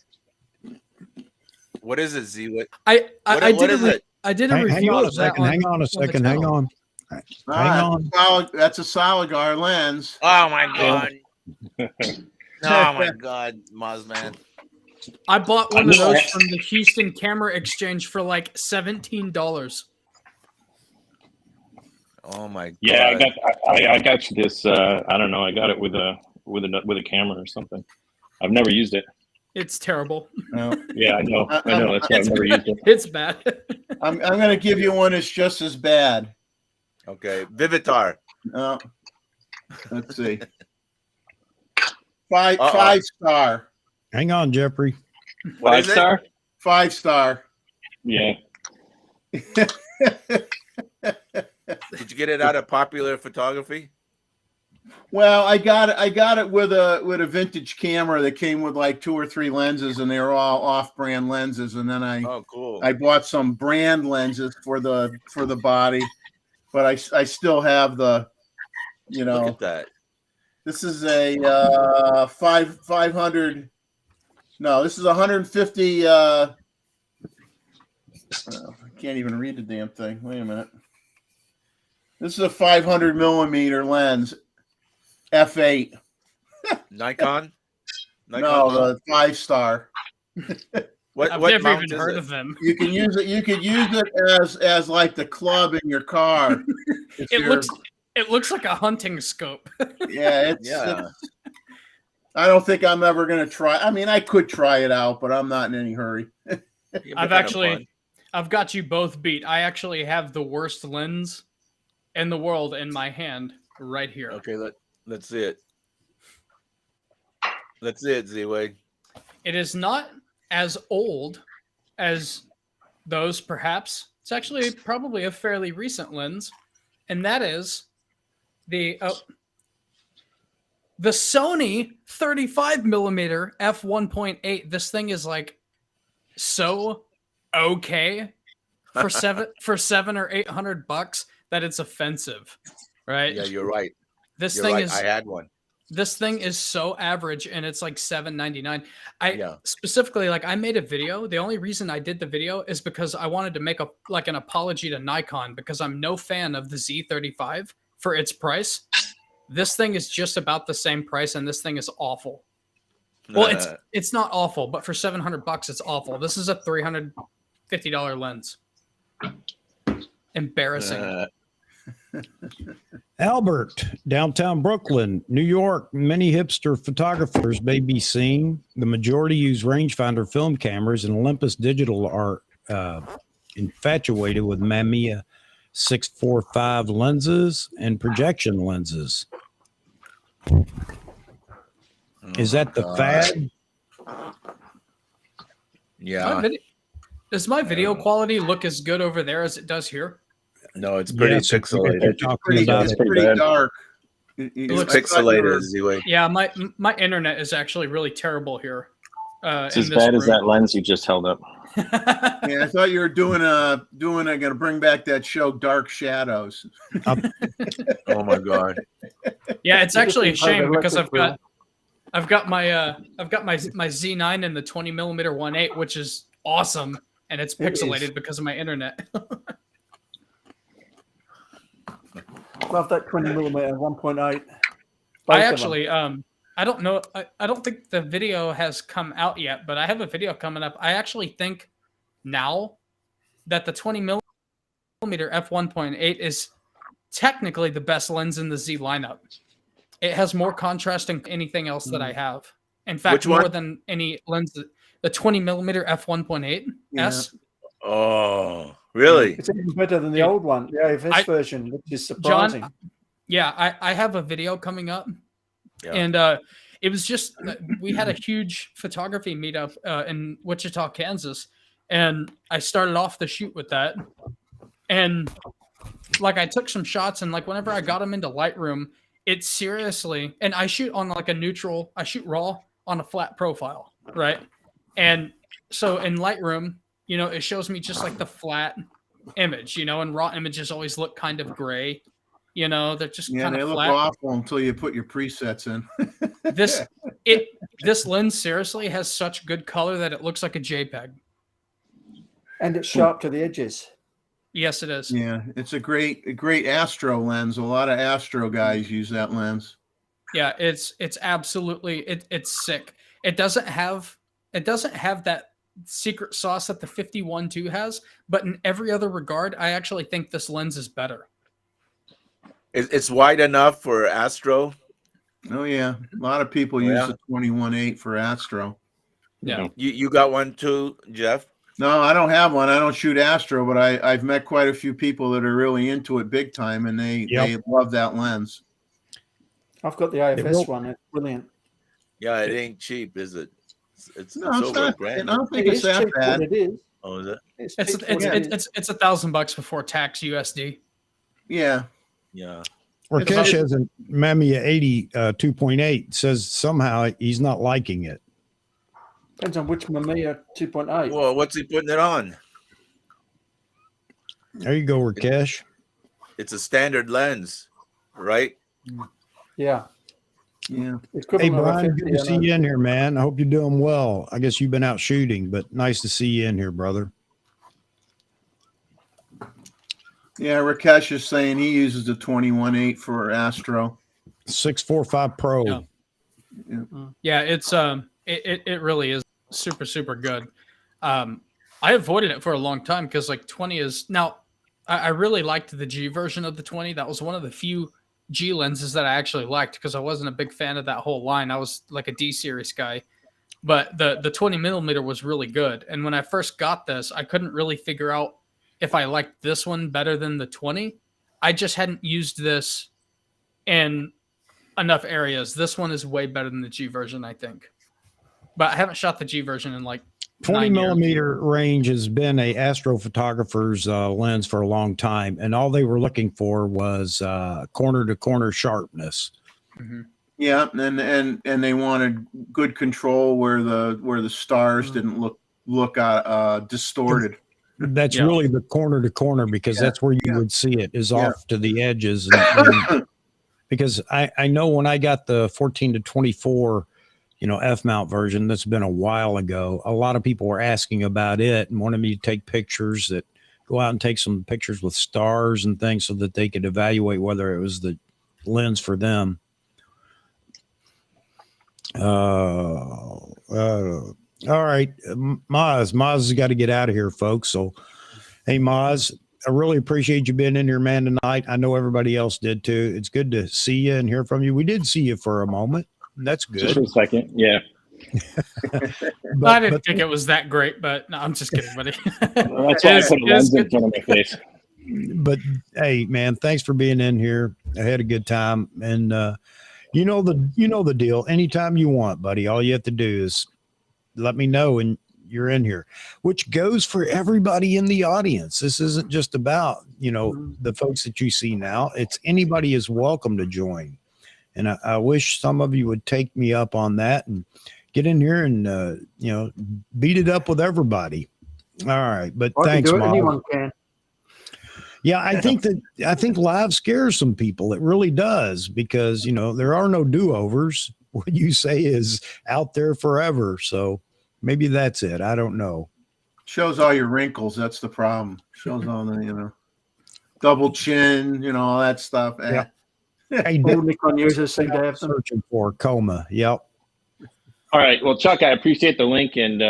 What is it, Z? What I is it? did a Hang review on a of that. second. Hang on a second. Hang on. Hang on. That's a Soligar lens. Oh my god! Oh my god, Mozman. I bought one of those from the Houston Camera Exchange for like $17. Oh my god! Yeah, I got you this. I don't know. I got it with a camera or something. I've never used it. It's terrible. No. Yeah, I know. That's why I've never used it. It's bad. I'm going to give you one that's just as bad. Okay, Vivitar. Let's see. Five star. Hang on, Jeffrey. What is 5-star? 5 star. Yeah. Did you get it out of Popular Photography? Well, I got it with a vintage camera that came with like 2 or 3 lenses, and they were all off-brand lenses. And then I bought some brand lenses for the body, but I still have the, Look at that. This is a 500. No, this is 150. I can't even read the damn thing. Wait a minute. This is a 500 millimeter lens, f8. Nikon? No, the 5 star. I've never even heard of them. You can use it. You could use it as like the club in your car. It looks like a hunting scope. Yeah, it's I don't think I'm ever going to try. I mean, I could try it out, but I'm not in any hurry. I've got you both beat. I actually have the worst lens in the world in my hand right here. Okay, let's see it. Let's see it, Z-Way. It is not as old as those, perhaps. It's actually probably a fairly recent lens, and that is the Sony 35 millimeter f1.8. This thing is like so okay for $700 or $800 that it's offensive, right? Yeah, you're right. This thing is. I had one. This thing is so average, and it's like $7.99. Specifically, like, I made a video. The only reason I did the video is because I wanted to make an apology to Nikon, because I'm no fan of the Z35 for its price. This thing is just about the same price, and this thing is awful. Well, it's not awful, but for $700, it's awful. This is a $350 lens. Embarrassing. Albert, downtown Brooklyn, New York. Many hipster photographers may be seen. The majority use rangefinder film cameras, and Olympus Digital are infatuated with Mamiya 645 lenses and projection lenses. Is that the fad? Yeah. Does my video quality look as good over there as it does here? No, it's pretty pixelated. It's pretty dark. It's pixelated, Z-Way. Yeah, my internet is actually really terrible here. It's as bad as that lens you just held up. Yeah, I thought you were gonna bring back that show Dark Shadows. Oh my god. Yeah, it's actually a shame because I've got my Z9 in the 20 millimeter 1.8, which is awesome, and it's pixelated because of my internet. Love that 20 millimeter 1.8. I actually, I don't know. I don't think the video has come out yet, but I have a video coming up. I actually think now that the 20 millimeter f1.8 is technically the best lens in the Z lineup. It has more contrast than anything else that I have. In fact, more than any lens. The 20 millimeter f1.8 S. Oh, really? It's even better than the old one, the AFS version, which is surprising. John, yeah, I have a video coming up, and it was just we had a huge photography meetup in Wichita, Kansas, and I started off the shoot with that, and like I took some shots, and like whenever I got them into Lightroom, it seriously, and I shoot on like a neutral, I shoot raw on a flat profile, right? And so in Lightroom, it shows me just like the flat image, and raw images always look kind of gray. They're just kind they of look flat. awful until you put your presets in. This lens seriously has such good color that it looks like a JPEG. And it's sharp to the edges. Yes, it is. Yeah, it's a great astro lens. A lot of astro guys use that lens. Yeah, it's absolutely it's sick. It doesn't have that secret sauce that the 51.2 has, but in every other regard, I actually think this lens is better. It's wide enough for astro. Oh yeah, a lot of people use the 21.8 for astro. Yeah. You got one too, Jeff? No, I don't have one. I don't shoot astro, but I've met quite a few people that are really into it big time, and they love that lens. I've got the IFS one. It's brilliant. Yeah, it ain't cheap, is it? It's No, it's over not. $1,000. I don't think It it's is that cheap for bad. what it is. Oh, is it? It's It's cheap for what it is. it's $1,000 before tax USD. Yeah. Yeah. Rakesh has a Mamiya 80 2.8. Says somehow he's not liking it. Depends on which Mamiya 2.8. Well, what's he putting it on? There you go, Rakesh. It's a standard lens, right? Yeah. Yeah. Hey, Brian, good to see you in here, man. I hope you're doing well. I guess you've been out shooting, but nice to see you in here, brother. Yeah, Rakesh is saying he uses the 21.8 for astro. 645 Pro. Yeah. Yeah, it's it really is super, super good. I avoided it for a long time because like 20 is now. I really liked the G version of the 20. That was one of the few G lenses that I actually liked because I wasn't a big fan of that whole line. I was like a D series guy, but the 20 millimeter was really good. And when I first got this, I couldn't really figure out if I liked this one better than the 20. I just hadn't used this in enough areas. This one is way better than the G version, I think. But I haven't shot the G version in like 20 9 years. millimeter range has been a astrophotographer's lens for a long time, and all they were looking for was corner to corner sharpness. Mm-hmm. Yeah, and they wanted good control where the stars didn't look distorted. That's really the corner to corner because that's where you would see it is off to the edges. And because I know when I got the 14 to 24, F mount version, that's been a while ago. A lot of people were asking about it and wanted me to take pictures that go out and take some pictures with stars and things so that they could evaluate whether it was the lens for them. All right, Maz has got to get out of here, folks. So, hey, Maz, I really appreciate you being in here, man, tonight. I know everybody else did too. It's good to see you and hear from you. We did see you for a moment. That's good. Just for a second, yeah. I didn't think it was that great, but no, I'm just kidding, buddy. Well, that's why I put a lens in front of my face. But hey, man, thanks for being in here. I had a good time, and you know the deal. Anytime you want, buddy, all you have to do is let me know, and you're in here. Which goes for everybody in the audience. This isn't just about the folks that you see now. It's anybody is welcome to join. And I wish some of you would take me up on that and get in here and beat it up with everybody. All right, but thanks, Mom. Anyone can. Yeah, I think live scares some people. It really does because there are no do-overs. What you say is out there forever. So maybe that's it. I don't know. Shows all your wrinkles. That's the problem. Shows all the double chin, all that stuff. Yeah. Hey, all Nikon users seem to have them. Searching for coma. Yep. All right. Well, Chuck, I appreciate the link and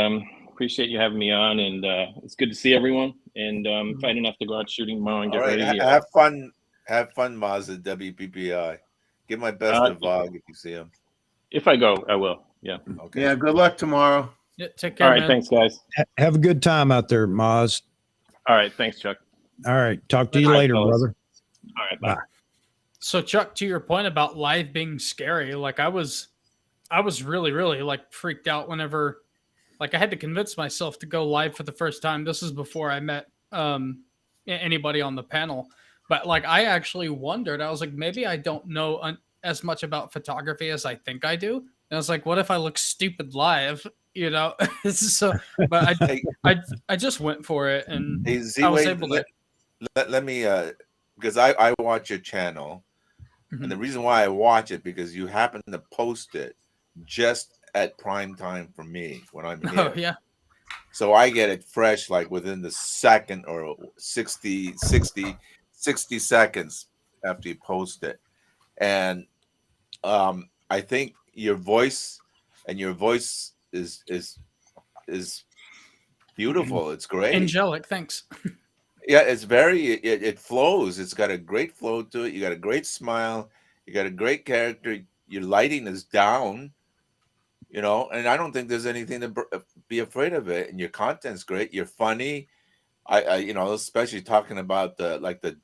appreciate you having me on. And it's good to see everyone. And if I didn't have to go out shooting tomorrow and get ready. Have fun, Maz at WPPI. Give my best to Vog if you see him. If I go, I will. Yeah. Okay. Yeah. Good luck tomorrow. Yeah, take care. All right. Man. Thanks, guys. Have a good time out there, Maz. All right. Thanks, Chuck. All right. Talk to you later, brother. All right. Bye. So Chuck, to your point about live being scary, like I was really, really like freaked out whenever like I had to convince myself to go live for the first time. This is before I met anybody on the panel. But like I actually wondered, I was like, maybe I don't know as much about photography as I think I do. And I was like, what if I look stupid live you know. So, but Hey, I just went for it, and hey I was Z-Wade, able to. let me because I watch your channel, and the reason why I watch it because you happen to post it just at prime time for me when I'm here. Oh yeah. So I get it fresh like within the second or 60 seconds after you post it. And I think your voice is beautiful. It's great. Angelic, thanks. Yeah, it's very it flows. It's got a great flow to it. You got a great smile. You got a great character. Your lighting is down, and I don't think there's anything to be afraid of it. And your content's great. You're funny. Especially talking about the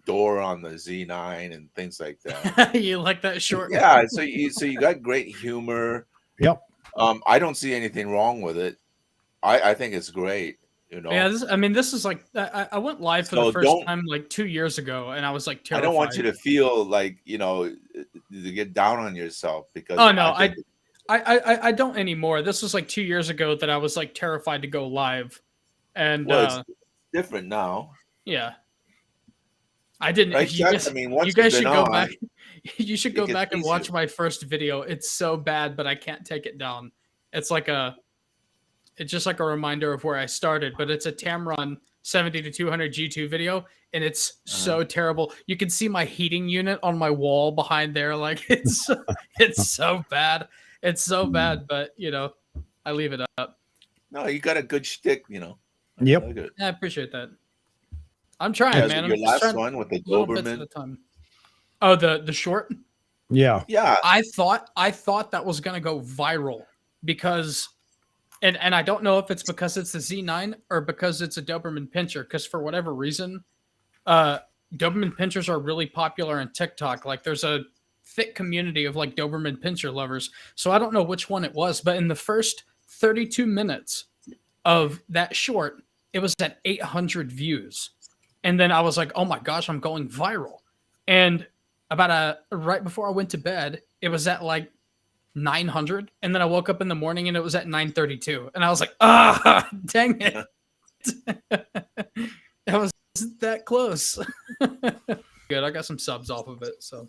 door on the Z9 and things like that. You like that short? Yeah, so you got great humor. Yep. I don't see anything wrong with it. I think it's great. Yeah, this is like I went live for the first time like 2 years ago, and I was like terrified. I don't want you to feel like to get down on yourself because. Oh no, I don't anymore. This was like 2 years ago that I was like terrified to go live, and it's different now. Yeah, I didn't. Right, you guys, once you guys you've should been go on, back. You should go back and watch easier. my first video. It's so bad, but I can't take it down. It's just like a reminder of where I started, but it's a Tamron 70 to 200 G2 video, and it's so terrible. You can see my heating unit on my wall behind there. Like it's so bad. It's so bad, but I leave it up. No, you got a good shtick, Yep. Yeah, I appreciate that. I'm trying, man. Your I'm just last trying one with the little bits at Doberman. a time. Oh, the short. Yeah. Yeah. I thought that was gonna go viral because. And I don't know if it's because it's the Z9 or because it's a Doberman Pinscher. Because for whatever reason, Doberman Pinschers are really popular on TikTok. Like there's a thick community of like Doberman Pinscher lovers. So I don't know which one it was, but in the first 32 minutes of that short, it was at 800 views, and then I was like, "Oh my gosh, I'm going viral!" And right before I went to bed, it was at like 900, and then I woke up in the morning and it was at 932, and I was like, dang it. That was that close. Good, I got some subs off of it. So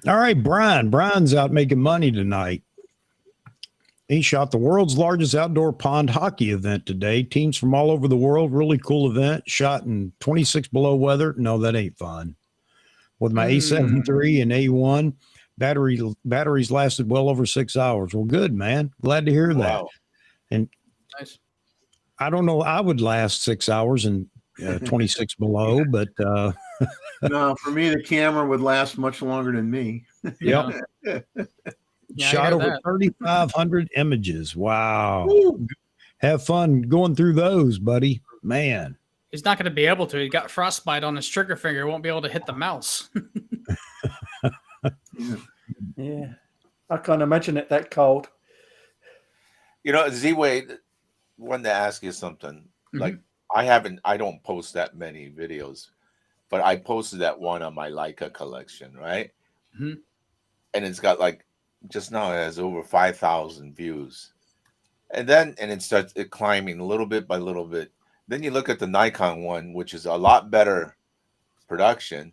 all right, Brian's out making money tonight. He shot the world's largest outdoor pond hockey event today. Teams from all over the world. Really cool event. Shot in 26 below weather. No, that ain't fun. With my A7 III and A1, batteries lasted well over 6 hours. Well, good, man. Glad to hear that. Wow. And nice. I don't know. I would last 6 hours and 26 below, but no, for me, the camera would last much longer than me. Yep. Yeah, Shot over 3,500 images. Wow. Woo. Have fun going through those, buddy. Man. He's not going to be able to. He got frostbite on his trigger finger. He won't be able to hit the mouse. Yeah. I can't imagine it that cold. Z-Wade, wanted to ask you something. Like I don't post that many videos, but I posted that one on my Leica collection, right? Mm-hmm. And it's got like just now it has over 5,000 views, and it starts climbing little bit by little bit. Then you look at the Nikon one, which is a lot better production,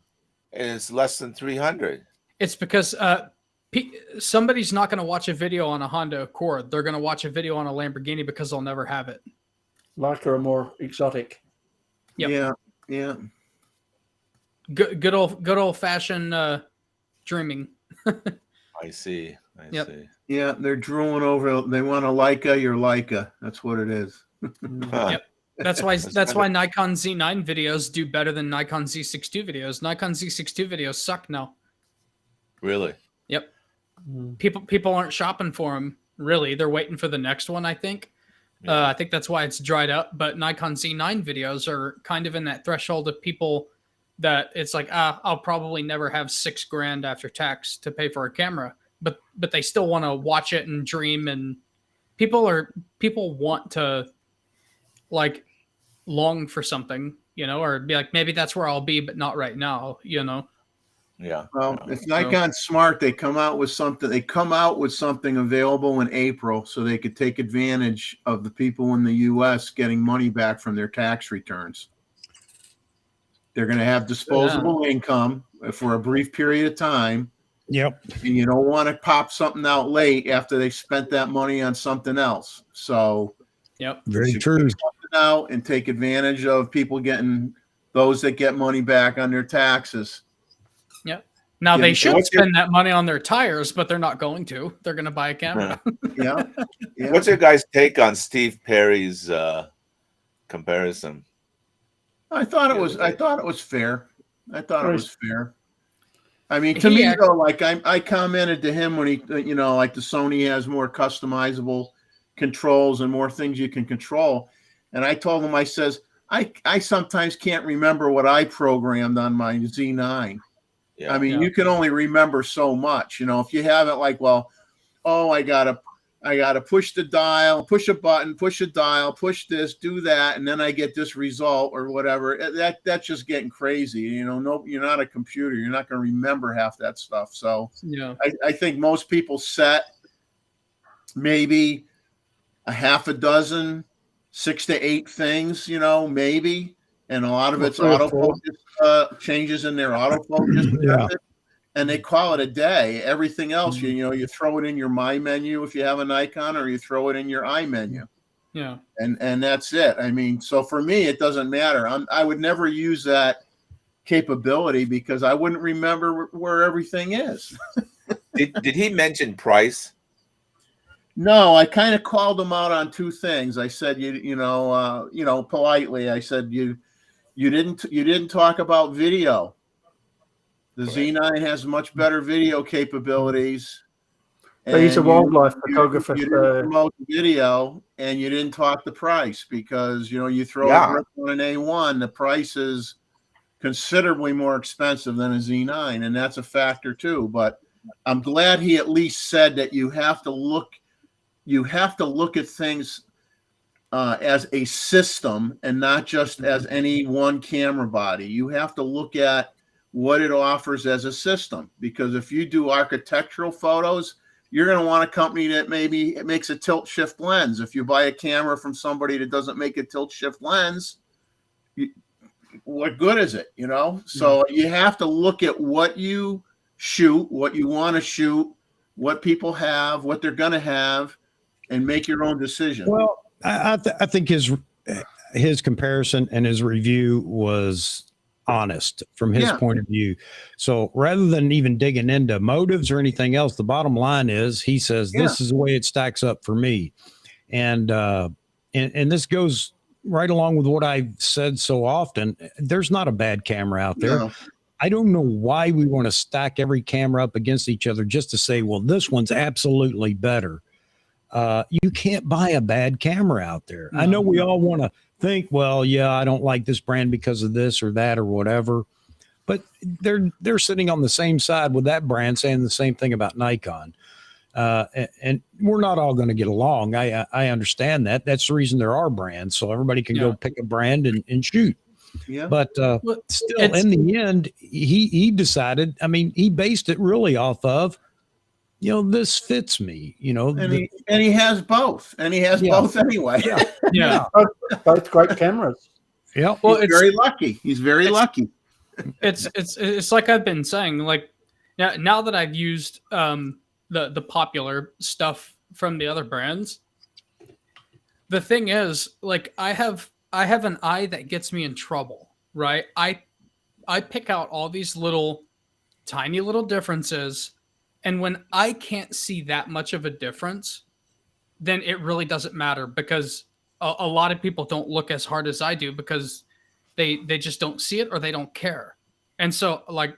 and it's less than 300. It's because somebody's not going to watch a video on a Honda Accord. They're going to watch a video on a Lamborghini because they'll never have it. Leica are more exotic. Yep. Yeah. Good old fashioned dreaming. I see. Yeah, they're drooling over. They want a Leica, your Leica. That's what it is. Yep. That's why Nikon Z9 videos do better than Nikon Z6 II videos. Nikon Z6 II videos suck now. Really? Yep. People aren't shopping for them. Really, they're waiting for the next one. I think. Yeah. I think that's why it's dried up. But Nikon Z9 videos are kind of in that threshold of people that it's like, I'll probably never have $6,000 after tax to pay for a camera, but they still want to watch it and dream, and people want to like long for something, or be like, maybe that's where I'll be, but not right now, Yeah. Well, yeah. if Nikon's smart, they come out with something. They come out with something available in April, so they could take advantage of the people in the U.S. getting money back from their tax returns. They're going to have disposable income for a brief period of time, Yep. and you don't want to pop something out late after they spent that money on something else. So, Yep. Very should true. put something out and take advantage of people getting those that get money back on their taxes. Yep. Now Yeah, they and should what's your- spend that money on their tires, but they're not going to. They're going to buy a camera. Yeah. Yeah. What's your guys' take on Steve Perry's comparison? I thought it the was. other I day? thought it was fair. I thought it Right. was fair. I mean, to He me act- though, like I commented to him when he, like the Sony has more customizable controls and more things you can control, and I told him, I says, I sometimes can't remember what I programmed on my Z9. Yeah. I mean, Yeah. you can only remember so much. If you have it like, well, oh, I gotta push the dial, push a button, push a dial, push this, do that, and then I get this result or whatever. That's just getting crazy. No, you're not a computer. You're not going to remember half that stuff. So Yeah. I think most people set maybe a half a dozen, 6 to 8 things, maybe, and a lot of Well, it's 3 or 4. autofocus changes in their autofocus Yeah. method. And they call it a day. Everything else, you throw it in your My menu if you have a Nikon, or you throw it in your I menu, Yeah. and that's it. I mean, so for me, it doesn't matter. I would never use that capability because I wouldn't remember where everything is. Did he mention price? No, I kind of called him out on 2 things. I said, politely, I said, you didn't talk about video. The Correct. Z9 has much better video capabilities. But he's a and wildlife photographer. You So didn't promote the video, and you didn't talk the price because you throw Yeah. a grip on an A1, the price is considerably more expensive than a Z9, and that's a factor too. But I'm glad he at least said that you have to look at things as a system and not just as any one camera body. You have to look at what it offers as a system, because if you do architectural photos, you're going to want a company that maybe it makes a tilt shift lens. If you buy a camera from somebody that doesn't make a tilt shift lens, what good is it? So you have to look at what you shoot, what you want to shoot, what people have, what they're going to have, and make your own decision. Well, I think his comparison and his review was honest from his point of view. So rather than even digging into motives or anything else, the bottom line is he says, this is the way it stacks up for me. And this goes right along with what I've said so often. There's not a bad camera out there. No. I don't know why we want to stack every camera up against each other just to say, well, this one's absolutely better. You can't buy a bad camera out there. I know we all want to think, well, yeah, I don't like this brand because of this or that or whatever, but they're sitting on the same side with that brand saying the same thing about Nikon. And we're not all going to get along. I understand that. That's the reason there are brands, so everybody can go pick a brand and shoot. Yeah. But still, in the end, he decided. I mean, he based it really off of, this fits me. And he has both, and he has both anyway. Yeah. both great cameras. Yeah. Well, He's very lucky. He's very lucky. It's like I've been saying, like now that I've used the popular stuff from the other brands, the thing is, like, I have an eye that gets me in trouble, right? I pick out all these tiny little differences, and when I can't see that much of a difference, then it really doesn't matter, because a lot of people don't look as hard as I do because they just don't see it or they don't care. And so, like,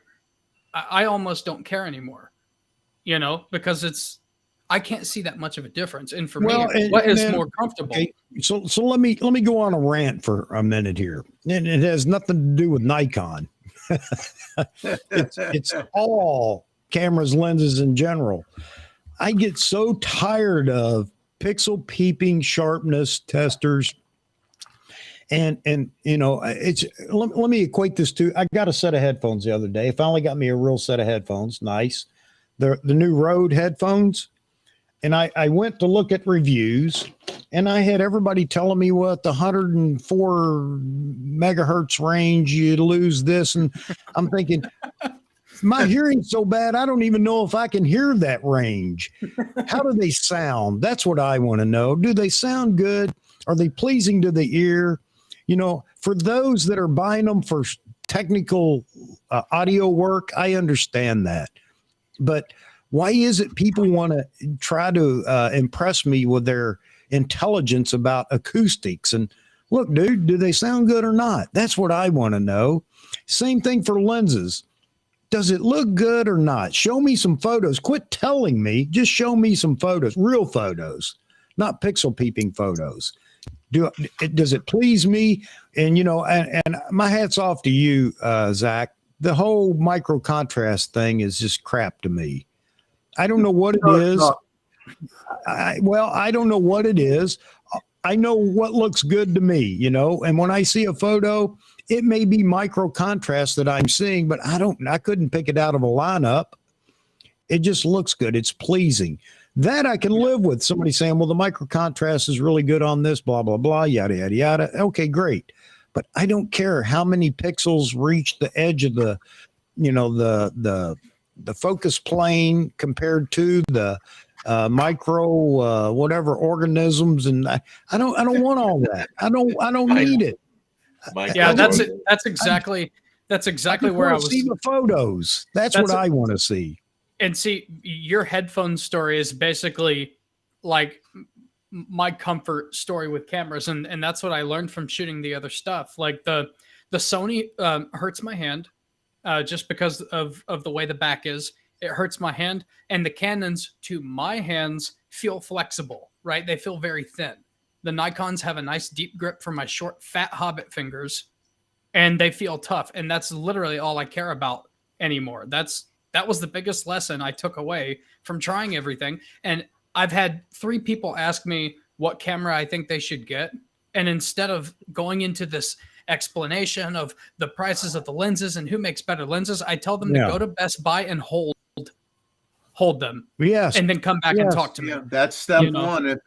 I almost don't care anymore, because I can't see that much of a difference. And for me, what is more comfortable? Okay, so let me go on a rant for a minute here, and it has nothing to do with Nikon. it's all cameras, lenses in general. I get so tired of pixel peeping sharpness testers And you know, it's let me equate this to, I got a set of headphones the other day. I finally got me a real set of headphones. Nice. The new Rode headphones. And I went to look at reviews, and I had everybody telling me what the 104 megahertz range, you lose this. And I'm thinking, my hearing's so bad, I don't even know if I can hear that range. How do they sound? That's what I want to know. Do they sound good? Are they pleasing to the ear? You know, for those that are buying them for technical audio work, I understand that. But why is it people want to try to impress me with their intelligence about acoustics? And look, dude, do they sound good or not? That's what I want to know. Same thing for lenses. Does it look good or not? Show me some photos. Quit telling me. Just show me some photos, real photos, not pixel peeping photos. Does it please me? And, you know, and my hat's off to you, Zach. The whole micro contrast thing is just crap to me. I don't know what it is. I don't know what it is. I know what looks good to me, you know, and when I see a photo, it may be micro contrast that I'm seeing, but I couldn't pick it out of a lineup. It just looks good. It's pleasing. That I can live with. Somebody saying, well, the micro contrast is really good on this, blah, blah, blah, yada, yada, yada. Okay, great. But I don't care how many pixels reach the edge of the, you know, the focus plane compared to the micro whatever organisms, and I don't want all that. I don't need it. Yeah, that's exactly where I was. See the photos. That's what I want to see. And see, your headphone story is basically like my comfort story with cameras, and that's what I learned from shooting the other stuff. Like the Sony hurts my hand just because of the way the back is. It hurts my hand, and the Canons to my hands feel flexible, right? They feel very thin. The Nikons have a nice deep grip for my short, fat hobbit fingers, and they feel tough. And that's literally all I care about anymore. That was the biggest lesson I took away from trying everything. And I've had 3 people ask me what camera I think they should get. And instead of going into this explanation of the prices of the lenses and who makes better lenses, I tell them to go to Best Buy and hold them. Yes. And then come back and talk to me. Yeah, that's step one. If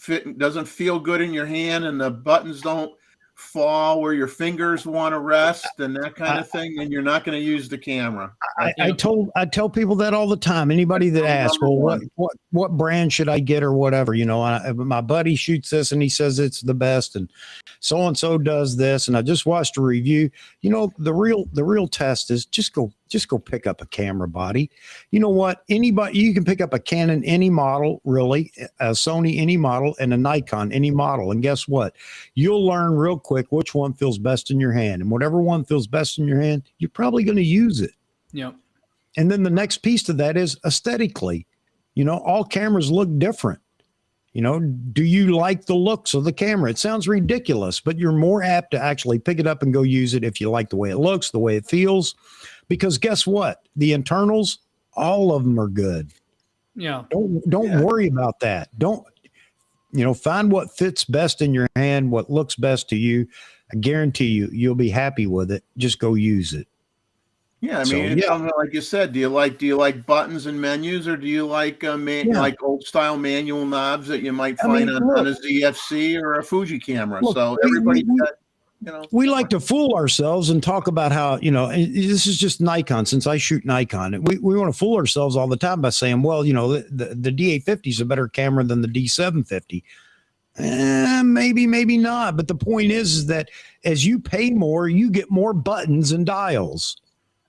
it doesn't feel good in your hand and the buttons don't fall where your fingers want to rest and that kind of thing, then you're not going to use the camera. I tell people that all the time. Anybody that asks, well, what brand should I get or whatever, you know, my buddy shoots this and he says it's the best, and so does this, and I just watched a review. You know, the real test is just go pick up a camera body. You know what? Anybody, you can pick up a Canon any model, really, a Sony any model, and a Nikon any model, and guess what? You'll learn real quick which one feels best in your hand, and whatever one feels best in your hand, you're probably going to use it. Yeah. And then the next piece to that is aesthetically. You know, all cameras look different. You know, do you like the looks of the camera? It sounds ridiculous, but you're more apt to actually pick it up and go use it if you like the way it looks, the way it feels. Because guess what? The internals, all of them are good. Yeah. Don't worry about that. Don't, you know, find what fits best in your hand, what looks best to you. I guarantee you'll be happy with it. Just go use it. Yeah, I mean, like you said, do you like buttons and menus, or do you like like old style manual knobs that you might find on a ZFC or a Fuji camera? Look, so everybody, you know, we like to fool ourselves and talk about how, you know, and this is just Nikon. Since I shoot Nikon, we want to fool ourselves all the time by saying, well, you know, the D850 is a better camera than the D750. Maybe not. But the point is that as you pay more, you get more buttons and dials.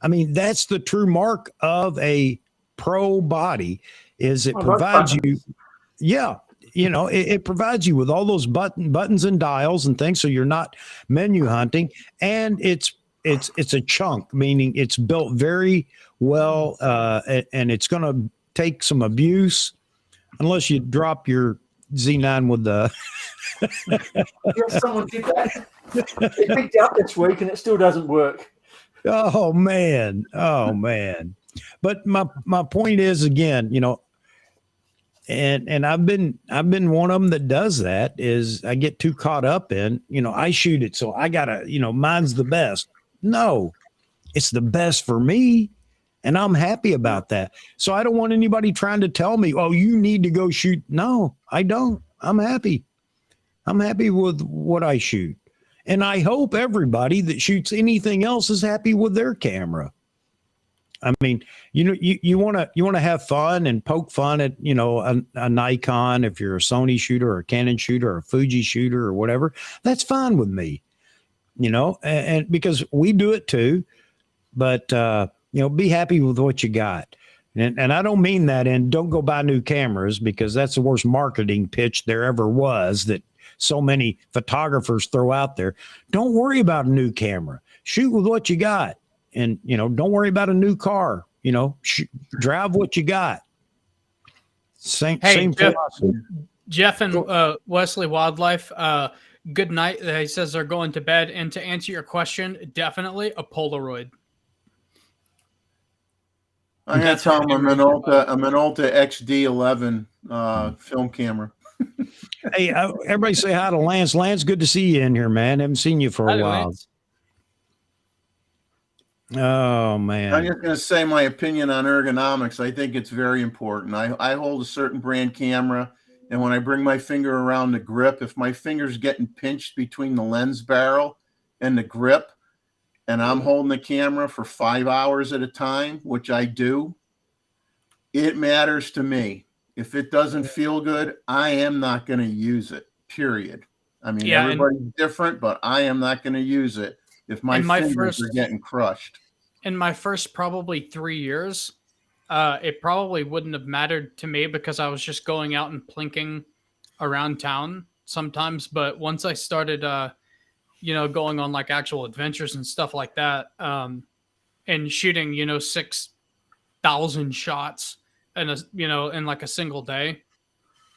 I mean, that's the true mark of a pro body, is it provides you. Yeah. You know, it provides you with all those buttons and dials and things. So you're not menu hunting, and it's a chunk, meaning it's built very well. And it's going to take some abuse unless you drop your Z9 with the. Yes, someone did that. It picked up this week and it still doesn't work. Oh man. But my point is, again, you know, And I've been one of them that does that. Is I get too caught up in, I shoot it, so I gotta, mine's the best. No, it's the best for me, and I'm happy about that. So I don't want anybody trying to tell me, oh, you need to go shoot. No, I don't. I'm happy. I'm happy with what I shoot. And I hope everybody that shoots anything else is happy with their camera. I mean, you want to have fun and poke fun at, a Nikon, if you're a Sony shooter or a Canon shooter or a Fuji shooter or whatever, that's fine with me, and because we do it too, but, be happy with what you got. And I don't mean that in don't go buy new cameras, because that's the worst marketing pitch there ever was that so many photographers throw out there. Don't worry about a new camera. Shoot with what you got. And, don't worry about a new car, drive what you got. Same philosophy. Jeff and Wesley Wildlife, good night. He says they're going to bed. And to answer your question, definitely a Polaroid. I'm gonna tell him I'm an Ulta XD11 film camera. Hey, everybody say hi to Lance. Lance, good to see you in here, man. Haven't seen you for a while. Lance. Oh, man. I'm just going to say my opinion on ergonomics. I think it's very important. I hold a certain brand camera, and when I bring my finger around the grip, if my finger's getting pinched between the lens barrel and the grip, and I'm holding the camera for 5 hours at a time, which I do, it matters to me. If it doesn't feel good, I am not going to use it, period. I mean, everybody's different, but I am not going to use it if my fingers are getting crushed. In my first probably 3 years, it probably wouldn't have mattered to me because I was just going out and plinking around town sometimes. But once I started, going on like actual adventures and stuff like that, and shooting, 6,000 shots in like a single day.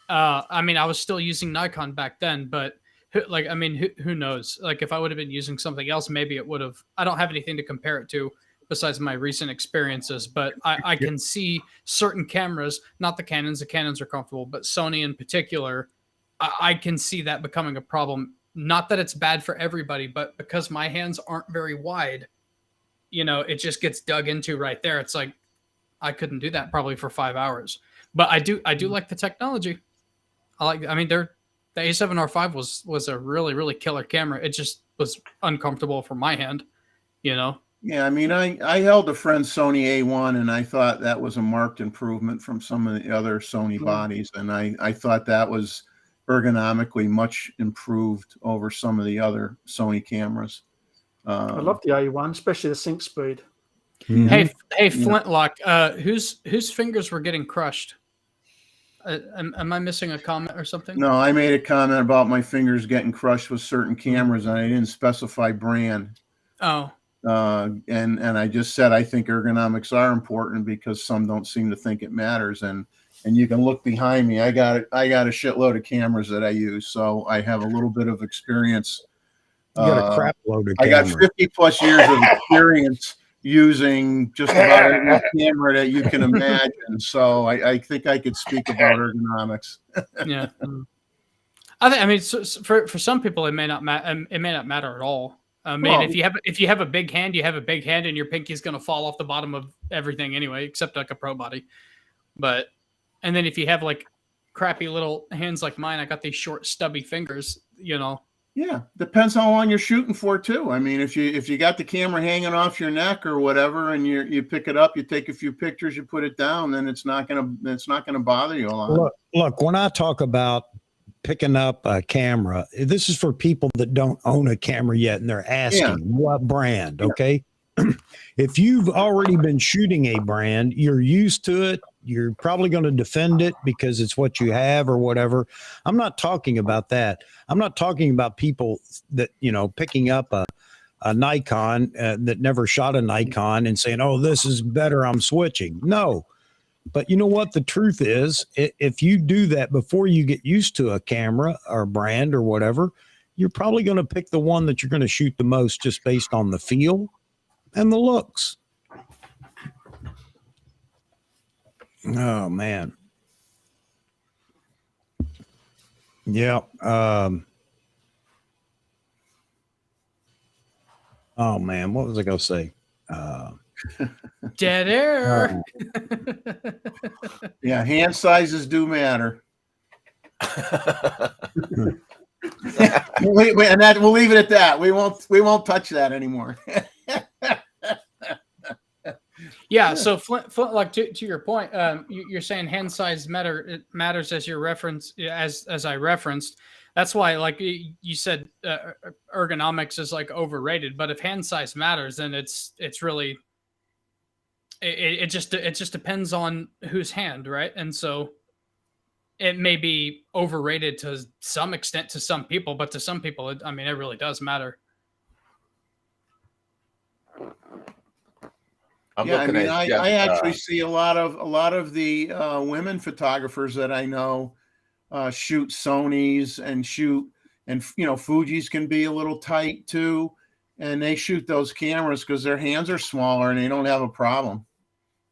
I mean, I was still using Nikon back then, but who knows? Like, if I would have been using something else, maybe it would have. I don't have anything to compare it to besides my recent experiences, but I can see certain cameras, not the Canons. The Canons are comfortable, but Sony in particular, I can see that becoming a problem. Not that it's bad for everybody, but because my hands aren't very wide, it just gets dug into right there. It's like I couldn't do that probably for 5 hours. But I do like the technology. The A7R5 was a really, really killer camera. It just was uncomfortable for my hand, Yeah, I mean, I held a friend's Sony A1, and I thought that was a marked improvement from some of the other Sony bodies, and I thought that was ergonomically much improved over some of the other Sony cameras. I love the A1, especially the sync speed. Mm-hmm. Hey, Flintlock, whose fingers were getting crushed? Am I missing a comment or something? No, I made a comment about my fingers getting crushed with certain cameras, and I didn't specify brand. Oh. And I just said I think ergonomics are important because some don't seem to think it matters. And you can look behind me. I got a shitload of cameras that I use, so I have a little bit of experience. You got a crap load of cameras. I got 50 plus years of experience using just about every camera that you can imagine. So I think I could speak about ergonomics. Yeah. I mean, for some people, it may not matter. It may not matter at all. I mean, if you have a big hand, you have a big hand, and your pinky is going to fall off the bottom of everything anyway, except like a pro body. And then if you have like crappy little hands like mine, I got these short, stubby fingers. Yeah, depends how long you're shooting for too. I mean, if you got the camera hanging off your neck or whatever, and you pick it up, you take a few pictures, you put it down, then it's not gonna bother you a lot. Look, when I talk about picking up a camera, this is for people that don't own a camera yet, and they're asking what brand. Okay, if you've already been shooting a brand, you're used to it. You're probably going to defend it because it's what you have or whatever. I'm not talking about that. I'm not talking about people that, picking up a Nikon that never shot a Nikon and saying, oh, this is better, I'm switching. No. But you know what? The truth is, if you do that before you get used to a camera or brand or whatever, you're probably going to pick the one that you're going to shoot the most just based on the feel and the looks. Oh, man. Yeah. Oh man, what was I gonna say? Dead air. Yeah, hand sizes do matter. And that we'll leave it at that. We won't touch that anymore. Yeah. So, like to your point, you're saying hand size matters as your reference, as I referenced. That's why, like you said, ergonomics is like overrated. But if hand size matters, then it's really it just depends on whose hand, right? And so it may be overrated to some extent to some people, but to some people, it really does matter. I actually see a lot of the women photographers that I know shoot Sonys and Fuji's can be a little tight too, and they shoot those cameras because their hands are smaller and they don't have a problem.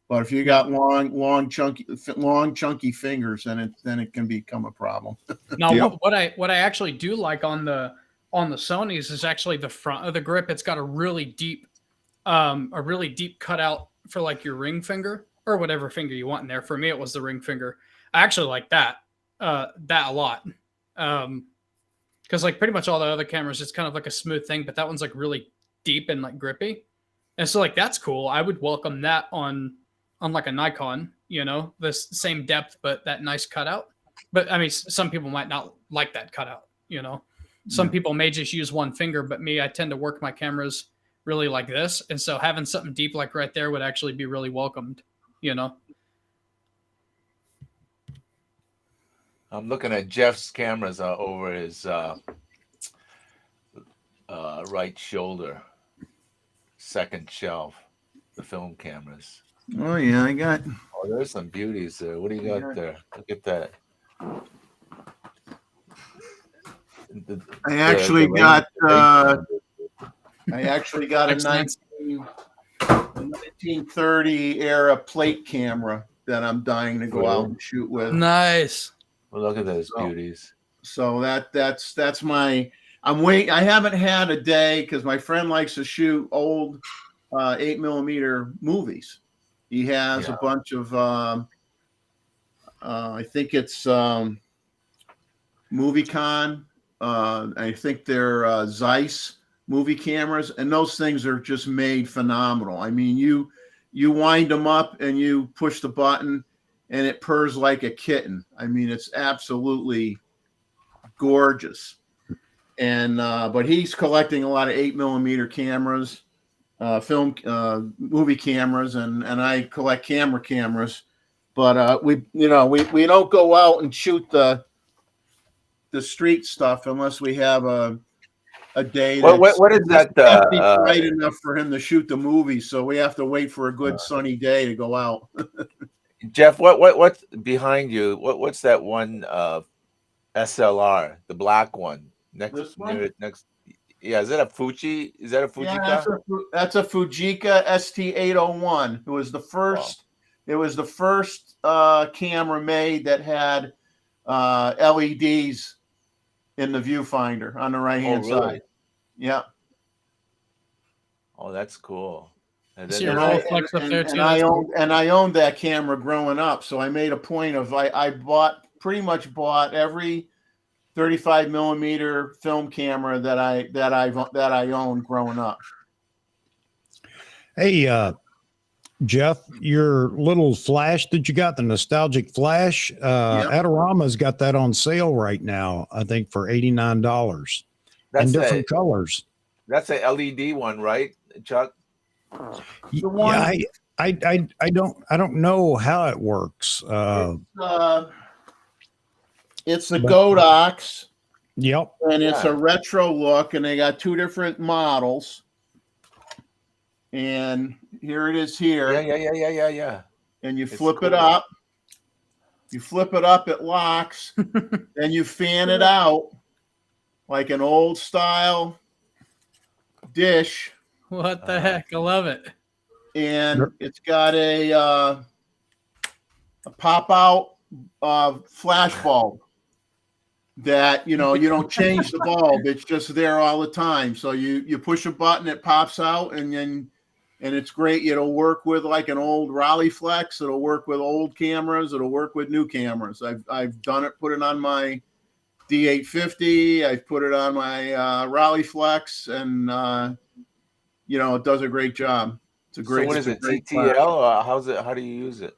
But if you got long chunky fingers, then it can become a problem. Now, what I actually do like on the Sonys is actually the front of the grip. It's got a really deep cutout for like your ring finger or whatever finger you want in there. For me, it was the ring finger. I actually like that a lot. Because like pretty much all the other cameras, it's kind of like a smooth thing, but that one's like really deep and like grippy. And so like that's cool. I would welcome that on like a Nikon, the same depth, but that nice cutout. But I mean, some people might not like that cutout, Some people may just use one finger, but me, I tend to work my cameras really like this. And so having something deep like right there would actually be really welcomed, I'm looking at Jeff's cameras over his right shoulder, second shelf, the film cameras. Oh yeah, I got. Oh, there's some beauties there. What do you got there? Look at that. I actually got a 1930 era plate camera that I'm dying to go out and shoot with. Nice. Well, look at those beauties. So that's my. I haven't had a day because my friend likes to shoot old 8mm movies. He has a bunch of. I think it's MovieCon. I think they're Zeiss movie cameras, and those things are just made phenomenal. I mean, you wind them up and you push the button and it purrs like a kitten. I mean, it's absolutely gorgeous. And but he's collecting a lot of 8mm cameras, film movie cameras, and I collect cameras. But we don't go out and shoot the street stuff unless we have a day. What is that? Right enough for him to shoot the movie, so we have to wait for a good sunny day to go out. Jeff, what's behind you? What's that one SLR, the black one next? Yeah, is that a Fuji? Is that a Fujica? Yeah, that's a Fujica ST801. It was the first. Wow. It was the first camera made that had LEDs in the viewfinder on the right hand side. Yeah. Oh, that's cool. And I owned that camera growing up, so I made a point of I pretty much bought every 35mm film camera that I owned growing up. Hey, Jeff, your little flash that you got, the nostalgic flash, Adorama's got that on sale right now, I think for $89. That's in different colors. That's a LED one, right, Chuck? Yeah, I don't know how it works. It's the Godox. Yep. And it's a retro look, and they got two different models. And here it is here. Yeah. And you flip it up. You flip it up, it locks. Then you fan it out like an old style dish. What the heck? I love it. And it's got a pop out flash bulb that, you know, you don't change the bulb. It's just there all the time. So you push a button, it pops out, and it's great. It'll work with like an old Raleigh Flex. It'll work with old cameras. It'll work with new cameras. I've done it, put it on my D850. I've put it on my Raleigh Flex, and you know, it does a great job. It's a great. So what is it? Great TTL? flash. Or how's it? How do you use it?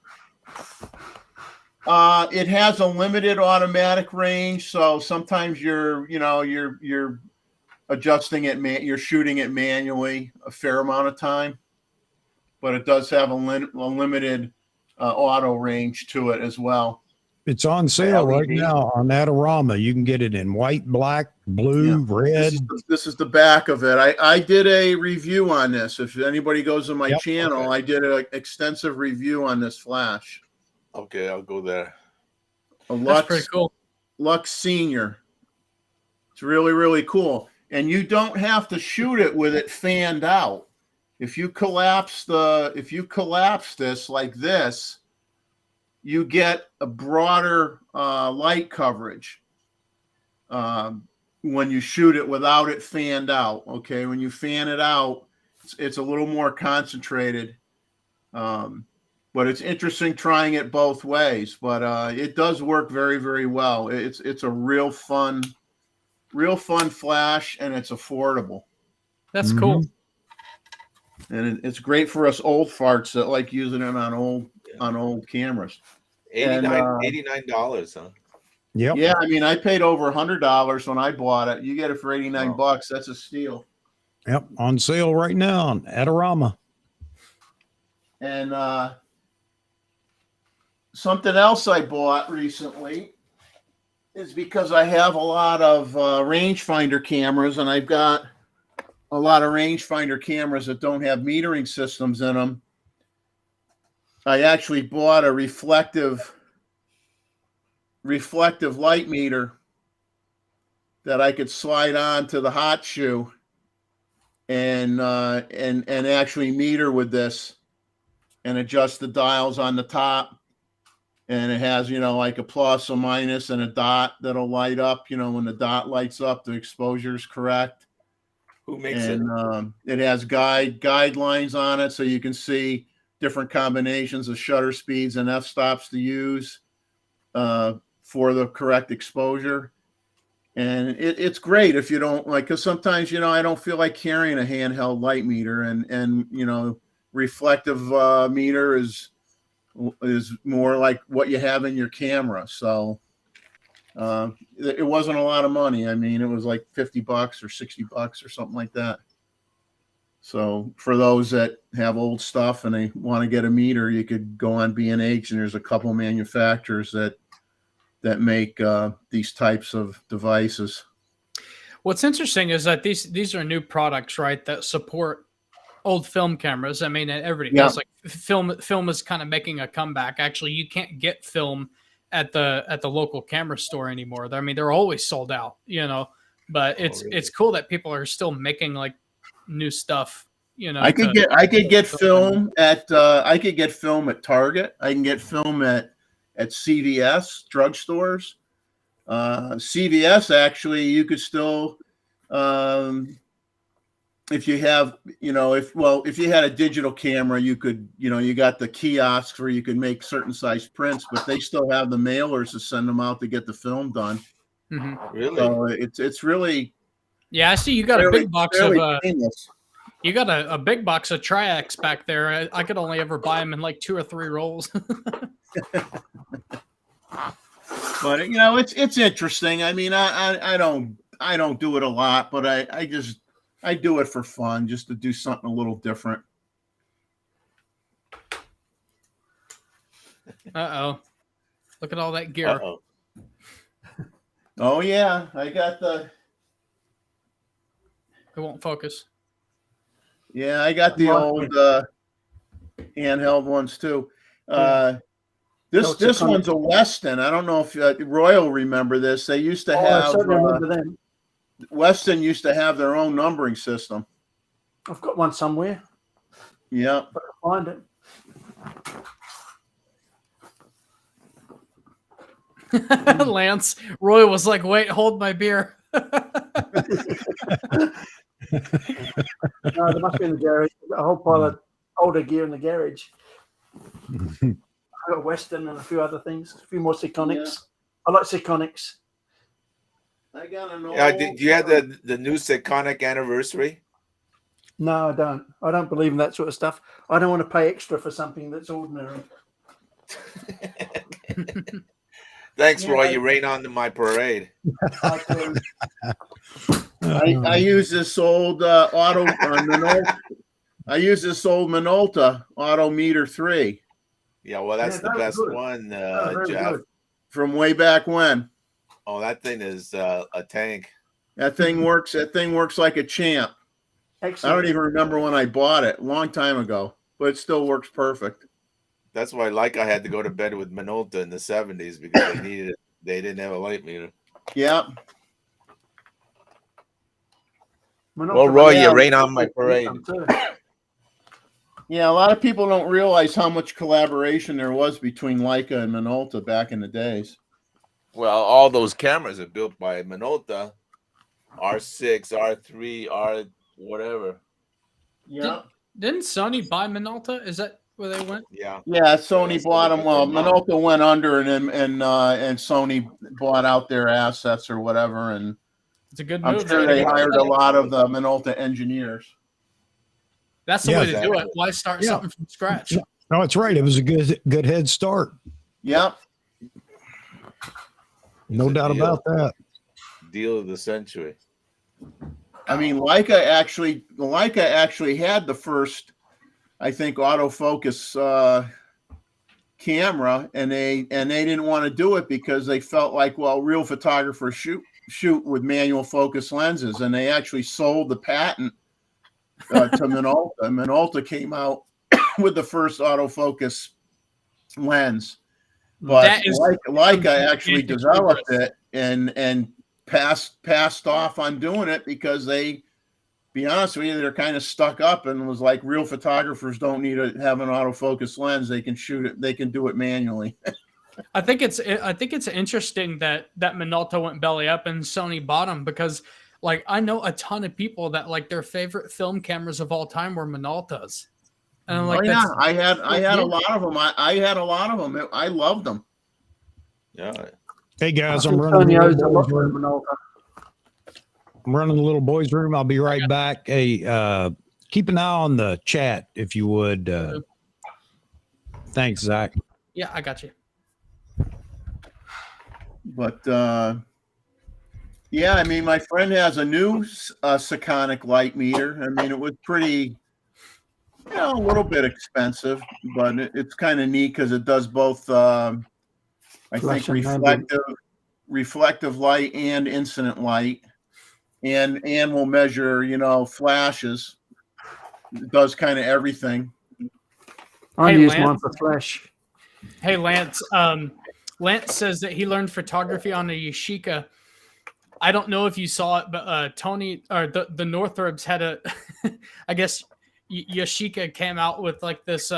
It has a limited automatic range, so sometimes you're adjusting it, you're shooting it manually a fair amount of time, but it does have a limited auto range to it as well. It's on sale right LED? now on Adorama. You can get it in white, black, blue, red. This is the back of it. I did a review on this. If anybody goes to my Yep. channel, Okay. I did an extensive review on this flash. Okay, I'll go there. A That's pretty cool. Lux Senior. It's really, really cool. And you don't have to shoot it with it fanned out. If you collapse this like this, you get a broader light coverage when you shoot it without it fanned out. Okay, when you fan it out, it's a little more concentrated. But it's interesting trying it both ways. But it does work very, very well. It's a real fun flash, and it's affordable. That's cool. And it's great for us old farts that like using it on old cameras. $89, huh? Yep. Yeah, I mean, I paid over $100 when I bought it. You get it for 89 Wow. bucks. That's a steal. Yep. On sale right now on Adorama. And something else I bought recently is because I have a lot of rangefinder cameras, and I've got a lot of rangefinder cameras that don't have metering systems in them. I actually bought a reflective light meter that I could slide on to the hot shoe and actually meter with this and adjust the dials on the top. And it has, you know, like a plus, a minus, and a dot that'll light up. You know, when the dot lights up, the exposure is correct. Who makes it has guidelines on it, so you can see different combinations of shutter speeds and f-stops to use for the correct exposure. And it's great if you don't like, because sometimes, you know, I don't feel like carrying a handheld light meter, and you know, reflective meter is more like what you have in your camera. So it wasn't a lot of money. I mean, it was like 50 bucks or 60 bucks or something like that. So for those that have old stuff and they want to get a meter, you could go on B&H, and there's a couple manufacturers that make these types of devices. What's interesting is that these are new products, right, that support old film cameras. I mean, everybody does. Like film is kind of making a comeback. Actually, you can't get film at the local camera store anymore. I mean, they're always sold out, you know. But it's cool that people are still making like new stuff. You know, I could get film at Target. I can get film at CVS drugstores. CVS, actually, you could still, if you have, you know, if you had a digital camera, you could, you know, you got the kiosks where you could make certain size prints, but they still have the mailers to send them out to get the film done. Mm-hmm. Really? So it's really. Yeah, I see you got a big box of painless. You got a big box of Tri-X back there. I could only ever buy them in like 2 or 3 rolls. But you know, it's interesting. I mean, I don't do it a lot, but I do it for fun, just to do something a little different. Uh-oh. Look at all that gear. Uh-oh. Oh yeah, I got the. It won't focus. Yeah, I got the old handheld ones too. This one's a Weston. I don't know if Roy will remember this. They used to have. I certainly remember them. Weston used to have their own numbering system. I've got one somewhere. Yeah. But I'll find it. Lance, Roy was like, "Wait, hold my beer." No, they must be in the garage. A whole pile of older gear in the garage. I got a Western and a few other things. A few more Sikonics. I like Sikonics. I got an old. Yeah, do you have the new Sikonic anniversary? No, I don't. I don't believe in that sort of stuff. I don't want to pay extra for something that's ordinary. Thanks, Yeah, Roy. You rain on my parade. I use this old auto Minolta. I use this old Minolta Auto Meter 3 Yeah, well, that's the best one, Jeff. Good. from way back when. Oh, that thing is a tank. That thing works. That thing works like a champ. Excellent. I don't even remember when I bought it, a long time ago, but it still works perfect. That's why I had to go to bed with Minolta in the 70s because they needed it. They didn't have a light meter. Yeah. Well, Roy, you rain on my parade. Yeah, a lot of people don't realize how much collaboration there was between Leica and Minolta back in the days. Well, all those cameras are built by Minolta, R6, R3, R whatever. Yeah. Didn't Sony buy Minolta? Is that where they went? Yeah. Yeah, Sony bought them. Well, Minolta went under, and Sony bought out their assets or whatever, and It's a good I'm move. sure they hired a lot of the Minolta engineers. That's the Yeah, way to do exactly. it. Why start Yeah. something from scratch? No, it's right. It was a good head start. Yep. No It's a doubt deal. about that. Deal of the century. I mean, Leica actually had the first, I think, autofocus camera, and they didn't want to do it because they felt like, well, real photographers shoot with manual focus lenses, and they actually sold the patent to Minolta. Minolta came out with the first autofocus lens, but That is Leica actually gigantic developed progress. it and passed off on doing it because they, be honest with you, they're kind of stuck up and was like, real photographers don't need to have an autofocus lens. They can shoot it. They can do it manually. I think it's interesting that Minolta went belly up and Sony bought them because, like, I know a ton of people that like their favorite film cameras of all time were Minoltas, and I'm like, Oh, yeah, that's, I had a lot of them. I had a lot of them. I loved them. Yeah. Hey guys, I I'm think running. Sony The owes a little lot boys to room. Minolta. I'm running the little boys' room. I'll be right back. Hey, keep an eye on the chat if you would. Thanks, Zach. yeah, I got you. But yeah, I mean, my friend has a new Sekonic light meter. I mean, it was pretty, a little bit expensive, but it's kind of neat because it does both. I think Flash and ambient. reflective light and incident light, and will measure, flashes. It does kind of everything. I Hey, use Lance. mine for flash. Hey, Lance. Lance says that he learned photography on a Yashica. I don't know if you saw it, but Tony or the Northrops had a, I guess Yashica came out with like this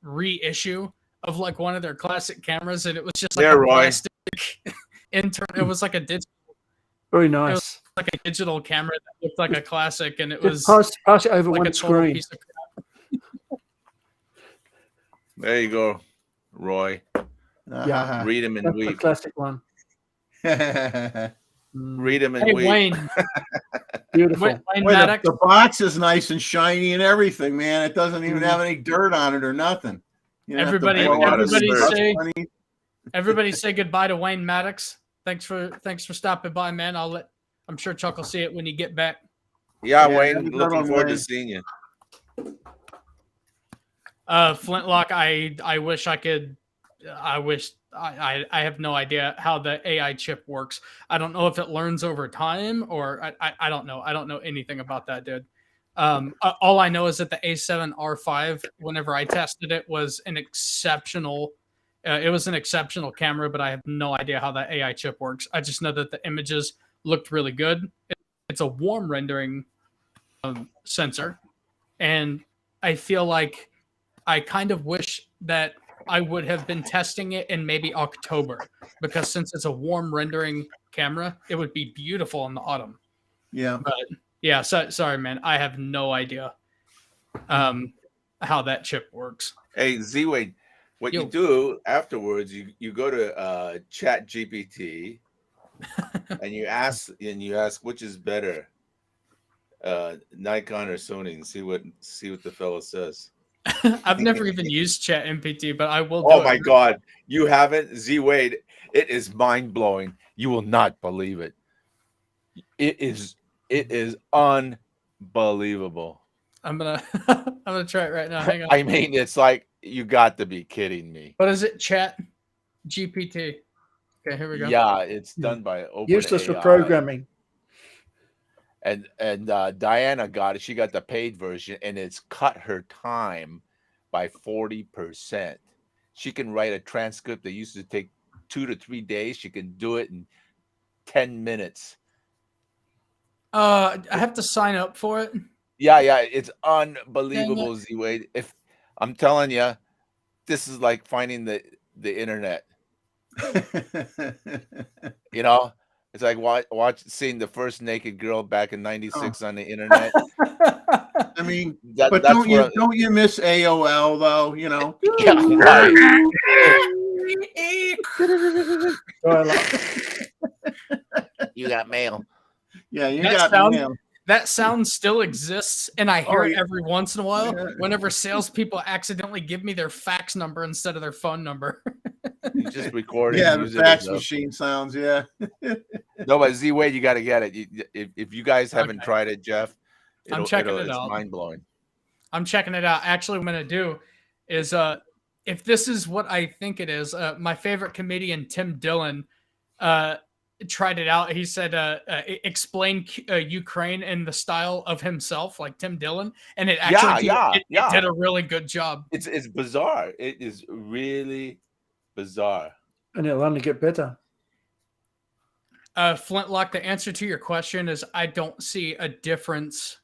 reissue of like one of their classic cameras, and it was just like Yeah, a Roy. plastic intern. It was like a Very nice. like a digital camera that looked like a classic, and it Just was pass it over like a one total screen. piece of crap. There you go, Roy. Yeah. Read him and That's the weep. classic one. Read him and Hey, weep. Wayne. Beautiful. Wayne Boy, Maddox. the box is nice and shiny and everything, man. It doesn't even have any dirt on it or nothing. You don't have to Everybody- blow out a everybody search. say- Funny. Everybody say goodbye to Wayne Maddox. Thanks for stopping by, man. I'm sure Chuck will see it when you get back. Yeah, Yeah, Wayne. have a good Looking one, forward to Wayne. seeing you. Flintlock, I wish I could. I have no idea how the AI chip works. I don't know if it learns over time or I don't know. I don't know anything about that, dude. All I know is that the A7R5, whenever I tested it, was an exceptional. It was an exceptional camera, but I have no idea how that AI chip works. I just know that the images looked really good. It's a warm rendering sensor, and I feel like I kind of wish that I would have been testing it in maybe October, because since it's a warm rendering camera, it would be beautiful in the autumn. Yeah. But yeah, sorry, man. I have no idea how that chip works. Hey, Z-Wade, what Yo. you do afterwards, you go to Chat GPT and you ask which is better, Nikon or Sony, and see what the fellow says. I've never even used Chat GPT, but I will. Oh my God, you haven't? Z-Wade, it is mind blowing. You will not believe it. It is unbelievable. I'm gonna try it right now. Hang on. I mean, it's like, you got to be kidding me. What is it? Chat GPT. Okay, here we go. Yeah, it's done by OpenAI. Useless for programming. And Diana got it. She got the paid version, and it's cut her time by 40%. She can write a transcript that used to take 2 to 3 days. She can do it in 10 minutes. I have to sign up for it. Yeah, it's unbelievable, Z-Wade. If I'm telling you, this is like finding the internet. You know, it's like seeing the first naked girl back in '96 on the internet. I mean, but don't you miss AOL though? You know. Yeah, right. You got mail. Yeah, you That got mail. That sound still exists, and I hear it yeah. every once in a while Yeah. whenever salespeople accidentally give me their fax number instead of their phone number. You just record it. Yeah, and the use it fax as a- machine sounds. Yeah. No, but Z-Wade, you got to get it. If you guys haven't Okay. tried it, Jeff, I'm checking it it's out. mind blowing. I'm checking it out. Actually, what I'm going to do is, if this is what I think it is, my favorite comedian, Tim Dillon, tried it out. He said, explain Ukraine in the style of himself, like Tim Dillon. And it actually it did a really good job. It's bizarre. It is really bizarre. And it'll only get better. Flintlock, the answer to your question is I don't see a difference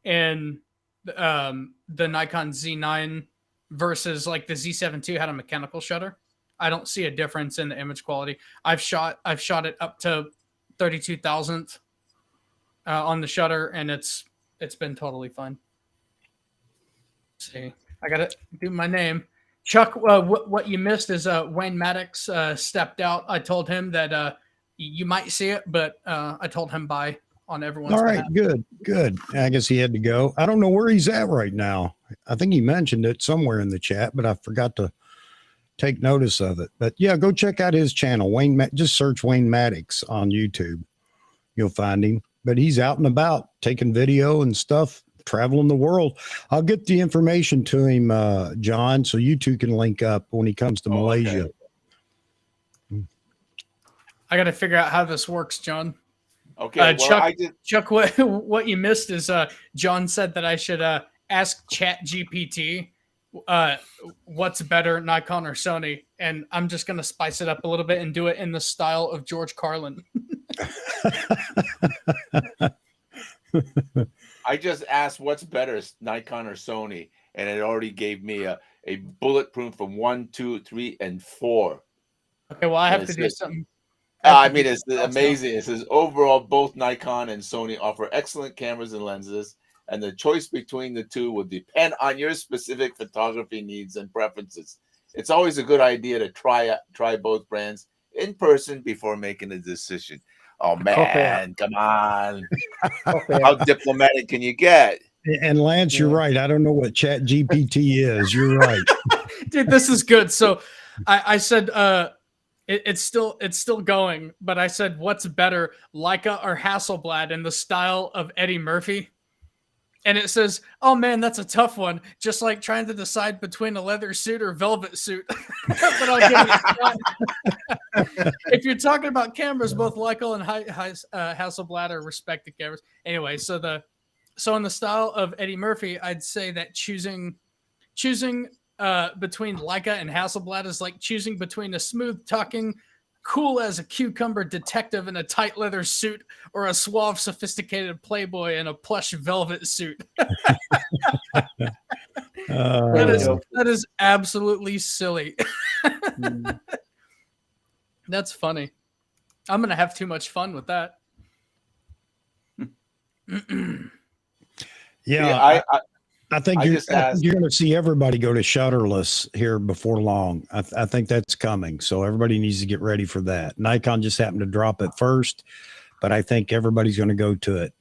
in the Nikon Z9 versus like the Z7 II had a mechanical shutter. I don't see a difference in the image quality. I've shot it up to 32,000th on the shutter, and it's been totally fine. Let's see, I gotta do my name. Chuck, what you missed is Wayne Maddox stepped out. I told him that you might see it, but I told him bye on everyone's All right, behalf. good. I guess he had to go. I don't know where he's at right now. I think he mentioned it somewhere in the chat, but I forgot to take notice of it. But yeah, go check out his channel. Just search Wayne Maddox on YouTube. You'll find him. But he's out and about taking video and stuff, traveling the world. I'll get the information to him, John, so you two can link up when he comes to Malaysia. Okay. I got to figure out how this works, John. Okay, Chuck, what you missed is John said that I should ask Chat GPT what's better, Nikon or Sony, and I'm just going to spice it up a little bit and do it in the style of George Carlin. I just asked what's better, Nikon or Sony, and it already gave me a bulletproof from 1, 2, 3, and 4. Okay, well, I have to do something. I mean, it's amazing. It says overall, both Nikon and Sony offer excellent cameras and lenses, and the choice between the two will depend on your specific photography needs and preferences. It's always a good idea to try both brands in person before making a decision. Oh man, come on! How diplomatic can you get? And Lance, you're right. I don't know what Chat GPT is. You're right, dude. This is good. So, I said, it's still going, but I said, what's better, Leica or Hasselblad in the style of Eddie Murphy? And it says, oh man, that's a tough one. Just like trying to decide between a leather suit or velvet suit. But I'll give you a shot. If you're talking about cameras, both Leica and Hasselblad are respected cameras. Anyway, so in the style of Eddie Murphy, I'd say that choosing between Leica and Hasselblad is like choosing between a smooth talking, cool as a cucumber detective in a tight leather suit or a suave, sophisticated playboy in a plush velvet suit. That is absolutely silly. That's funny. I'm gonna have too much fun with that. Yeah, I think I just asked. you're going to see everybody go to shutterless here before long. I think that's coming. So everybody needs to get ready for that. Nikon just happened to drop it first, but I think everybody's going to go to it.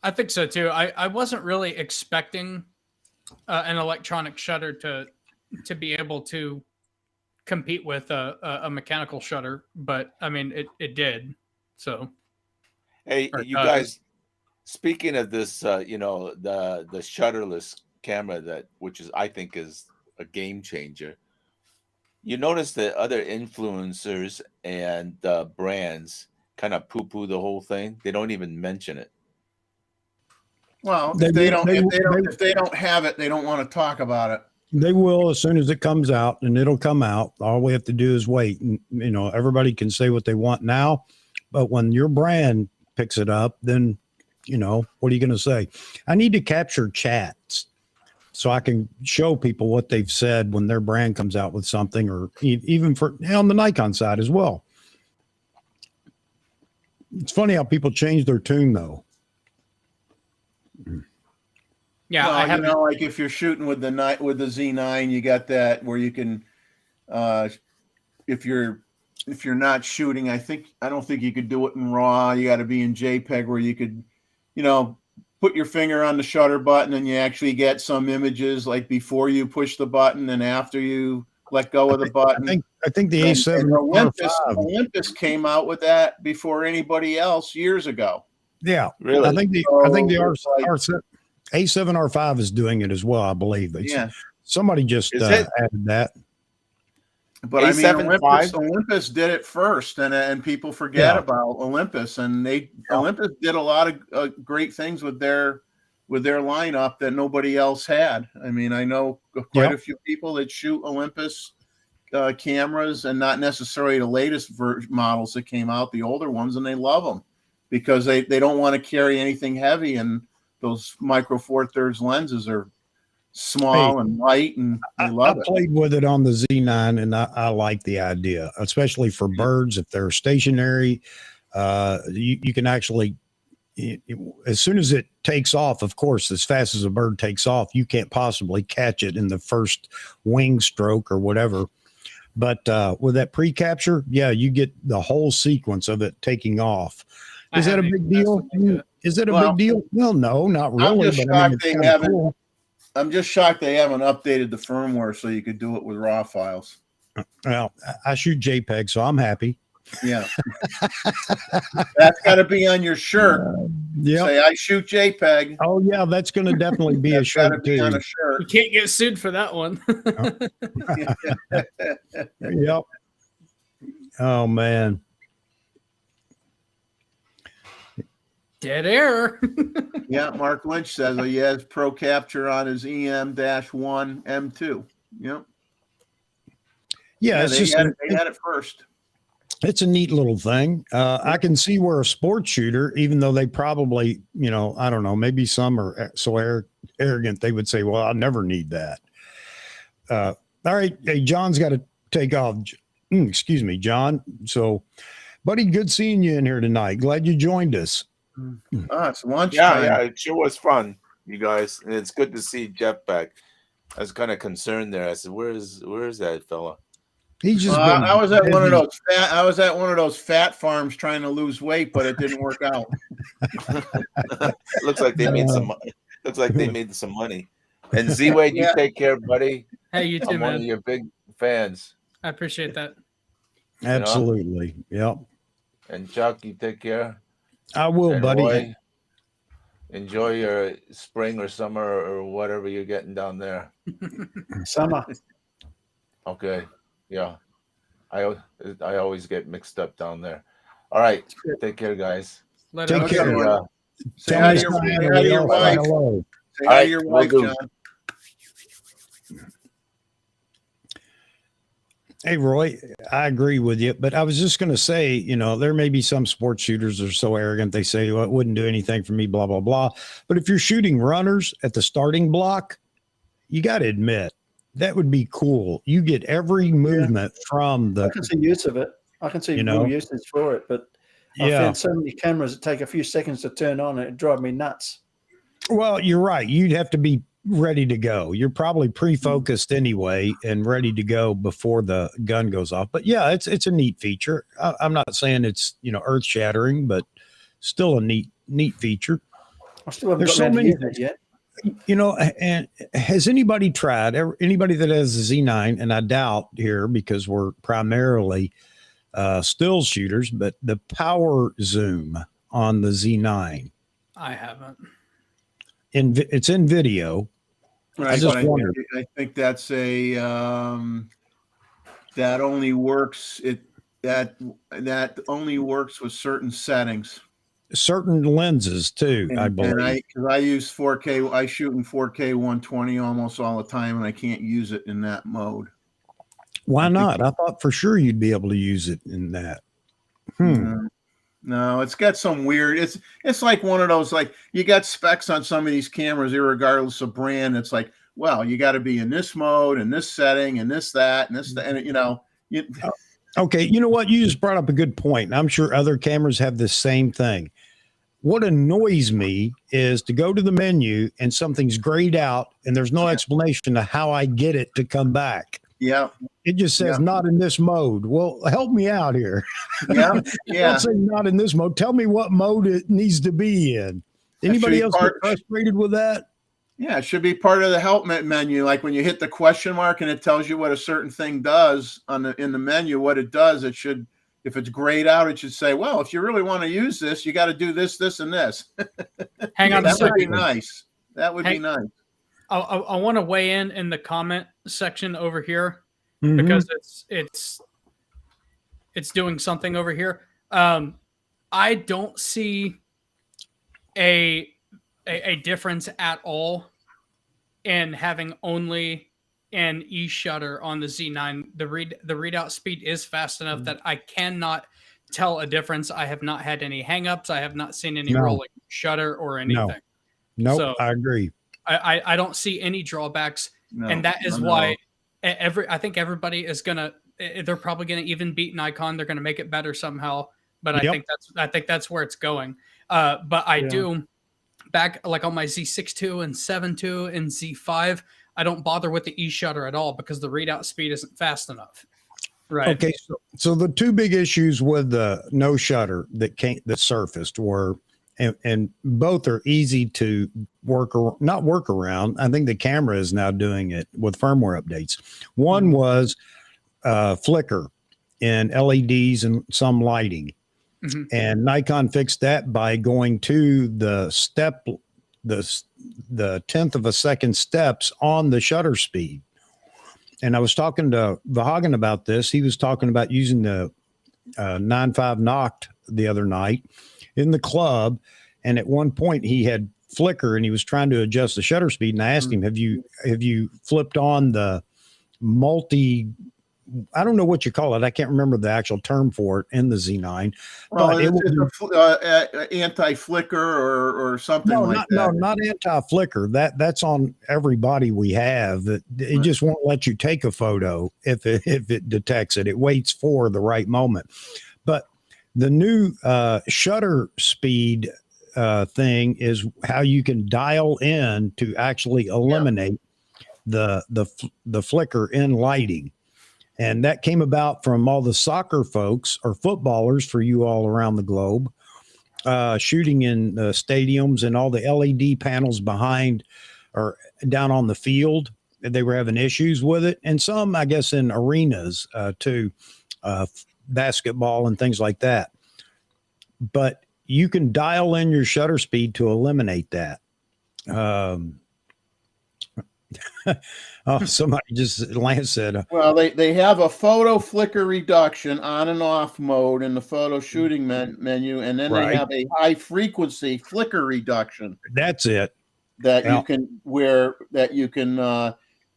I think so too. I wasn't really expecting an electronic shutter to be able to compete with a mechanical shutter, but I mean it did. So Hey, you guys. Speaking of this, you know, the shutterless camera which is I think is a game changer. You notice that other influencers and brands kind of poo-poo the whole thing. They don't even mention it. Well, They if they will- don't, they if will- they don't, they- if they don't have it, they don't want to talk about it. They will as soon as it comes out, and it'll come out. All we have to do is wait. And, you know, everybody can say what they want now, but when your brand picks it up, then, you know, what are you going to say? I need to capture chats so I can show people what they've said when their brand comes out with something, or even on the Nikon side as well. It's funny how people change their tune, though. yeah, Well, I you haven't. know, like if you're shooting with the Z9, you got that where you can, if you're not shooting, I don't think you could do it in RAW. You got to be in JPEG where you could, you know, put your finger on the shutter button and you actually get some images like before you push the button and after you let go of the button. I think the And A7 Olympus came out with that before anybody else years ago. Yeah, Really? I think the A7 R5 is doing it as well. I believe. Yeah. Somebody just Is it? added that. But I mean, A7 V? Olympus did it first, and people forget about Olympus. And Olympus did a lot of great things with their lineup that nobody else had. I mean, I know quite a few people that shoot Olympus cameras, and not necessarily the latest models that came out, the older ones, and they love them because they don't want to carry anything heavy, and those micro four thirds lenses are small and light, and they love it. I played with it on the Z9, and I like the idea, especially for birds. If they're stationary, you can actually, as soon as it takes off, of course, as fast as a bird takes off, you can't possibly catch it in the first wing stroke or whatever. But with that pre-capture, you get the whole sequence of it taking off. Is that a big deal? Is it a big deal? Well, no, not really. I'm just shocked they haven't updated the firmware so you could do it with RAW files. Well, I shoot JPEG, so I'm happy. Yeah. That's got to be on your shirt. Say, I shoot JPEG. Oh, yeah, that's going to definitely be a shirt, too. On a shirt. You can't get sued for that one. Yep. Oh, man. Dead air. Yeah, Mark Lynch says he has Pro Capture on his EM-1 M2. Yep. Yeah, they had it first. It's a neat little thing. I can see where a sports shooter, even though they probably, you know, I don't know, maybe some are so arrogant they would say, well, I never need that. All right. Hey, John's got to take off. Excuse me, John. So, buddy, good seeing you in here tonight. Glad you joined us. It's lunchtime. Yeah, it sure was fun, you guys. And it's good to see Jeff back. I was kind of concerned there. I said, "Where's that fella?" He's just. I was at one of those. I was at one of those fat farms trying to lose weight, but it didn't work out. Looks like they made some. Looks like they made some money. And Z-Wade, you take care, buddy. Hey, you too, I'm one of man. your big fans. I appreciate that. Absolutely. Yep. And Chuck, you take care. I will, and buddy. Roy, enjoy your spring or summer or whatever you're getting down there. Summer. Okay. Yeah. I always get mixed up down there. All right. Take care, guys. Take care. Say hi to your wife. Say hi to your wife, John. Hey, Roy, I agree with you, but I was just going to say, you know, there may be some sports shooters that are so arrogant. They say, well, it wouldn't do anything for me, blah, blah, blah. But if you're shooting runners at the starting block, you got to admit that would be cool. You get every movement from I the, can see use of it. I can see You know? real usage for it, but I yeah. found so many cameras that take a few seconds to turn on, and it drive me nuts. Well, you're right. You'd have to be ready to go. You're probably pre-focused anyway and ready to go before the gun goes off. But yeah, it's a neat feature. I'm not saying it's, you know, earth shattering, but still a neat feature. I still haven't There's got so around to many using it yet. You know, and has anybody tried, anybody that has a Z9, and I doubt here because we're primarily still shooters, but the power zoom on the Z9, I haven't. it's in video. Right, just but wondered. I think that's a that only works that only works with certain settings. Certain lenses too, I And believe. because I use 4K, I shoot in 4K 120 almost all the time, and I can't use it in that mode. Why I think- not? I thought for sure you'd be able to use it in that. No, it's got some weird. It's like one of those, like, you got specs on some of these cameras, irregardless of brand. It's like, well, you got to be in this mode and this setting and this that and this and you know. Okay, you know what? You just brought up a good point. And I'm sure other cameras have the same thing. What annoys me is to go to the menu and something's grayed out and there's no explanation of how I get it to come back. Yeah. It just says not in this mode. Well, help me out here. Yeah. Don't say not in this mode. Tell me what mode it needs to be in. Anybody else get frustrated with that? Yeah, it should be part of the help menu. Like when you hit the question mark and it tells you what a certain thing does in the menu, what it does, it should, if it's grayed out, it should say, well, if you really want to use this, you got to do this, this, and this. Hang on a That would be second. nice. That would be nice. I want to weigh in the comment section over here Mhm. because it's doing something over here. I don't see a difference at all in having only an e-shutter on the Z9. The readout speed is fast enough that I cannot tell a difference. I have not had any hangups. I have not seen any rolling shutter or anything. Nope, So, I agree. I don't see any drawbacks, and that is why I think everybody is they're probably gonna even beat Nikon. They're gonna make it better somehow, but I think that's where it's going. But I do back like on my Z6 II and 7 II and Z5, I don't bother with the e-shutter at all because the readout speed isn't fast enough. Right. Okay, so the two big issues with the no shutter that surfaced were, and both are easy to not work around. I think the camera is now doing it with firmware updates. One was flicker in LEDs and some lighting. Mm-hmm. And Nikon fixed that by going to the 10th of a second steps on the shutter speed. And I was talking to Vahagan about this. He was talking about using the 9.5 Noct the other night in the club. And at one point he had flicker and he was trying to adjust the shutter speed. And I asked him, have you flipped on the I don't know what you call it. I can't remember the actual term for it in the Z9. Well, it's anti-flicker or something like that. No, not anti-flicker. That's on every body we have. It just won't let you take a photo if it detects it. It waits for the right moment. But the new shutter speed thing is how you can dial in to actually eliminate the flicker in lighting. And that came about from all the soccer folks or footballers for you all around the globe, shooting in stadiums and all the LED panels behind or down on the field. They were having issues with it. And some, I guess, in arenas too, basketball and things like that. But you can dial in your shutter speed to eliminate that. Somebody Lance said. Well, they have a photo flicker reduction on and off mode in the photo shooting menu, and then they have a high frequency flicker reduction. That's it. That you can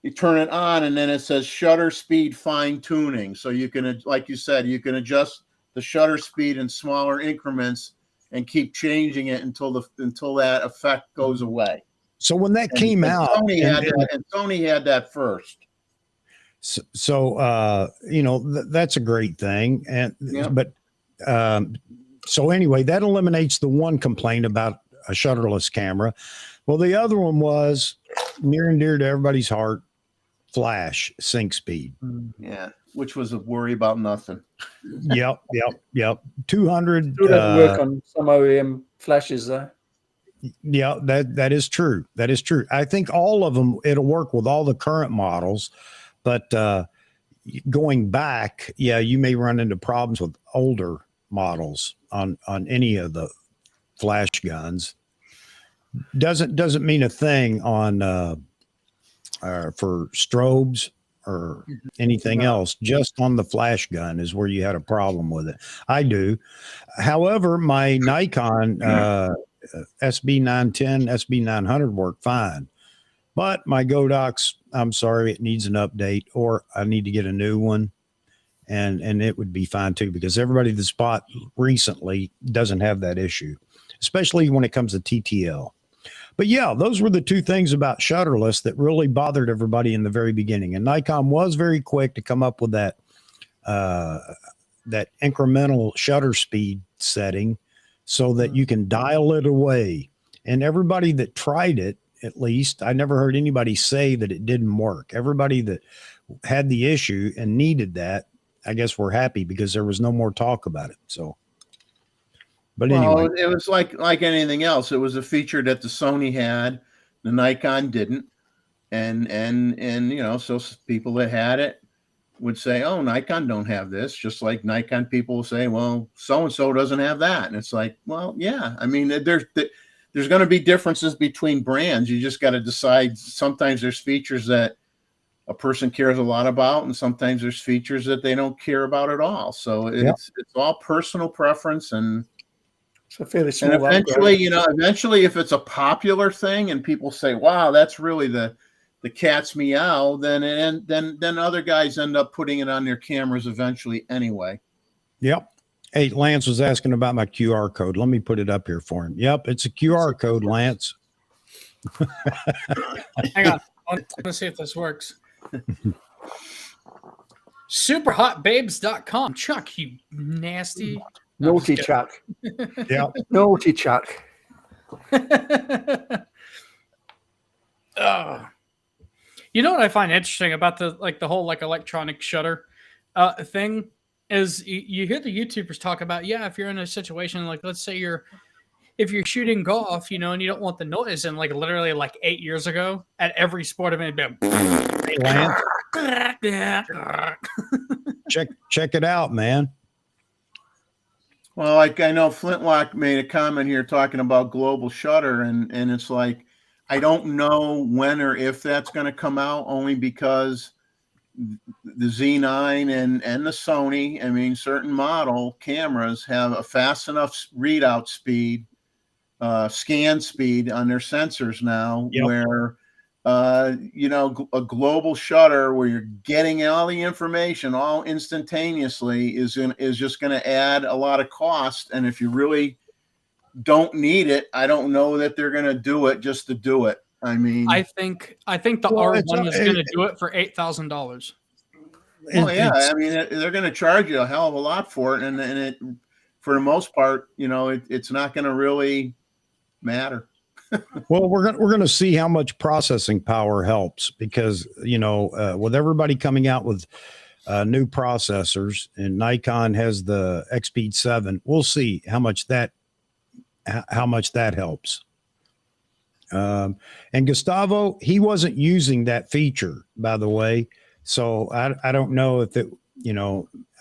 you turn it on, and then it says shutter speed fine tuning. So you can, like you said, you can adjust the shutter speed in smaller increments and keep changing it until that effect goes away. So when that came out, Sony had that first. So that's a great thing. And Yep. but so anyway, that eliminates the one complaint about a shutterless camera. Well, the other one was near and dear to everybody's heart: flash sync speed. Yeah, which was a worry about nothing. Yep. 200. Still doesn't work on some OEM flashes though. Yeah, that is true. That is true. I think all of them, it'll work with all the current models, but going back, yeah, you may run into problems with older models on any of the flash guns. Doesn't mean a thing on for strobes or anything else. Just on the flash gun is where you had a problem with it. I do. However, my Nikon SB910, SB900 work fine, but my Godox, I'm sorry, it needs an update, or I need to get a new one, and it would be fine too, because everybody that's bought recently doesn't have that issue, especially when it comes to TTL. But yeah, those were the two things about shutterless that really bothered everybody in the very beginning. And Nikon was very quick to come up with that incremental shutter speed setting so that you can dial it away. And everybody that tried it, at least, I never heard anybody say that it didn't work. Everybody that had the issue and needed that, I guess, were happy because there was no more talk about it. So. But anyway, it was like anything else. It was a feature that the Sony had, the Nikon didn't, and so people that had it would say, "Oh, Nikon don't have this." Just like Nikon people will say, "Well, so and so doesn't have that," and it's like, well, yeah. I mean, there's going to be differences between brands. You just got to decide. Sometimes there's features that a person cares a lot about, and sometimes there's features that they don't care about at all. So it's all personal preference and. So fairly small. And eventually, if it's a popular thing and people say, "Wow, that's really the cat's meow," then other guys end up putting it on their cameras eventually anyway. Yep. Hey, Lance was asking about my QR code. Let me put it up here for him. Yep, it's a QR code, Lance. Hang on. I want to see if this works. Superhotbabes.com. Chuck, you nasty. Naughty Chuck. Yeah. Naughty Chuck. You know what I find interesting about the whole electronic shutter thing is you hear the YouTubers talk about, if you're in a situation like, let's say if you're shooting golf, and you don't want the noise, and literally 8 years ago at every sport event, check it out, man. Well, I know Flintlock made a comment here talking about global shutter, and it's like, I don't know when or if that's going to come out, only because the Z9 and the Sony, I mean, certain model cameras have a fast enough readout speed, scan speed on their sensors now, where a global shutter where you're getting all the information all instantaneously is just going to add a lot of cost. And if you really don't need it, I don't know that they're going to do it just to do it. I mean, I think the R1 is going to do it for $8,000. Oh yeah, I mean, they're going to charge you a hell of a lot for it, and it, for the most part, it's not going to really matter. Well, we're going to see how much processing power helps, because with everybody coming out with new processors, and Nikon has the XPeed 7, we'll see how much that helps. And Gustavo, he wasn't using that feature, by the way, so I don't know if it,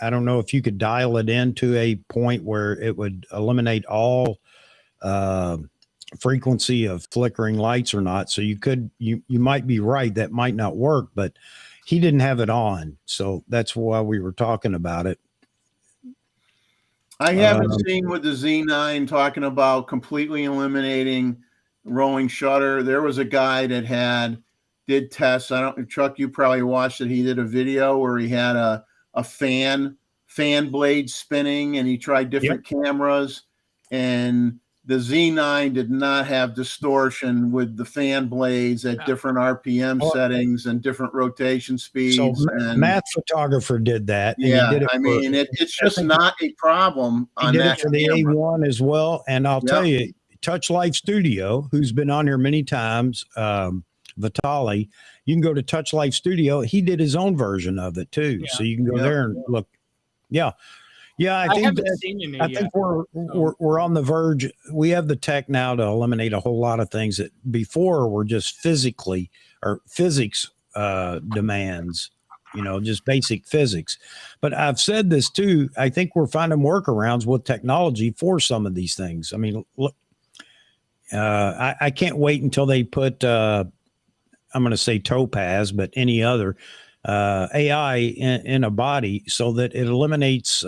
I don't know if you could dial it into a point where it would eliminate all frequency of flickering lights or not. So you might be right, that might not work, but he didn't have it on, so that's why we were talking about it. I haven't seen with the Z9 talking about completely eliminating rolling shutter. There was a guy that had did tests. I don't, Chuck, you probably watched it. He did a video where he had a fan blade spinning, and he tried different cameras, and the Z9 did not have distortion with the fan blades at different RPM settings and different rotation speeds. So and Math Photographer did that. And yeah, he did it I mean, it's just not a problem he on did that it for the camera. A1 as well. And I'll tell you, Touch Life Studio, who's been on here many times, Vitali, you can go to Touch Life Studio. He did his own version of it too. So you can go there and look. Yeah. Yeah, I think haven't seen any I yet. think we're on the verge. We have the tech now to eliminate a whole lot of things that before were just physically or physics demands, you know, just basic physics. But I've said this too. I think we're finding workarounds with technology for some of these things. I mean, look, I can't wait until they put I'm going to say Topaz, but any other AI in a body so that it eliminates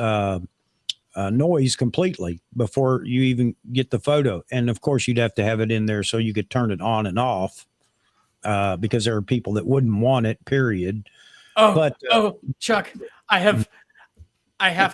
noise completely before you even get the photo. And of course, you'd have to have it in there so you could turn it on and off because there are people that wouldn't want it, period. Chuck, I have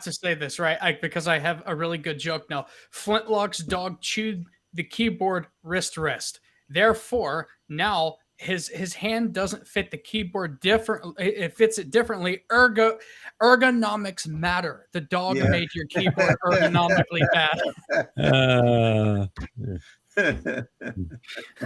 to say this, right? Because I have a really good joke now. Flintlock's dog chewed the keyboard wrist rest. Therefore, now his hand doesn't fit the keyboard different. It fits it differently. Ergonomics matter. The dog made your keyboard ergonomically bad.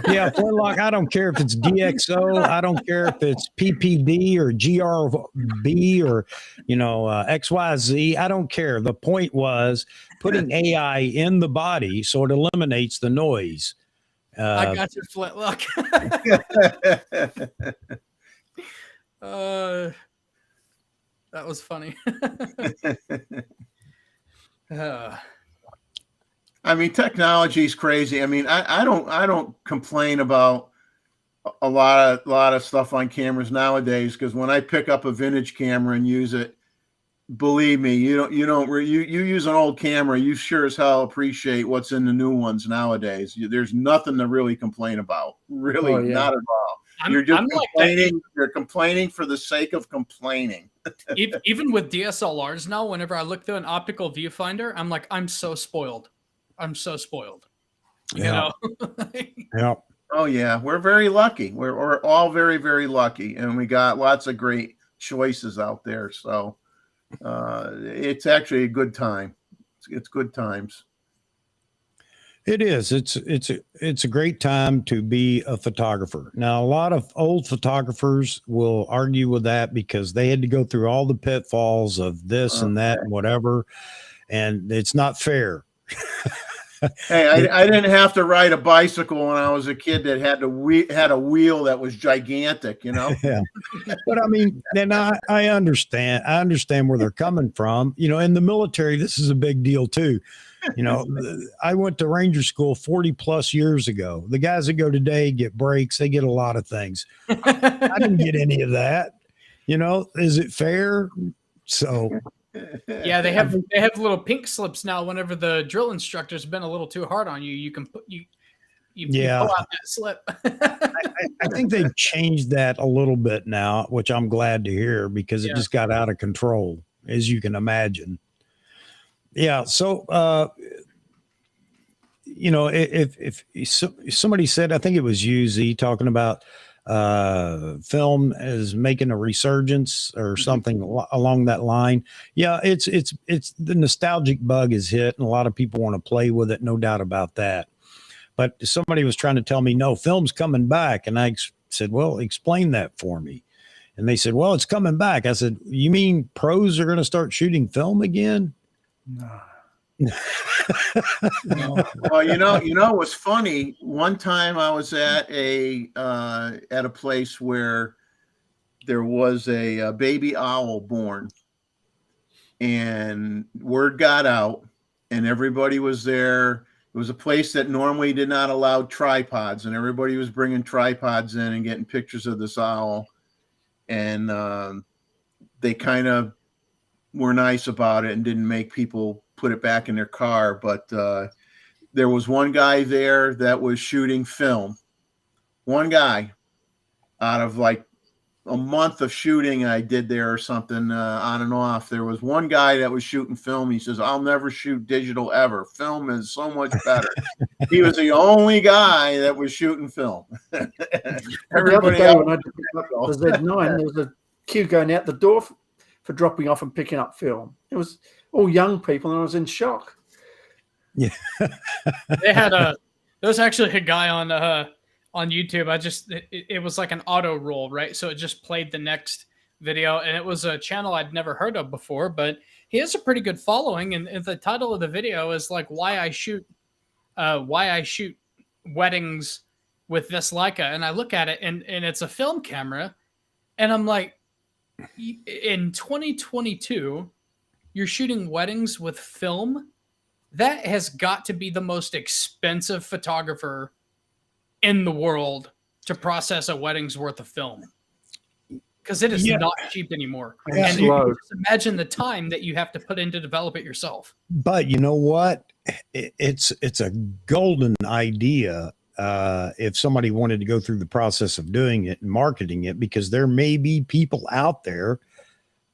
Yeah, Flintlock, I don't care if it's DxO, I don't care if it's PPD or GRB or, you know, XYZ. I don't care. The point was putting AI in the body so it eliminates the noise. I got your Flintlock. That was funny. I mean, technology is crazy. I mean, I don't complain about a lot of stuff on cameras nowadays, because when I pick up a vintage camera and use it, believe me, you use an old camera, you sure as hell appreciate what's in the new ones nowadays. There's nothing to really complain about, really, not at all. You're just complaining. Like you're complaining for the sake of complaining. Even with DSLRs now, whenever I look through an optical viewfinder, I'm like, I'm so spoiled. I'm so spoiled. You know? Yeah. Oh yeah, we're very lucky. We're all very, very lucky, and we got lots of great choices out there. So it's actually a good time. It's good times. It is. It's a great time to be a photographer. Now, a lot of old photographers will argue with that because they had to go through all the pitfalls of this and that and whatever, and it's not fair. Hey, I didn't have to ride a bicycle when I was a kid that had a wheel that was gigantic, you know? Yeah. But I mean, then I understand. I understand where they're coming from. You know, in the military, this is a big deal too. You know, I went to Ranger School 40 plus years ago. The guys that go today get breaks. They get a lot of things. I didn't get any of that. You know, is it fair? So yeah, they have little pink slips now. Whenever the drill instructor's been a little too hard on you, you can put you pull out that slip. I think they've changed that a little bit now, which I'm glad to hear because it just got out of control, as you can imagine. Yeah. So, you know, if somebody said, I think it was UZ talking about film is making a resurgence or something along that line. Yeah, it's the nostalgic bug is hit, and a lot of people want to play with it, no doubt about that. But somebody was trying to tell me, no, film's coming back, and I said, well, explain that for me. And they said, well, it's coming back. I said, you mean pros are going to start shooting film again? No. Well, you know what's funny, one time I was at a place where there was a baby owl born, and word got out and everybody was there. It was a place that normally did not allow tripods, and everybody was bringing tripods in and getting pictures of this owl, and they kind of were nice about it and didn't make people put it back in their car. But there was one guy there that was shooting film. One guy. out of like a month of shooting I did there or something, on and off, there was one guy that was shooting film. He says, "I'll never shoot digital ever. Film is so much better." He was the only guy that was shooting film. The other Everybody day else, when I picked up the Z9, there was a queue going out the door for dropping off and picking up film. It was all young people, and I was in shock. Yeah. They had there was actually a guy on YouTube. It was like an auto roll, right? So it just played the next video, and it was a channel I'd never heard of before, but he has a pretty good following. And the title of the video is like why I shoot weddings with this Leica. And I look at it, and it's a film camera, and I'm like, in 2022, you're shooting weddings with film? That has got to be the most expensive photographer in the world to process a wedding's worth of film, because it is not cheap anymore. Yeah. And you can just imagine the time that you have to put in to develop it yourself. But you know what? It's a golden idea if somebody wanted to go through the process of doing it and marketing it, because there may be people out there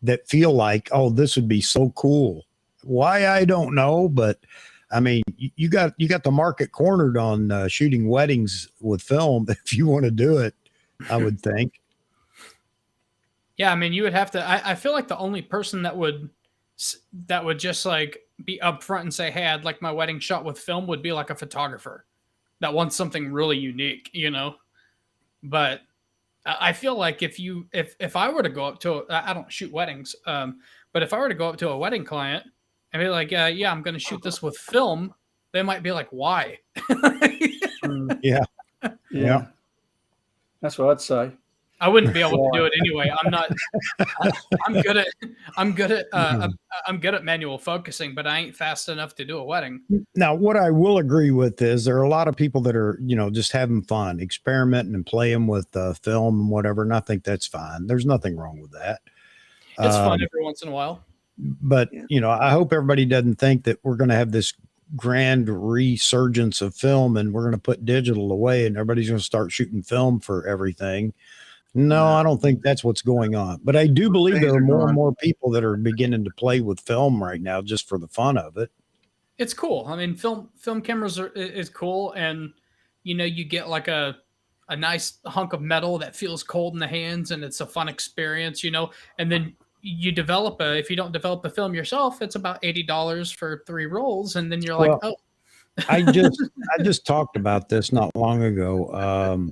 that feel like, oh, this would be so cool. Why, I don't know, but I mean, you got the market cornered on shooting weddings with film if you want to do it, I would think. Yeah, I mean, you would have to. I feel like the only person that would just like be upfront and say, "Hey, I'd like my wedding shot with film," would be like a photographer that wants something really unique, you know. But I feel like if I were to go up to I don't shoot weddings, but if I were to go up to a wedding client and be like, yeah, I'm going to shoot this with film, they might be like, why? Yeah. That's what I'd say. I wouldn't be able to do it anyway. I'm not. I'm good at manual focusing, but I ain't fast enough to do a wedding. Now, what I will agree with is there are a lot of people that are, just having fun, experimenting and playing with film and whatever. And I think that's fine. There's nothing wrong with that. It's fun every once in a while. But, I hope everybody doesn't think that we're going to have this grand resurgence of film and we're going to put digital away and everybody's going to start shooting film for everything. No, I don't think that's what's going on. But I do believe there are more and more people that are beginning to play with film right now just for the fun of it. It's cool. I mean, film cameras is cool, and you get like a nice hunk of metal that feels cold in the hands, and it's a fun experience, And then you develop if you don't develop the film yourself, it's about $80 for 3 rolls, and then you're like, oh. I just talked about this not long ago.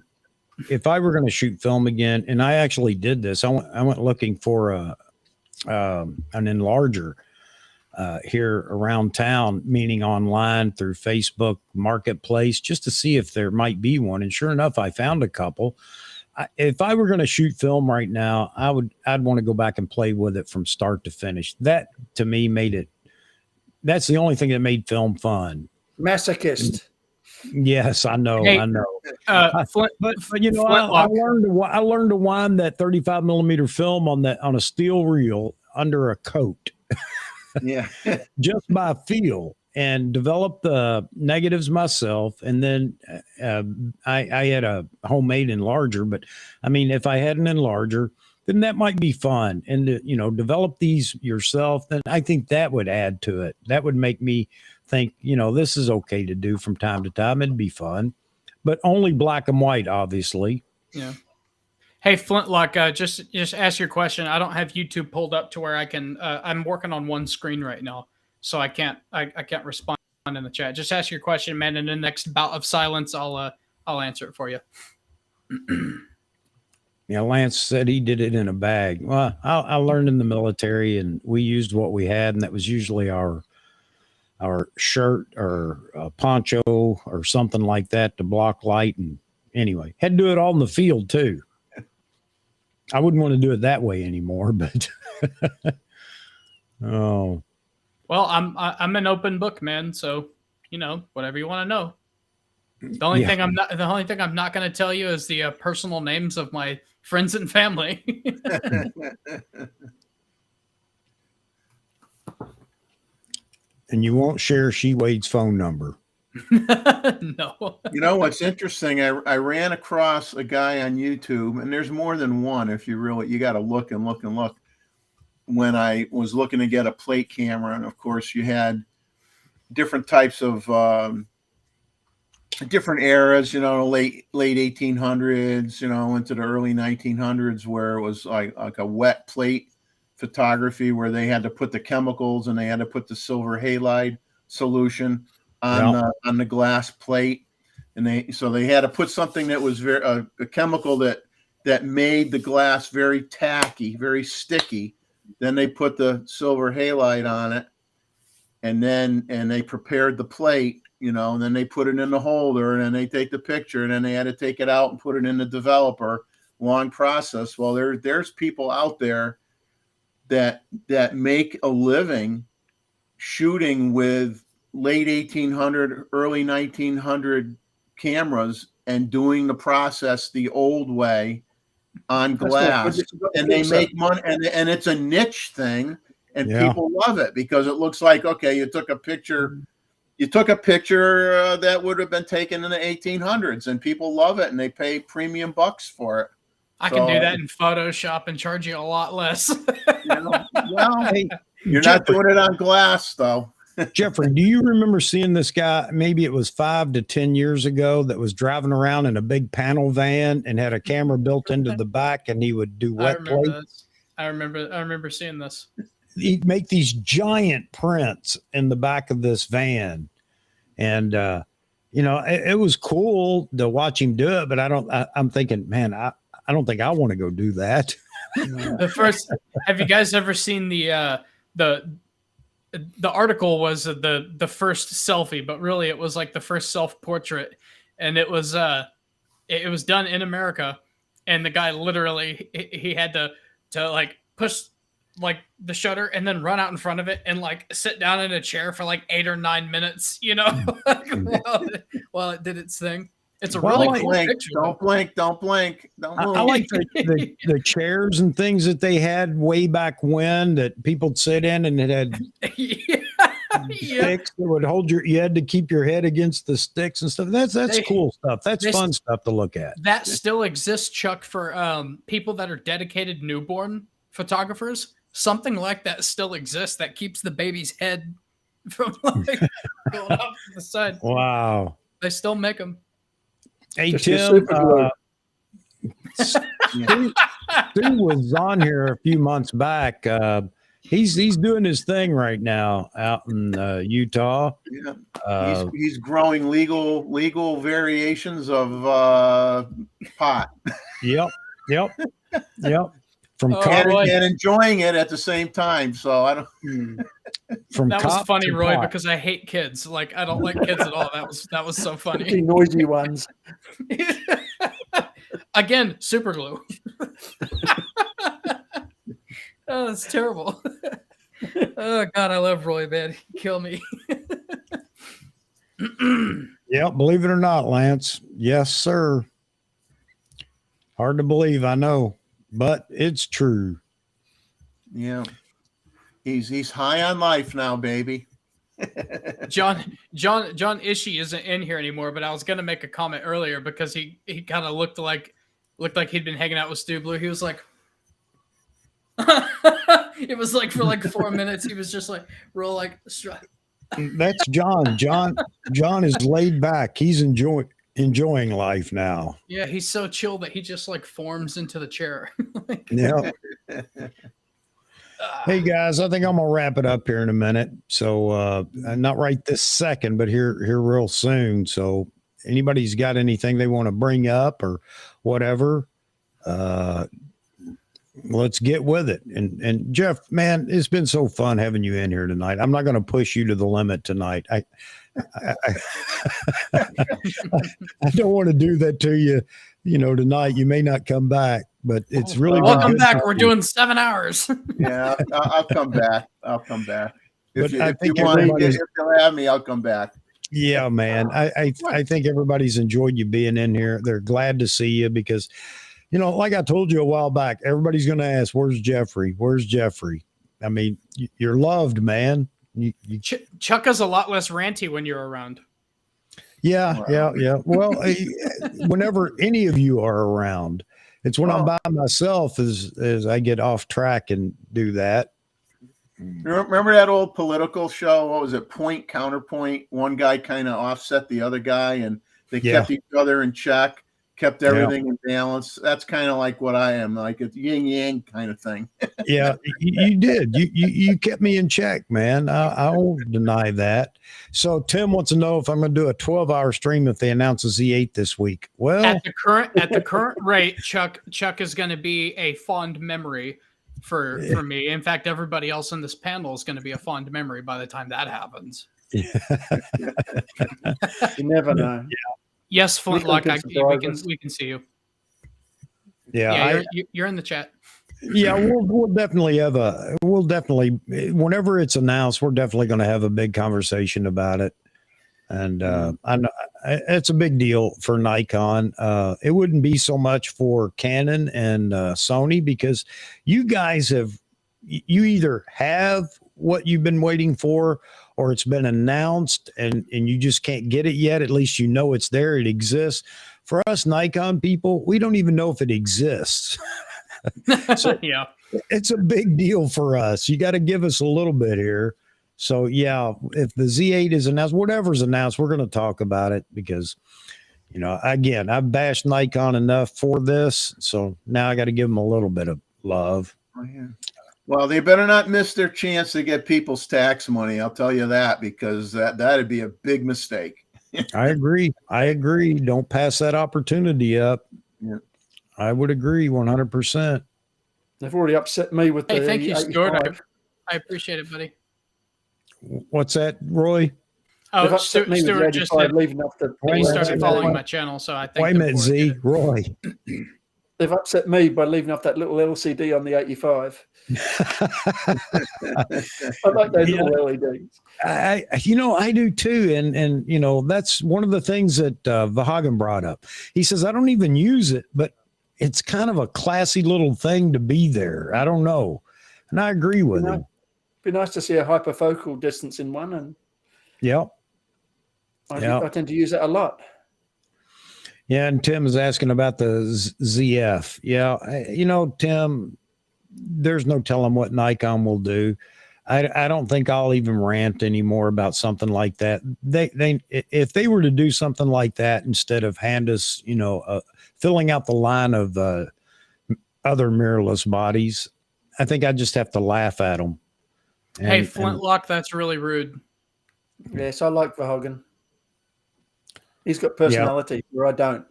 If I were going to shoot film again, and I actually did this, I went looking for an enlarger here around town, meaning online through Facebook Marketplace, just to see if there might be one. And sure enough, I found a couple. If I were going to shoot film right now, I'd want to go back and play with it from start to finish. That to me that's the only thing that made film fun. Masochist. Yes, I know. Hey, I know. But I learned to wind that 35 millimeter film on a steel reel under a coat. Yeah. Just by feel, and develop the negatives myself. And then I had a homemade enlarger, but I mean, if I had an enlarger, then that might be fun. And develop these yourself, then I think that would add to it. That would make me think, this is okay to do from time to time. It'd be fun, but only black and white, obviously. Yeah. Hey, Flintlock, just ask your question. I don't have YouTube pulled up to where I can. I'm working on one screen right now, so I can't respond in the chat. Just ask your question, man. And in the next bout of silence, I'll answer it for you. Yeah, Lance said he did it in a bag. Well, I learned in the military, and we used what we had, and that was usually our shirt or a poncho or something like that to block light. And anyway, had to do it all in the field too. I wouldn't want to do it that way anymore, but oh. Well, I'm an open book, man. So whatever you want to know. The only thing I'm not going to tell you is the personal names of my friends and family. And you won't share She Wade's phone number. No. You know what's interesting? I ran across a guy on YouTube, and there's more than one. If you got to look and look and look. When I was looking to get a plate camera, and of course you had different types of different eras, late 1800s, into the early 1900s, where it was like a wet plate photography, where they had to put the chemicals and they had to put the silver halide solution on the glass plate, and they had to put something that was very a chemical that made the glass very tacky, very sticky. Then they put the silver halide on it, and they prepared the plate, and then they put it in the holder, and then they take the picture, and then they had to take it out and put it in the developer. Long process. Well, there's people out there that make a living shooting with late 1800, early 1900 cameras and doing the process the old way on glass, and they make money, and it's a niche thing, and people love it because it looks like, okay, you took a picture that would have been taken in the 1800s, and people love it, and they pay premium bucks for it. I can do that in Photoshop and charge you a lot less. Well, hey, you're not doing it on glass, though. Jeffrey, do you remember seeing this guy? Maybe it was 5 to 10 years ago, that was driving around in a big panel van and had a camera built into the back, and he would do wet plate. I remember seeing this. He'd make these giant prints in the back of this van, and it was cool to watch him do it. But I'm thinking, man, I don't think I want to go do that. Have you guys ever seen the article was the first selfie, but really it was like the first self-portrait, and it was done in America, and the guy literally he had to like push like the shutter and then run out in front of it and like sit down in a chair for like 8 or 9 minutes, while it did its thing. It's a really cool picture. Don't blink. Don't blink. Don't move. I like the chairs and things that they had way back when, that people'd sit in, and it had sticks that would hold you had to keep your head against the sticks and stuff. That's cool stuff. That's fun stuff to look at. That still exists, Chuck, for people that are dedicated newborn photographers. Something like that still exists that keeps the baby's head from like going up to the side. Wow. They still make them. Hey, Tim, Stu was on here a few months back. He's doing his thing right now out in Utah. Yeah, he's growing legal variations of pot. Yep. And enjoying it at the same time. So I don't. That was funny, Roy, because I hate kids. Like, I don't like kids at all. That was so funny. The noisy ones. Again, super glue. Oh, that's terrible. Oh God, I love Roy, man. Kill me. Yeah, believe it or not, Lance. Yes, sir. Hard to believe, I know, but it's true. Yeah. He's high on life now, baby. John Ishii isn't in here anymore, but I was gonna make a comment earlier because he kind of looked like he'd been hanging out with Stu Blue. He was like, it was like for like 4 minutes. He was just like real like. That's John. John is laid back. He's enjoying life now. Yeah, he's so chill that he just like forms into the chair. Yeah. Hey guys, I think I'm gonna wrap it up here in a minute. So not right this second, but here real soon. So anybody's got anything they want to bring up or whatever, let's get with it. And Jeff, man, it's been so fun having you in here tonight. I'm not gonna push you to the limit tonight. I don't want to do that to you. Tonight you may not come back, but it's really welcome back. We're doing 7 hours. Yeah, I'll come back. If I think you want to have me, I'll come back. Yeah, man. I think everybody's enjoyed you being in here. They're glad to see you because, like I told you a while back, everybody's going to ask, "Where's Jeffrey? Where's Jeffrey?" I mean, you're loved, man. Chuck is a lot less ranty when you're around. Yeah. Well, whenever any of you are around, it's when I'm by myself as I get off track and do that. Remember that old political show? What was it? Point, counterpoint. One guy kind of offset the other guy, and they kept each other in check, kept everything in balance. That's kind of like what I am, like a yin yang kind of thing. Yeah, you did. You kept me in check, man. I won't deny that. So Tim wants to know if I'm going to do a 12-hour stream if they announce a Z8 this week. Well, at the current rate, Chuck is going to be a fond memory for me. In fact, everybody else in this panel is going to be a fond memory by the time that happens. You never know. Yes, Flintlock, we can see you. Yeah, you're in the chat. Yeah, we'll definitely whenever it's announced, we're definitely going to have a big conversation about it. And I know it's a big deal for Nikon. It wouldn't be so much for Canon and Sony, because you guys you either have what you've been waiting for, or it's been announced and you just can't get it yet. At least you know it's there, it exists. For us Nikon people, we don't even know if it exists. So yeah, it's a big deal for us. You got to give us a little bit here. So yeah, if the Z8 is announced, whatever's announced, we're going to talk about it, because, you know, again, I've bashed Nikon enough for this. So now I got to give them a little bit of love. Oh, yeah. Well, they better not miss their chance to get people's tax money. I'll tell you that, because that'd be a big mistake. I agree. Don't pass that opportunity up. Yeah. I would agree 100%. They've already upset me with the. Hey, thank you, Stuart. I appreciate it, buddy. What's that, Roy? Oh, Stuart just said he started following my channel, so I think. Wait a minute, Z. Roy. They've upset me by leaving off that little LCD on the 85. I like those little LEDs. I do too. And you know, that's one of the things that Vahagan brought up. He says, I don't even use it, but it's kind of a classy little thing to be there. I don't know. And I agree with him. Be nice to see a hyperfocal distance in one. And I tend to use that a lot. Yeah. And Tim is asking about the ZF. Yeah. You know, Tim, there's no telling what Nikon will do. I don't think I'll even rant anymore about something like that. If they were to do something like that, instead of hand us, you know, filling out the line of other mirrorless bodies, I think I just have to laugh at them. Hey, Flintlock, that's really rude. Yes, I like Verhoeven. He's got personality where I don't.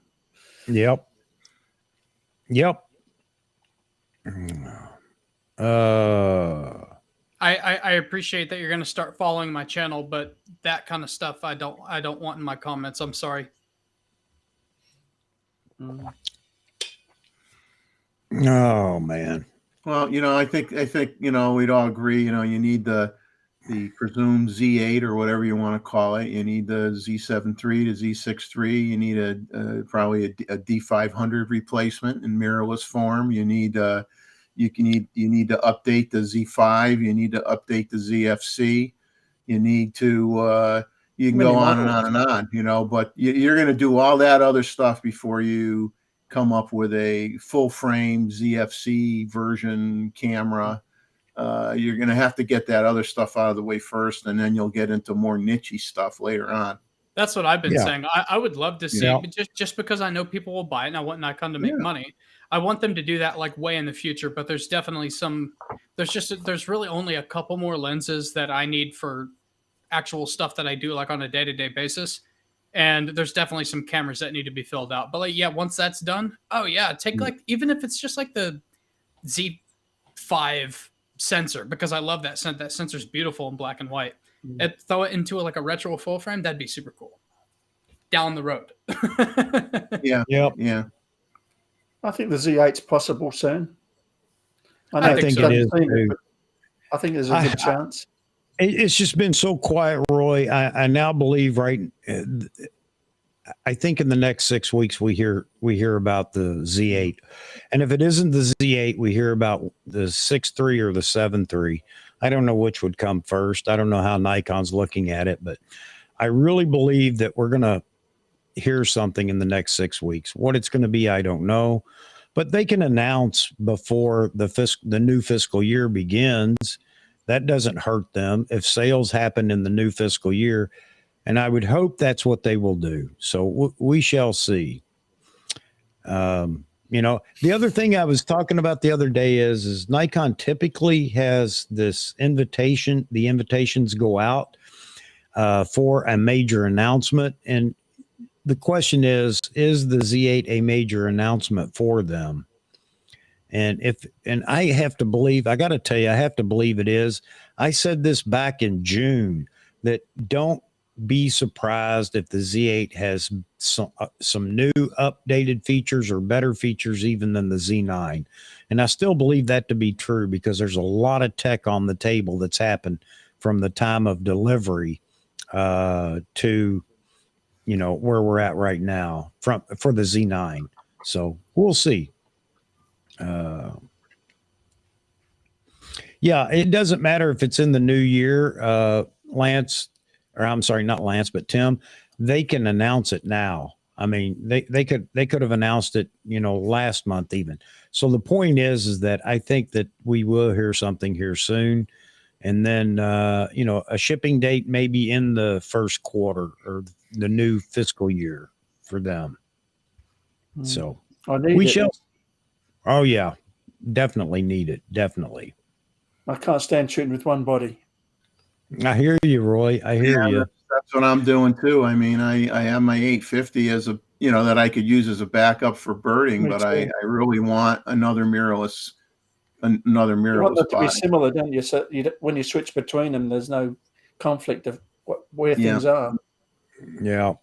Yep. I appreciate that you're going to start following my channel, but that kind of stuff I don't want in my comments. I'm sorry. Oh man. Well, you know, I think you know, we'd all agree. You know, you need the presumed Z8 or whatever you want to call it. You need the Z7 III to Z6 III. You need probably a D500 replacement in mirrorless form. You need you need to update the Z5. You need to update the ZFC. You need to you can go on and on and on. You know, but you're going to do all that other stuff before you come up with a full frame ZFC version camera. You're going to have to get that other stuff out of the way first, and then you'll get into more niche-y stuff later on. That's what I've been saying. I would love to see, just because I know people will buy it and I want Nikon to make money. I want them to do that like way in the future, but there's definitely there's really only a couple more lenses that I need for actual stuff that I do like on a day-to-day basis. And there's definitely some cameras that need to be filled out. But like, yeah, once that's done, take like, even if it's just like the Z5 sensor, because I love that sensor's beautiful in black and white. And throw it into like a retro full frame, that'd be super cool. Down the road. Yeah. I think the Z8's possible soon. I think it is. I think there's a good chance. It's just been so quiet, Roy. I now believe, I think in the next 6 weeks we hear about the Z8, and if it isn't the Z8, we hear about the 6 III or the 7 III. I don't know which would come first. I don't know how Nikon's looking at it, but I really believe that we're gonna hear something in the next 6 weeks. What it's going to be, I don't know, but they can announce before the new fiscal year begins. That doesn't hurt them if sales happen in the new fiscal year. And I would hope that's what they will do. So we shall see. The other thing I was talking about the other day is Nikon typically has this invitation. The invitations go out for a major announcement. And the question is the Z8 a major announcement for them? And I have to believe, I got to tell you, I have to believe it is. I said this back in June that don't be surprised if the Z8 has some new updated features or better features even than the Z9. And I still believe that to be true because there's a lot of tech on the table that's happened from the time of delivery to, where we're at right now for the Z9. So we'll see. Yeah, it doesn't matter if it's in the new year, Lance, or I'm sorry, not Lance, but Tim, they can announce it now. I mean, they could have announced it, last month even. So the point is that I think that we will hear something here soon. And then, a shipping date maybe in the first quarter or the new fiscal year for them. So we shall. Oh, yeah, definitely need it. Definitely. I can't stand shooting with one body. I hear you, Roy. I hear you. That's what I'm doing too. I mean, I have my 850 as a, that I could use as a backup for birding, but I really want another mirrorless. You want them to be similar, don't you? So when you switch between them, there's no conflict of where things are. Yeah.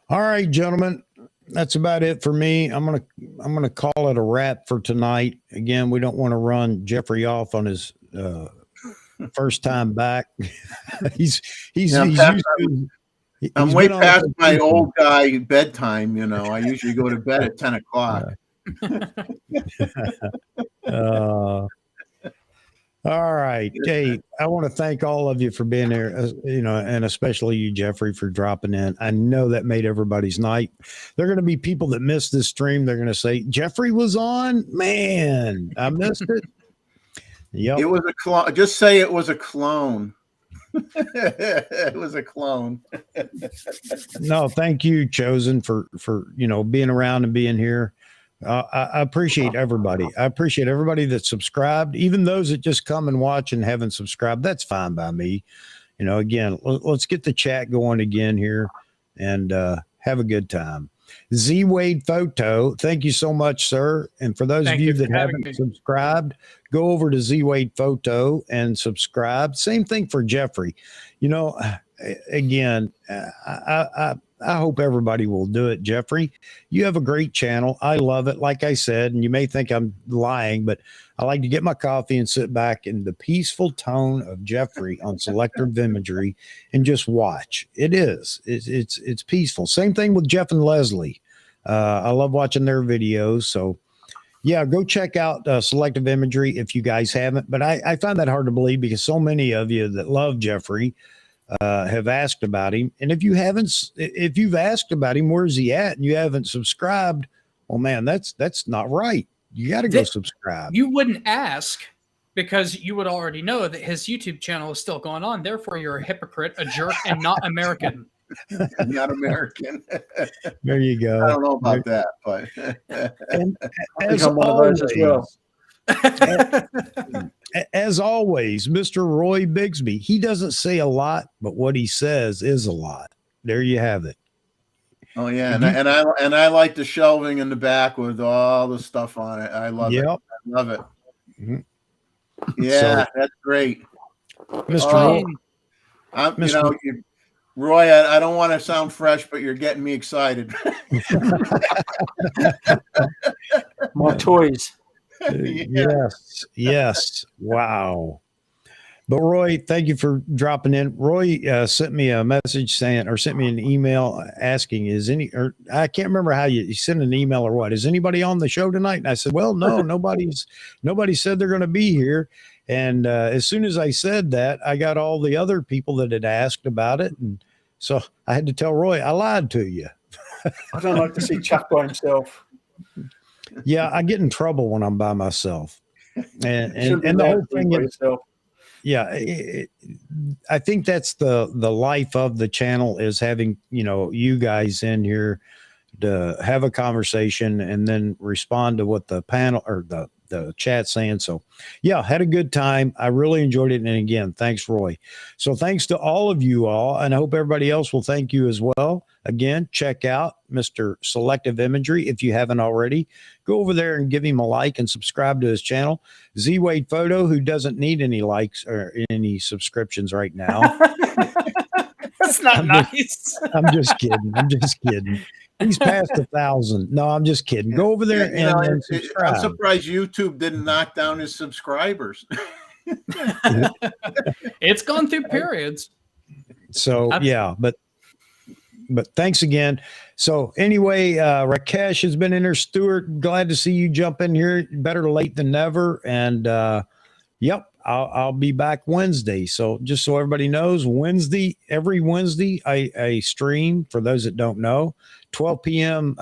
All right, gentlemen. That's about it for me. I'm gonna call it a wrap for tonight. Again, we don't want to run Jeffrey off on his first time back. he's way past my old guy bedtime. I usually go to bed at 10 o'clock. All right. Hey, I want to thank all of you for being here, and especially you, Jeffrey, for dropping in. I know that made everybody's night. There are going to be people that missed this stream. They're going to say, Jeffrey was on? Man, I missed it. Yep. It was a clone. Just say it was a clone. It was a clone. No, thank you, Chosen, for being around and being here. I appreciate everybody. I appreciate everybody that subscribed, even those that just come and watch and haven't subscribed. That's fine by me. Again, let's get the chat going again here and have a good time. Z Wade Photo, thank you so much, sir. And for those of you that haven't subscribed, go over to Z Wade Photo and subscribe. Same thing for Jeffrey. Again, I hope everybody will do it. Jeffrey, you have a great channel. I love it. Like I said, and you may think I'm lying, but I like to get my coffee and sit back in the peaceful tone of Jeffrey on selective imagery and just watch. It's peaceful. Same thing with Jeff and Leslie. I love watching their videos. So yeah, go check out selective imagery if you guys haven't, but I find that hard to believe because so many of you that love Jeffrey have asked about him. And if you've asked about him, where's he at? And you haven't subscribed. Well, man, that's not right. You got to go subscribe. You wouldn't ask because you would already know that his YouTube channel is still going on. Therefore, you're a hypocrite, a jerk, and not American. Not American. There you go. I don't know about that, but and as always, as well. As always, Mr. Roy Bigsby, he doesn't say a lot, but what he says is a lot. There you have it. Oh yeah, and I like the shelving in the back with all the stuff on it. I love it. I love it. Mm-hmm. Yeah, that's great, Mr. Roy. I don't want to sound fresh, but you're getting me excited. More toys. Yes. Wow. But Roy, thank you for dropping in. Roy sent me a message sent me an email asking, I can't remember how you sent an email or what. Is anybody on the show tonight? And I said, well, no, nobody said they're going to be here. And as soon as I said that, I got all the other people that had asked about it. And So I had to tell Roy, I lied to you. I don't like to see Chuck by himself. Yeah, I get in trouble when I'm by myself. And You shouldn't be the allowed whole to be thing by is, yourself. yeah, I think that's the life of the channel, is having, you guys in here to have a conversation and then respond to what the panel or the chat saying. So yeah, had a good time. I really enjoyed it. And again, thanks, Roy. So thanks to all of you all, and I hope everybody else will thank you as well. Again, check out Mr. Selective Imagery if you haven't already. Go over there and give him a like and subscribe to his channel. Z Wade Photo, who doesn't need any likes or any subscriptions right now. That's not nice. I'm just kidding. I'm just kidding. He's past 1,000. No, I'm just kidding. Go over there and subscribe. I'm surprised YouTube didn't knock down his subscribers. It's gone through periods. So yeah, but thanks again. So anyway, Rakesh has been in there. Stuart, glad to see you jump in here. Better late than never. And yep, I'll be back Wednesday. So just so everybody knows, every Wednesday, I stream, for those that don't know, 12 p.m.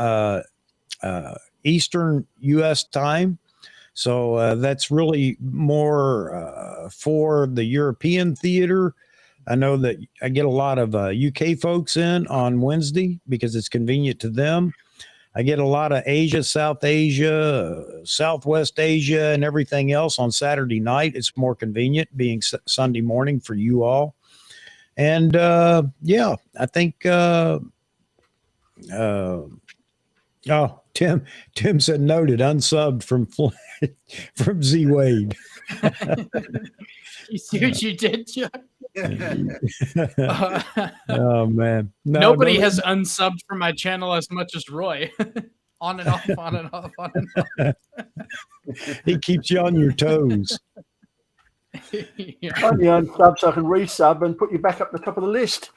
Eastern U.S. time. So that's really more for the European theater. I know that I get a lot of UK folks in on Wednesday because it's convenient to them. I get a lot of Asia, South Asia, Southwest Asia, and everything else on Saturday night. It's more convenient being Sunday morning for you all. And yeah, I think, Tim said noted, unsubmed from Z Wade. You see what you did, Chuck? Oh man, nobody has unsubbed from my channel as much as Roy. On and off, on and off, on and off. He keeps you on your toes. Yeah. Only unsub so I can resub and put you back up the top of the list.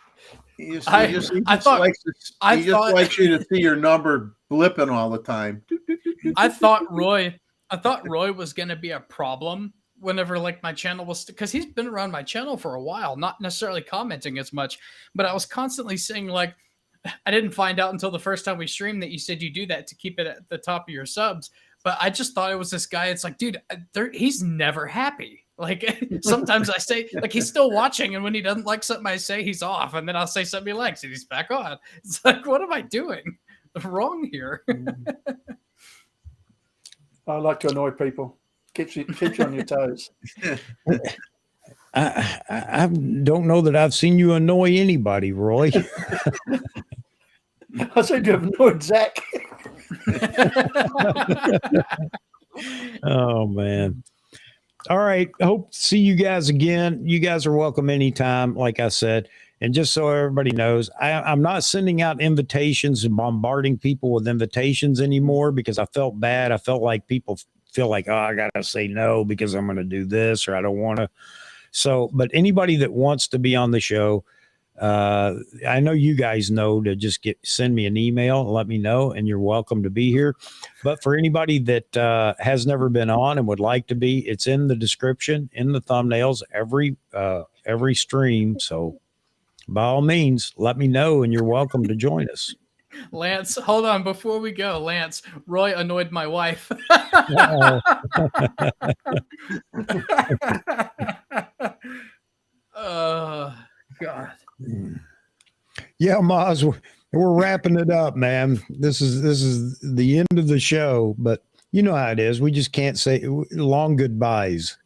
He just thought likes you to see your number blipping all the time. I thought Roy was going to be a problem whenever like my channel was, because he's been around my channel for a while, not necessarily commenting as much, but I was constantly saying like, I didn't find out until the first time we streamed that you said you do that to keep it at the top of your subs. But I just thought it was this guy. It's like, dude, he's never happy. Like sometimes I say like he's still watching, and when he doesn't like something I say, he's off, and then I'll say something he likes and he's back on. It's like, what am I doing wrong here? I like to annoy people. Keeps you on your toes. I don't know that I've seen you annoy anybody, Roy. I said you have annoyed Zach. Oh man. All right. Hope to see you guys again. You guys are welcome anytime, like I said. And just so everybody knows, I'm not sending out invitations and bombarding people with invitations anymore because I felt bad. I felt like people feel like, oh, I got to say no because I'm going to do this or I don't want to. So, but anybody that wants to be on the show, I know you guys know to just send me an email and let me know, and you're welcome to be here. But for anybody that has never been on and would like to be, it's in the description, in the thumbnails, every stream. So by all means, let me know, and you're welcome to join us. Lance, hold on. Before we go, Lance, Roy annoyed my wife. Oh, God. Yeah, Maz, we're wrapping it up, man. This is the end of the show, but you know how it is. We just can't say long goodbyes.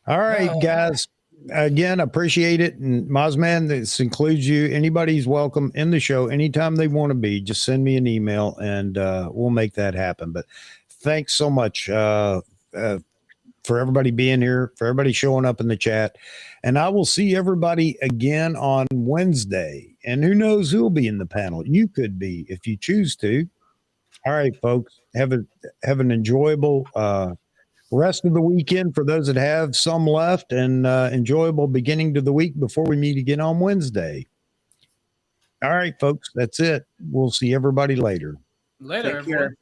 All right, guys. Again, appreciate it. And Mazman, this includes you. Anybody's welcome in the show anytime they want to be. Just send me an email and we'll make that happen. But thanks so much for everybody being here, for everybody showing up in the chat. And I will see everybody again on Wednesday. And who knows who'll be in the panel? You could be if you choose to. All right, folks. Have an enjoyable rest of the weekend for those that have some left, and enjoyable beginning to the week before we meet again on Wednesday. All right, folks, that's it. We'll see everybody later. Later, Take care. everyone.